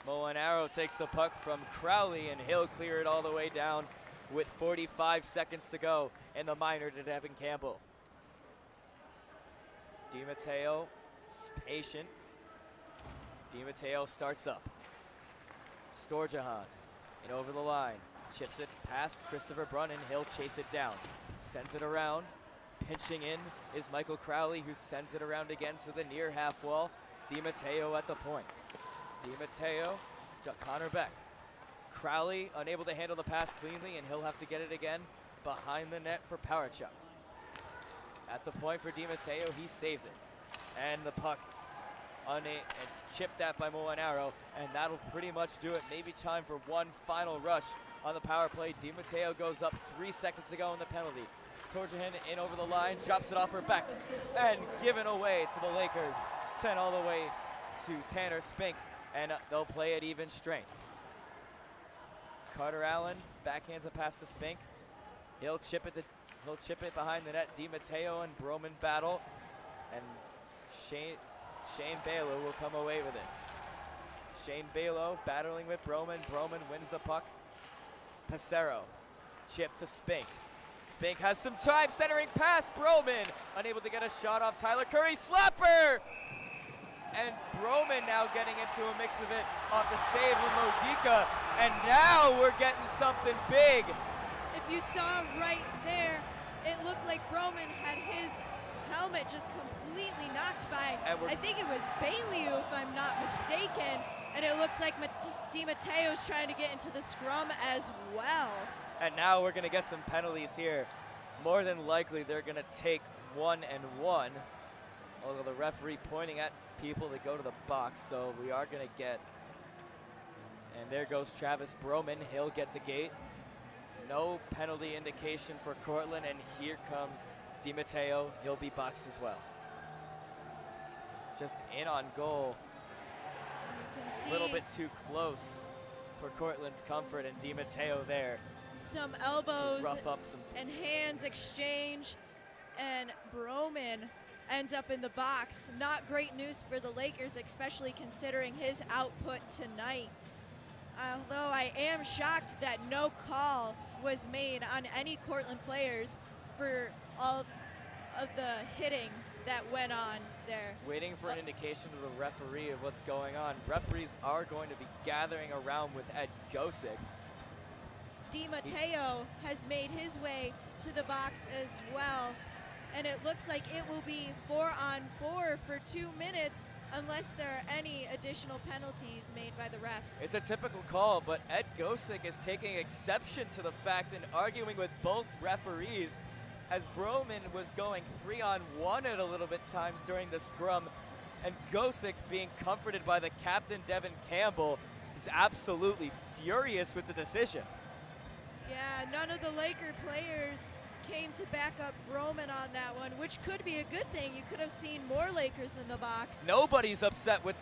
Molinaro takes the puck from Crowley, and he'll clear it all the way down with 45 seconds to go in the minor to Devin Campbell. DiMatteo is patient. DiMatteo starts up. Storjahan in over the line. Chips it past Christopher Brunn, and he'll chase it down. Sends it around. Pinching in is Michael Crowley, who sends it around again to the near half wall. DiMatteo at the point. DiMatteo, Connor Beck. Crowley unable to handle the pass cleanly, and he'll have to get it again behind the net for Powerchuk. At the point for DiMatteo, he saves it. And the puck chipped at by Molinaro, and that'll pretty much do it. Maybe time for one final rush on the power play. DiMatteo goes up 3 seconds to go in the penalty. Torjahan in over the line, drops it off for Beck, and given away to the Lakers. Sent all the way to Tanner Spink, and they'll play at even strength. Carter Allen backhands a pass to Spink. He'll chip it behind the net. DiMatteo and Broman battle, and Shane Balo will come away with it. Shane Balo battling with Broman. Broman wins the puck. Passero, chip to Spink. Spink has some time, centering pass. Broman unable to get a shot off Tyler Curry. Slapper! And Broman now getting into a mix of it off the save with Modica. And now we're getting something big. If you saw right there, it looked like Broman had his helmet just completely knocked by, I think it was Bailey, if I'm not mistaken. And it looks like DiMatteo's trying to get into the scrum as well. And now we're going to get some penalties here. More than likely, they're going to take 1 and 1. Although the referee pointing at people to go to the box, so we are going to get. And there goes Travis Broman. He'll get the gate. No penalty indication for Cortland, and here comes DiMatteo. He'll be boxed as well. Just in on goal. A little bit too close for Cortland's comfort, and DiMatteo there. Some elbows rough up some and hands exchange, and Broman ends up in the box. Not great news for the Lakers, especially considering his output tonight. Although I am shocked that no call was made on any Cortland players for all of the hitting that went on there. Waiting for an indication to the referee of what's going on. Referees are going to be gathering around with Ed Gosick. DiMatteo has made his way to the box as well, and it looks like it will be 4-on-4 for 2 minutes unless there are any additional penalties made by the refs. It's a typical call, but Ed Gosick is taking exception to the fact and arguing with both referees, as Broman was going 3-on-1 at a little bit times during the scrum, and Gosick, being comforted by the captain Devin Campbell, is absolutely furious with the decision. Yeah, none of the Laker players came to back up Broman on that one, which could be a good thing. You could have seen more Lakers in the box. Nobody's upset with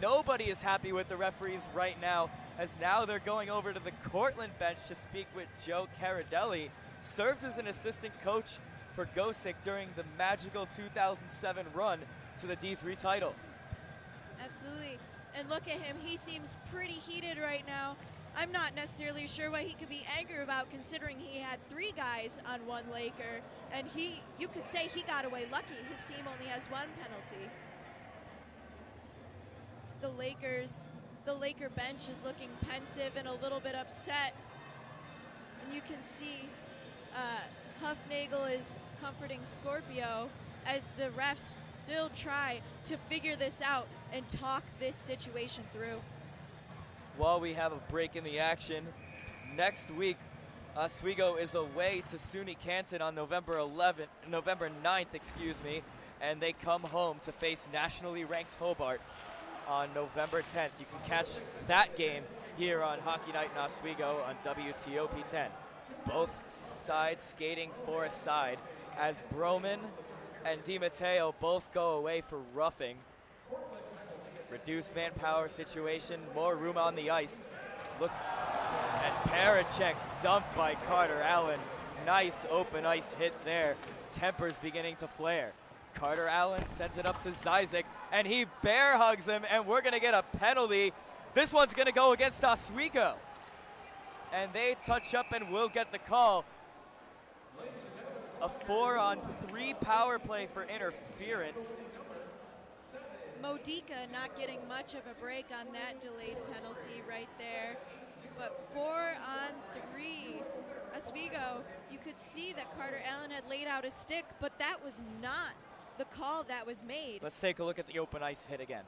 nobody is happy with the referees right now, as now they're going over to the Cortland bench to speak with Joe Caradelli. Served as an assistant coach for Gosick during the magical 2007 run to the D3 title. Absolutely. And look at him. He seems pretty heated right now. I'm not necessarily sure what he could be angry about, considering he had 3 guys on 1 Laker, and you could say he got away lucky. His team only has 1 penalty. The the Laker bench is looking pensive and a little bit upset. And you can see Hufnagel is comforting Scorpio as the refs still try to figure this out and talk this situation through. While we have a break in the action, next week, Oswego is away to SUNY Canton on November 9th, and they come home to face nationally ranked Hobart on November 10th. You can catch that game here on Hockey Night in Oswego on WTOP 10. Both sides skating for a side as Broman and DiMatteo both go away for roughing. Reduced manpower situation, more room on the ice. Look, and Parachek dumped by Carter Allen. Nice open ice hit there. Tempers beginning to flare. Carter Allen sends it up to Zizek, and he bear hugs him, and we're gonna get a penalty. This one's gonna go against Oswego. And they touch up and will get the call. A 4-on-3 power play for interference. Modica not getting much of a break on that delayed penalty right there. But 4-on-3. Oswego, you could see that Carter Allen had laid out a stick, but that was not the call that was made. Let's take a look at the open ice hit again.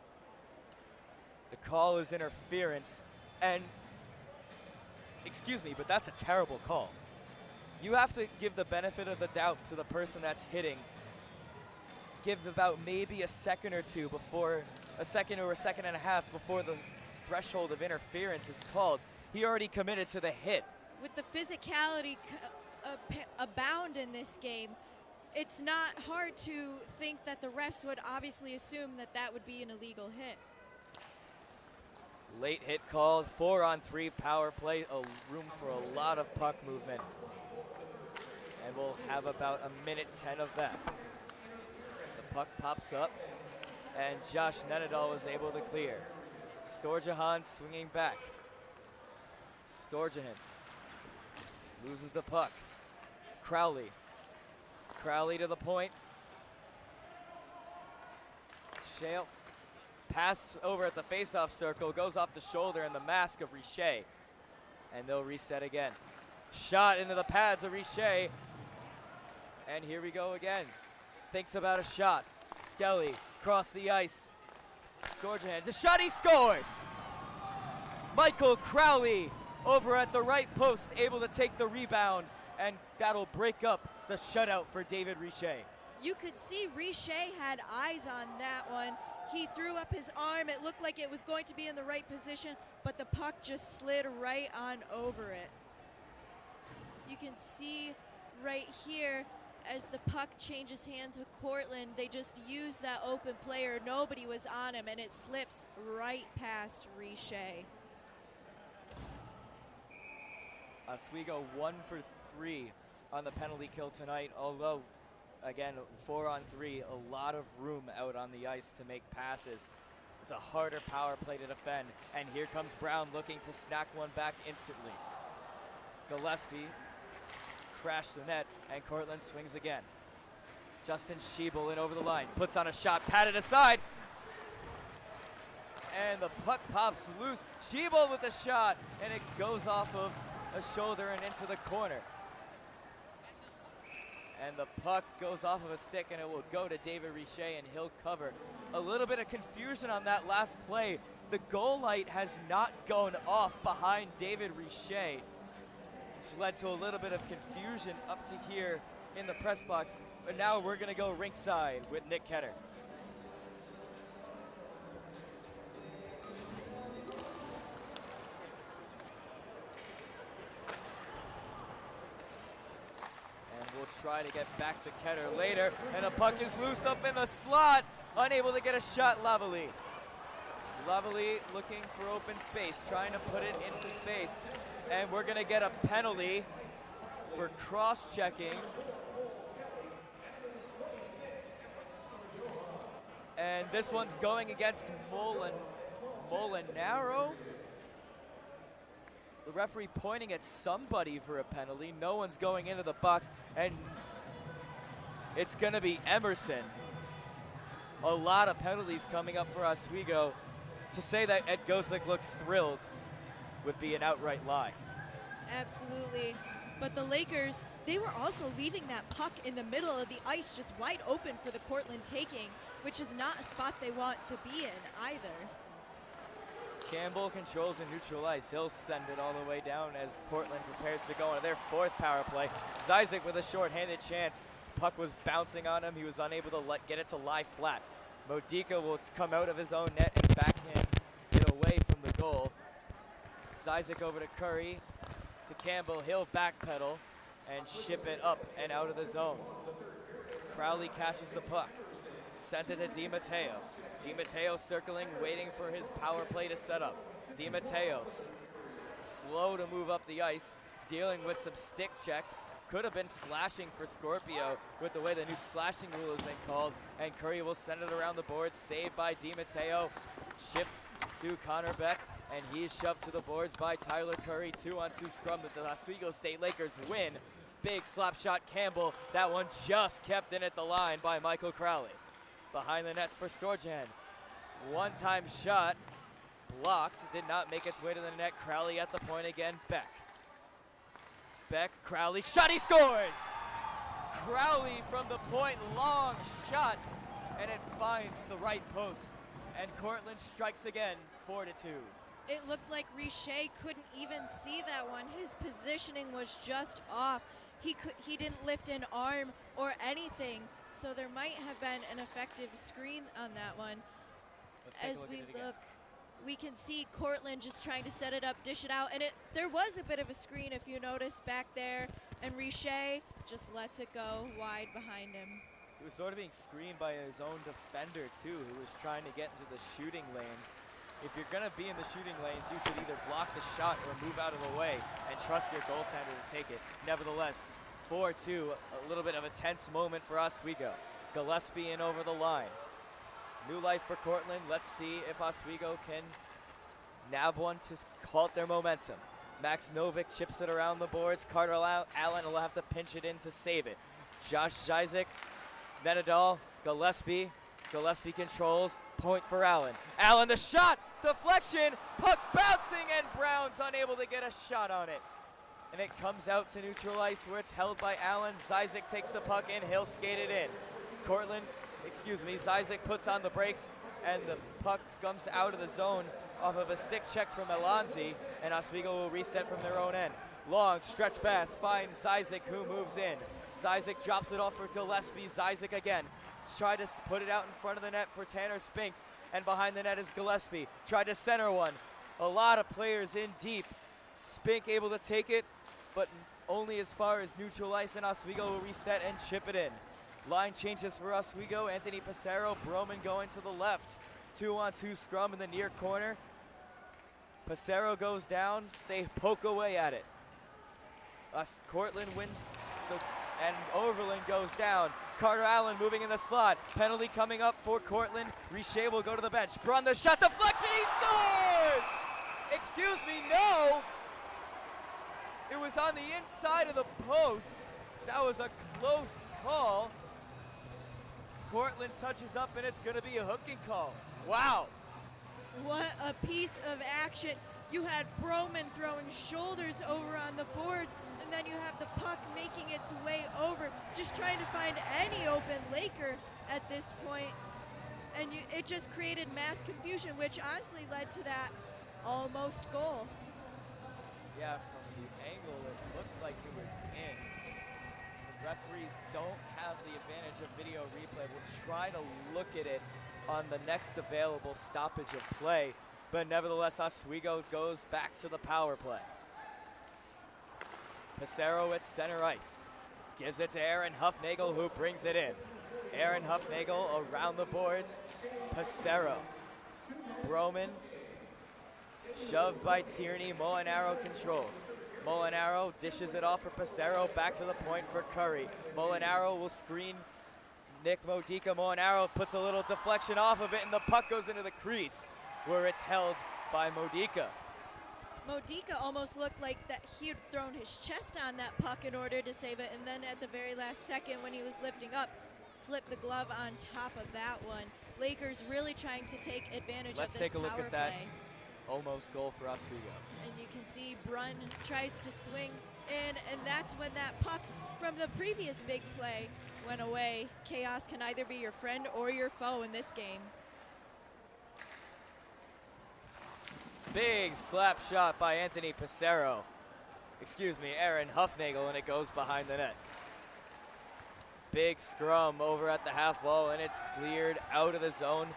The call is interference, and excuse me, but that's a terrible call. You have to give the benefit of the doubt to the person that's hitting. Give about maybe a second or two before, a second or a second and a half before the threshold of interference is called. He already committed to the hit. With the physicality abound in this game, it's not hard to think that the refs would obviously assume that that would be an illegal hit. Late hit called, 4-on-3 power play, room for a lot of puck movement. And we'll have about a minute 10 of that. The puck pops up, and Josh Nenadal was able to clear. Storjahan swinging back. Storjahan loses the puck. Crowley to the point. Shale. Pass over at the faceoff circle, goes off the shoulder and the mask of Richer. And they'll reset again. Shot into the pads of Richer. And here we go again. Thinks about a shot. Skelly across the ice. Storjahan, the shot, he scores! Michael Crowley over at the right post, able to take the rebound, and that'll break up the shutout for David Richer. You could see Richer had eyes on that one. He threw up his arm. It looked like it was going to be in the right position, but the puck just slid right on over it. You can see right here as the puck changes hands with Cortland, they just used that open player. Nobody was on him, and it slips right past Richer. Oswego 1 for 3 on the penalty kill tonight, although, again, 4-on-3, a lot of room out on the ice to make passes. It's a harder power play to defend, and here comes Brown looking to snack one back instantly. Gillespie crashed the net, and Cortland swings again. Justin Schiebel in over the line, puts on a shot, patted aside, and the puck pops loose. Schiebel with a shot, and it goes off of a shoulder and into the corner. And the puck goes off of a stick, and it will go to David Richer, and he'll cover. A little bit of confusion on that last play. The goal light has not gone off behind David Richer, which led to a little bit of confusion up to here in the press box. But now we're going to go ringside with Nick Ketter. Try to get back to Ketter later, and a puck is loose up in the slot, unable to get a shot. Lavalley looking for open space, trying to put it into space, and we're gonna get a penalty for cross-checking. And this one's going against Molinaro. The referee pointing at somebody for a penalty. No one's going into the box, and it's going to be Emerson. A lot of penalties coming up for Oswego. to say that Ed Gosek looks thrilled would be an outright lie. Absolutely. But the Lakers, they were also leaving that puck in the middle of the ice just wide open for the Cortland taking, which is not a spot they want to be in either. Campbell controls the neutral ice. He'll send it all the way down as Cortland prepares to go into their fourth power play. Zizek with a shorthanded chance. Puck was bouncing on him. He was unable to get it to lie flat. Modica will come out of his own net and backhand it away from the goal. Zizek over to Curry, to Campbell. He'll backpedal and ship it up and out of the zone. Crowley catches the puck. Sent it to DiMatteo. DiMatteo circling, waiting for his power play to set up. DiMatteo slow to move up the ice, dealing with some stick checks. Could have been slashing for Scorpio with the way the new slashing rule has been called. And Curry will send it around the boards, saved by DiMatteo. Shipped to Connor Beck, and he's shoved to the boards by Tyler Curry. 2-on-2 scrum that the Oswego State Lakers win. Big slap shot Campbell. That one just kept in at the line by Michael Crowley. Behind the nets for Storjan. One-time shot, blocked, did not make its way to the net. Crowley at the point again, Beck. Beck, Crowley, shot, he scores! Crowley from the point, long shot, and it finds the right post. And Cortland strikes again, 4-2. It looked like Richer couldn't even see that one. His positioning was just off. He didn't lift an arm or anything, so there might have been an effective screen on that one. As we look, we can see Cortland just trying to set it up, dish it out, and there was a bit of a screen if you notice back there, and Richer just lets it go wide behind him. He was sort of being screened by his own defender too, who was trying to get into the shooting lanes. If you're going to be in the shooting lanes, you should either block the shot or move out of the way and trust your goaltender to take it. Nevertheless, 4-2, a little bit of a tense moment for Oswego. Gillespie in over the line. New life for Cortland. Let's see if Oswego can nab one to halt their momentum. Max Novick chips it around the boards. Carter Allen will have to pinch it in to save it. Josh Zizek, Menadal, Gillespie. Gillespie controls, point for Allen. Allen the shot, deflection, puck bouncing, and Brown's unable to get a shot on it. And it comes out to neutral ice where it's held by Allen. Zizek takes the puck in, he'll skate it in. Zizek puts on the brakes, and the puck comes out of the zone off of a stick check from Alonzi, and Oswego will reset from their own end. Long stretch pass finds Zizek, who moves in. Zizek drops it off for Gillespie. Zizek again. Tried to put it out in front of the net for Tanner Spink, and behind the net is Gillespie. Tried to center one. A lot of players in deep. Spink able to take it, but only as far as neutral ice, and Oswego will reset and chip it in. Line changes for Oswego. Anthony Passero, Broman going to the left. 2-on-2 scrum in the near corner. Passero goes down. They poke away at it. Cortland wins, and Overland goes down. Carter Allen moving in the slot. Penalty coming up for Cortland. Richer will go to the bench. Brun the shot, deflection, he scores! Excuse me, no! It was on the inside of the post. That was a close call. Cortland touches up, and it's going to be a hooking call. Wow. What a piece of action. You had Broman throwing shoulders over on the boards, and then you have the puck making its way over, just trying to find any open Laker at this point. And it just created mass confusion, which honestly led to that almost goal. Yeah, from the angle, it looked like it was in. The referees don't have the advantage of video replay. We'll try to look at it on the next available stoppage of play, but nevertheless, Oswego goes back to the power play. Passero at center ice. Gives it to Aaron Huffnagel, who brings it in. Aaron Huffnagel around the boards. Passero. Broman. Shoved by Tierney. Molinaro controls. Molinaro dishes it off for Passero. Back to the point for Curry. Molinaro will screen Nick Modica. Molinaro puts a little deflection off of it, and the puck goes into the crease where it's held by Modica. Modica almost looked like that he had thrown his chest on that puck in order to save it, and then at the very last second when he was lifting up, slipped the glove on top of that one. Lakers really trying to take advantage Let's of this take a look power at that play. almost goal for Oswego. And you can see Brunn tries to swing in, and that's when that puck from the previous big play went away. Chaos can either be your friend or your foe in this game. Big slap shot by Anthony Pissarro. Aaron Huffnagel, and it goes behind the net. Big scrum over at the half wall, and it's cleared out of the zone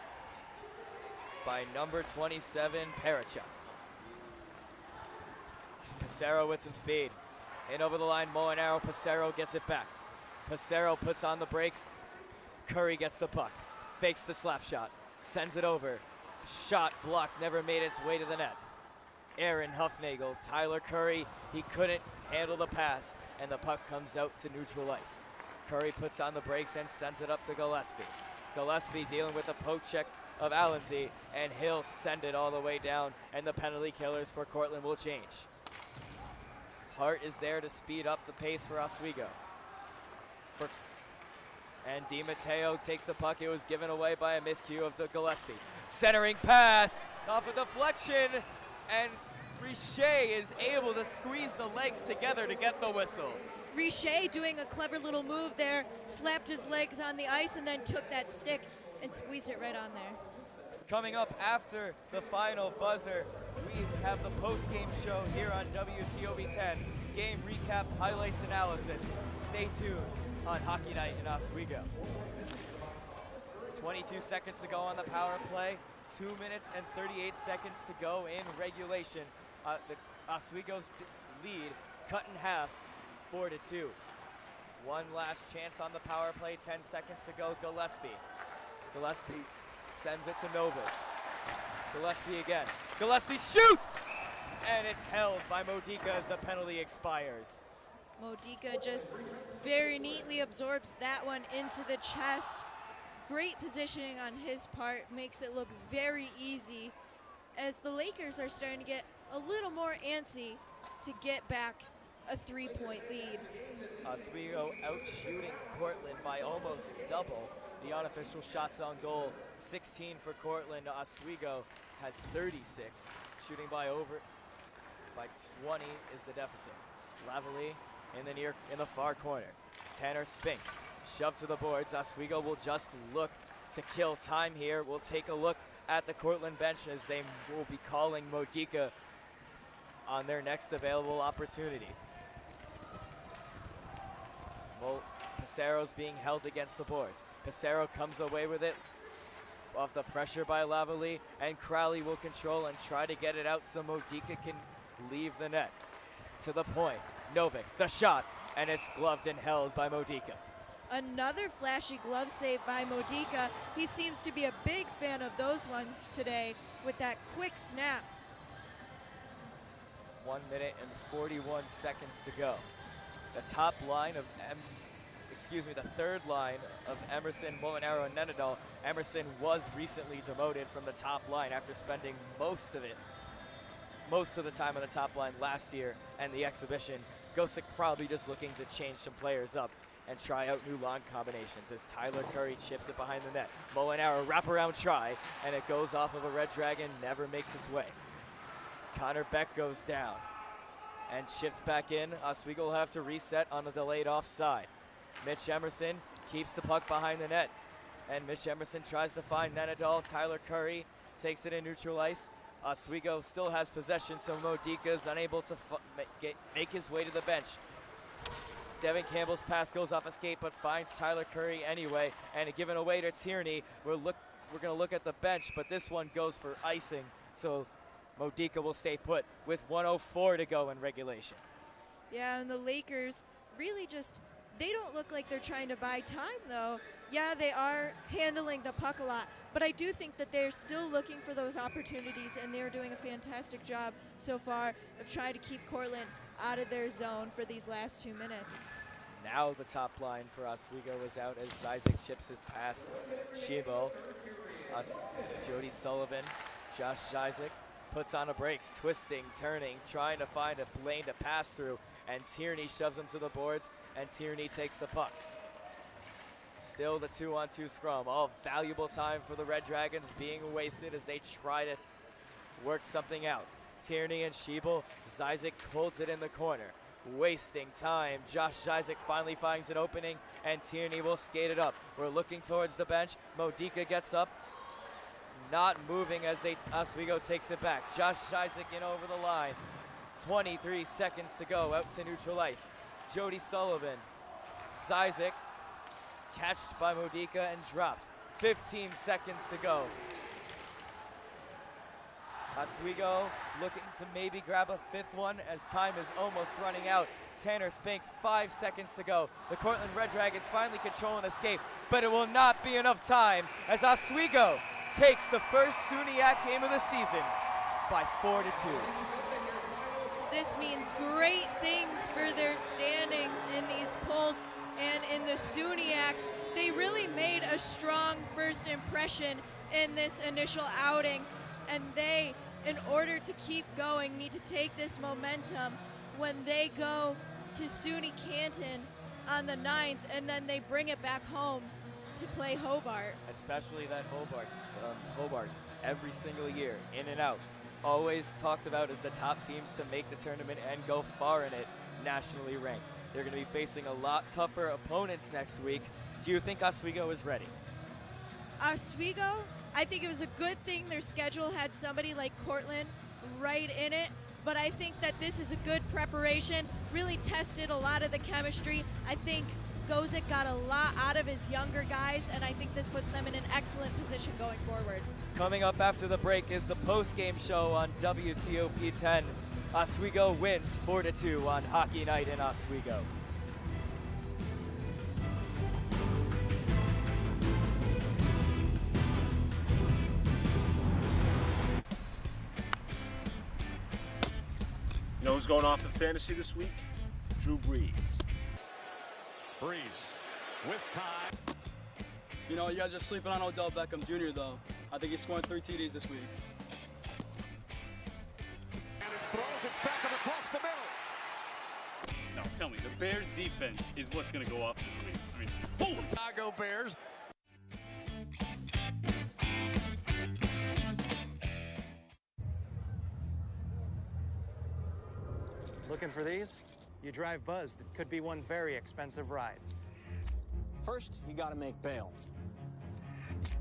by number 27, Parachuk. Pissarro with some speed. In over the line, Molinaro. Pissarro gets it back. Pissarro puts on the brakes. Curry gets the puck. Fakes the slap shot. Sends it over. Shot blocked, never made its way to the net. Aaron Huffnagel, Tyler Curry, he couldn't handle the pass, and the puck comes out to neutral ice. Curry puts on the brakes and sends it up to Gillespie. Gillespie dealing with the poke check of Allensy, and he'll send it all the way down, and the penalty killers for Cortland will change. Hart is there to speed up the pace for Oswego. And DiMatteo takes the puck. It was given away by a miscue of Gillespie. Centering pass off a deflection, and Richer is able to squeeze the legs together to get the whistle. Richer doing a clever little move there, slapped his legs on the ice and then took that stick and squeezed it right on there. Coming up after the final buzzer, we have the post-game show here on WTOB 10. Game recap, highlights, analysis. Stay tuned on Hockey Night in Oswego. 22 seconds to go on the power play. 2 minutes and 38 seconds to go in regulation. The Oswego's lead cut in half, 4-2. One last chance on the power play, 10 seconds to go. Gillespie sends it to Novak. Gillespie again. Gillespie shoots! And it's held by Modica as the penalty expires. Modica just very neatly absorbs that one into the chest. Great positioning on his part, makes it look very easy as the Lakers are starting to get a little more antsy to get back a 3-point lead. Oswego out-shooting Cortland by almost double. The unofficial shots on goal, 16 for Cortland. Oswego has 36. Shooting by 20 is the deficit. Lavalley in the far corner. Tanner Spink shoved to the boards. Oswego will just look to kill time here. We'll take a look at the Cortland bench as they will be calling Modica on their next available opportunity. Pissarro's being held against the boards. Pissarro comes away with it off the pressure by Lavalley, and Crowley will control and try to get it out so Modica can leave the net. To the point, Novak, the shot, and it's gloved and held by Modica. Another flashy glove save by Modica. He seems to be a big fan of those ones today with that quick snap. 1 minute and 41 seconds to go. The top line of the third line of Emerson, Molinaro, and Nenadal. Emerson was recently demoted from the top line after spending most of the time on the top line last year and the exhibition. Gosick probably just looking to change some players up and try out new line combinations as Tyler Curry chips it behind the net. Molinaro wraparound try, and it goes off of a Red Dragon, never makes its way. Connor Beck goes down and chipped back in. Oswego will have to reset on the delayed offside. Mitch Emerson keeps the puck behind the net, and Mitch Emerson tries to find Nenadal. Tyler Curry takes it in neutral ice. Oswego still has possession, so Modica is unable to make his way to the bench. Devin Campbell's pass goes off a skate, but finds Tyler Curry anyway, and given away to Tierney. We're going to look at the bench, but this one goes for icing, so Modica will stay put with 1:04 to go in regulation. Yeah, and the Lakers really they don't look like they're trying to buy time, though. Yeah, they are handling the puck a lot, but I do think that they're still looking for those opportunities, and they're doing a fantastic job so far of trying to keep Cortland out of their zone for these last 2 minutes. Now the top line for Oswego is out as Isaac chips his past Shibo. Jody Sullivan, Josh Zizek puts on a brakes, twisting, turning, trying to find a lane to pass through, and Tierney shoves him to the boards, and Tierney takes the puck. Still the 2-on-2 scrum. All valuable time for the Red Dragons being wasted as they try to work something out. Tierney and Schiebel. Zizek holds it in the corner. Wasting time. Josh Zizek finally finds an opening, and Tierney will skate it up. We're looking towards the bench. Modica gets up. Not moving as Oswego takes it back. Josh Zizek in over the line. 23 seconds to go out to neutral ice. Jody Sullivan. Zizek catched by Modica and dropped. 15 seconds to go. Oswego looking to maybe grab a fifth one as time is almost running out. Tanner Spink, 5 seconds to go. The Cortland Red Dragons finally control an escape, but it will not be enough time as Oswego takes the first SUNYAC game of the season by 4-2. This means great things for their standings in these polls and in the SUNYACs. They really made a strong first impression in this initial outing, and they, in order to keep going, need to take this momentum when they go to SUNY Canton on the 9th, and then they bring it back home to play Hobart. Especially that Hobart, every single year, in and out. Always talked about as the top teams to make the tournament and go far in it, nationally ranked. They're going to be facing a lot tougher opponents next week. Do you think Oswego is ready? Oswego, I think it was a good thing their schedule had somebody like Cortland right in it, but I think that this is a good preparation, really tested a lot of the chemistry. I think Gozick got a lot out of his younger guys, and I think this puts them in an excellent position going forward. Coming up after the break is the post-game show on WTOP 10. Oswego wins 4-2 on Hockey Night in Oswego. You know who's going off in fantasy this week? Drew Brees. Brees with time. You know, you guys are sleeping on Odell Beckham Jr., though. I think he's scoring 3 TDs this week. And it throws it Beckham across the middle. No, tell me, the Bears defense is what's going to go off this week. I mean, holy Chicago Bears. Looking for these? You drive buzzed. It could be one very expensive ride. First, you gotta make bail.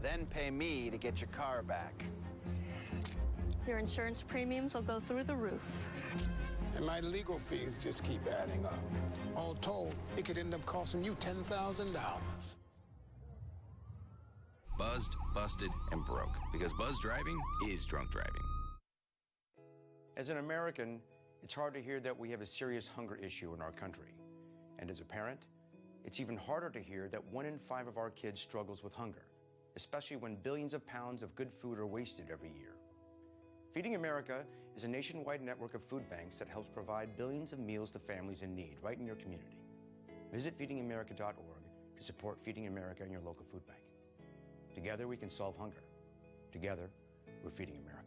Then pay me to get your car back. Your insurance premiums will go through the roof. And my legal fees just keep adding up. All told, it could end up costing you $10,000. Buzzed, busted, and broke. Because buzz driving is drunk driving. As an American, it's hard to hear that we have a serious hunger issue in our country. And as a parent, it's even harder to hear that 1 in 5 of our kids struggles with hunger, especially when billions of pounds of good food are wasted every year. Feeding America is a nationwide network of food banks that helps provide billions of meals to families in need right in your community. Visit feedingamerica.org to support Feeding America and your local food bank. Together we can solve hunger. Together, we're Feeding America.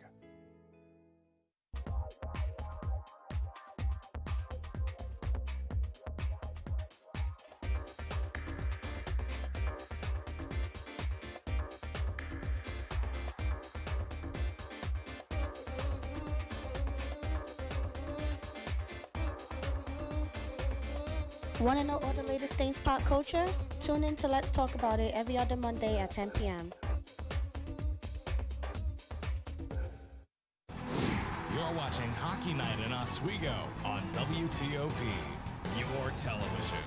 Want to know all the latest things pop culture? Tune in to Let's Talk About It every other Monday at 10 p.m. You're watching Hockey Night in Oswego on WTOP, your television.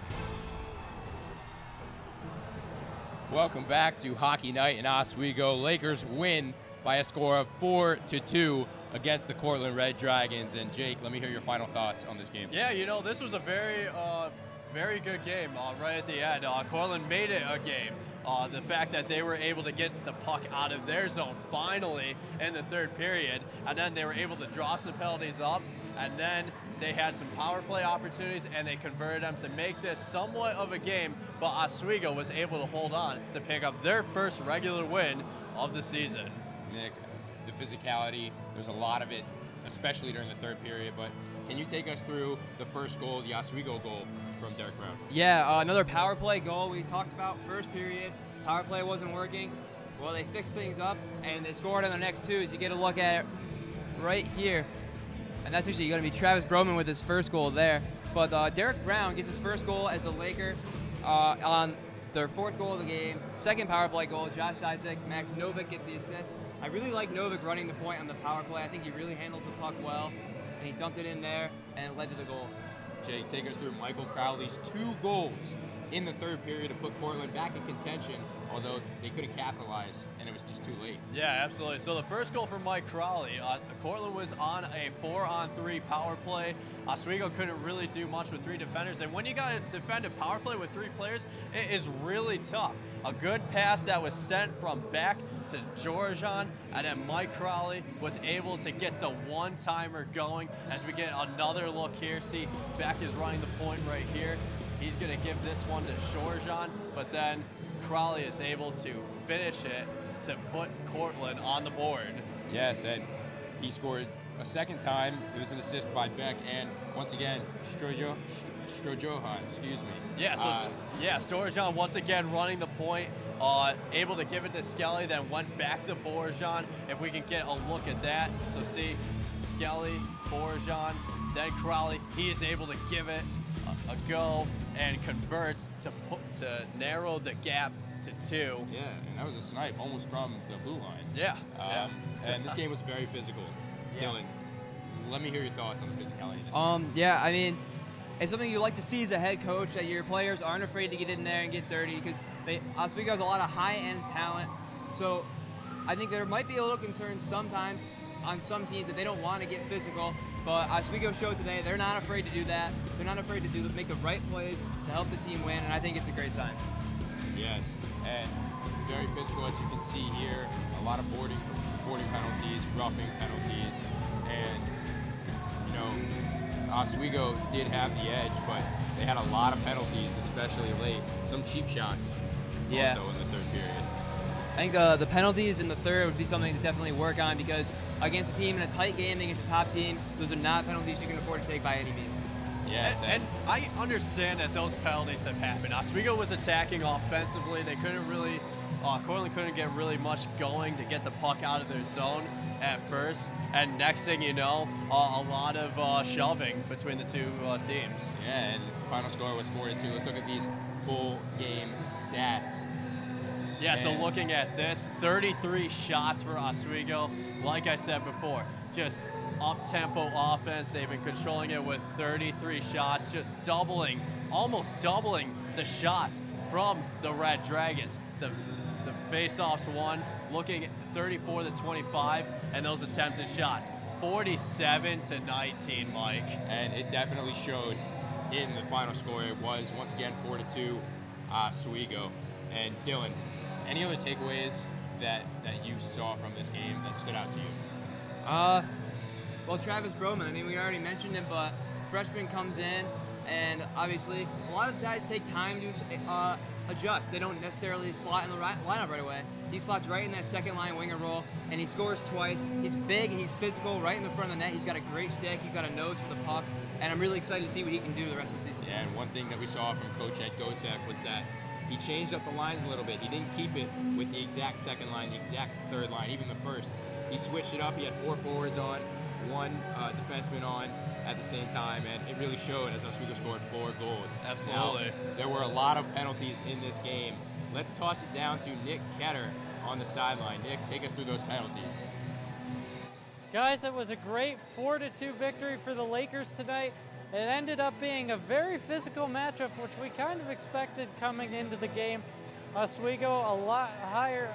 Welcome back to Hockey Night in Oswego. Lakers win by a score of 4-2 against the Cortland Red Dragons. And Jake, let me hear your final thoughts on this game. Yeah, you know, this was a very good game right at the end. Cortland made it a game. The fact that they were able to get the puck out of their zone finally in the third period, and then they were able to draw some penalties up, and then they had some power play opportunities, and they converted them to make this somewhat of a game, but Oswego was able to hold on to pick up their first regular win of the season. Nick, the physicality, there's a lot of it especially during the third period. But can you take us through the first goal, the Oswego goal from Derek Brown? Yeah, another power play goal we talked about first period. Power play wasn't working. Well, they fixed things up, and they scored on the next two. As you get a look at it right here. And that's actually going to be Travis Broman with his first goal there. But Derek Brown gets his first goal as a Laker on their fourth goal of the game. Second power play goal, Josh Isaac, Max Novick get the assist. I really like Novick running the point on the power play. I think he really handles the puck well, and he dumped it in there, and it led to the goal. Jake, take us through Michael Crowley's 2 goals in the third period to put Cortland back in contention, although they couldn't capitalize, and it was just too late. Yeah, absolutely. So the first goal for Mike Crowley, Cortland was on a 4-on-3 power play. Oswego couldn't really do much with 3 defenders, and when you got to defend a power play with 3 players, it is really tough. A good pass that was sent from back to Georgian, and then Mike Crowley was able to get the one-timer going. As we get another look here, see Beck is running the point right here. He's going to give this one to Georgian, but then Crowley is able to finish it to put Cortland on the board. Yes, and he scored a second time. It was an assist by Beck, and once again, Strojohan, excuse me. Yeah, so Strojohan once again running the point, able to give it to Skelly, then went back to Borjan. If we can get a look at that, so see Skelly, Borjan, then Crowley. He is able to give it a go and converts to narrow the gap to 2. Yeah, and that was a snipe almost from the blue line. Yeah. And this game was very physical. Yeah. Dylan, let me hear your thoughts on the physicality of this game. Yeah, I mean, it's something you like to see as a head coach, that your players aren't afraid to get in there and get dirty, because Oswego has a lot of high-end talent. So I think there might be a little concern sometimes on some teams that they don't want to get physical. But Oswego showed today they're not afraid to do that. They're not afraid to make the right plays to help the team win, and I think it's a great sign. Yes, and very physical, as you can see here. A lot of boarding penalties, roughing penalties, and you know, Oswego did have the edge, but they had a lot of penalties, especially late. Some cheap shots also in the third period. I think the penalties in the third would be something to definitely work on, because against a team in a tight game, against a top team, those are not penalties you can afford to take by any means. Yes, and I understand that those penalties have happened. Oswego was attacking offensively. They couldn't really, Cortland couldn't get really much going to get the puck out of their zone at first. And next thing you know, a lot of shoving between the two teams. Yeah, and the final score was 4-2. Let's look at these full game stats. Yeah, so looking at this, 33 shots for Oswego. Like I said before, just up-tempo offense. They've been controlling it with 33 shots, just almost doubling the shots from the Red Dragons. The face-offs won, looking at 34-25, and those attempted shots, 47-19, Mike. And it definitely showed in the final score. It was, once again, 4-2 Oswego. And Dylan, any other takeaways that you saw from this game that stood out to you? Well, Travis Broman, I mean, we already mentioned him, but freshman comes in, and obviously a lot of guys take time to adjust. They don't necessarily slot in the lineup right away. He slots right in that second line winger role, and he scores twice. He's big, he's physical, right in the front of the net. He's got a great stick, he's got a nose for the puck, and I'm really excited to see what he can do the rest of the season. Yeah, and one thing that we saw from Coach Ed Gosek was that he changed up the lines a little bit. He didn't keep it with the exact second line, the exact third line, even the first. He switched it up. He had 4 forwards on, 1 defenseman on at the same time, and it really showed as Oswego scored 4 goals. Absolutely. Now, there were a lot of penalties in this game. Let's toss it down to Nick Ketter on the sideline. Nick, take us through those penalties. Guys, it was a great 4-2 victory for the Lakers tonight. It ended up being a very physical matchup, which we kind of expected coming into the game. Oswego, a lot higher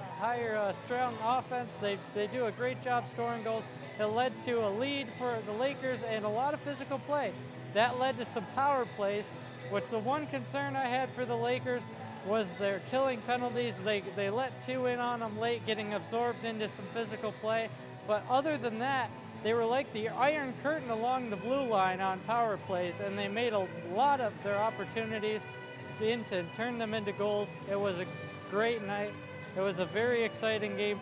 strong offense. They do a great job scoring goals. It led to a lead for the Lakers and a lot of physical play. That led to some power plays, which the one concern I had for the Lakers was their killing penalties. They let 2 in on them late, getting absorbed into some physical play. But other than that, they were like the Iron Curtain along the blue line on power plays, and they made a lot of their opportunities to turn them into goals. It was a great night. It was a very exciting game.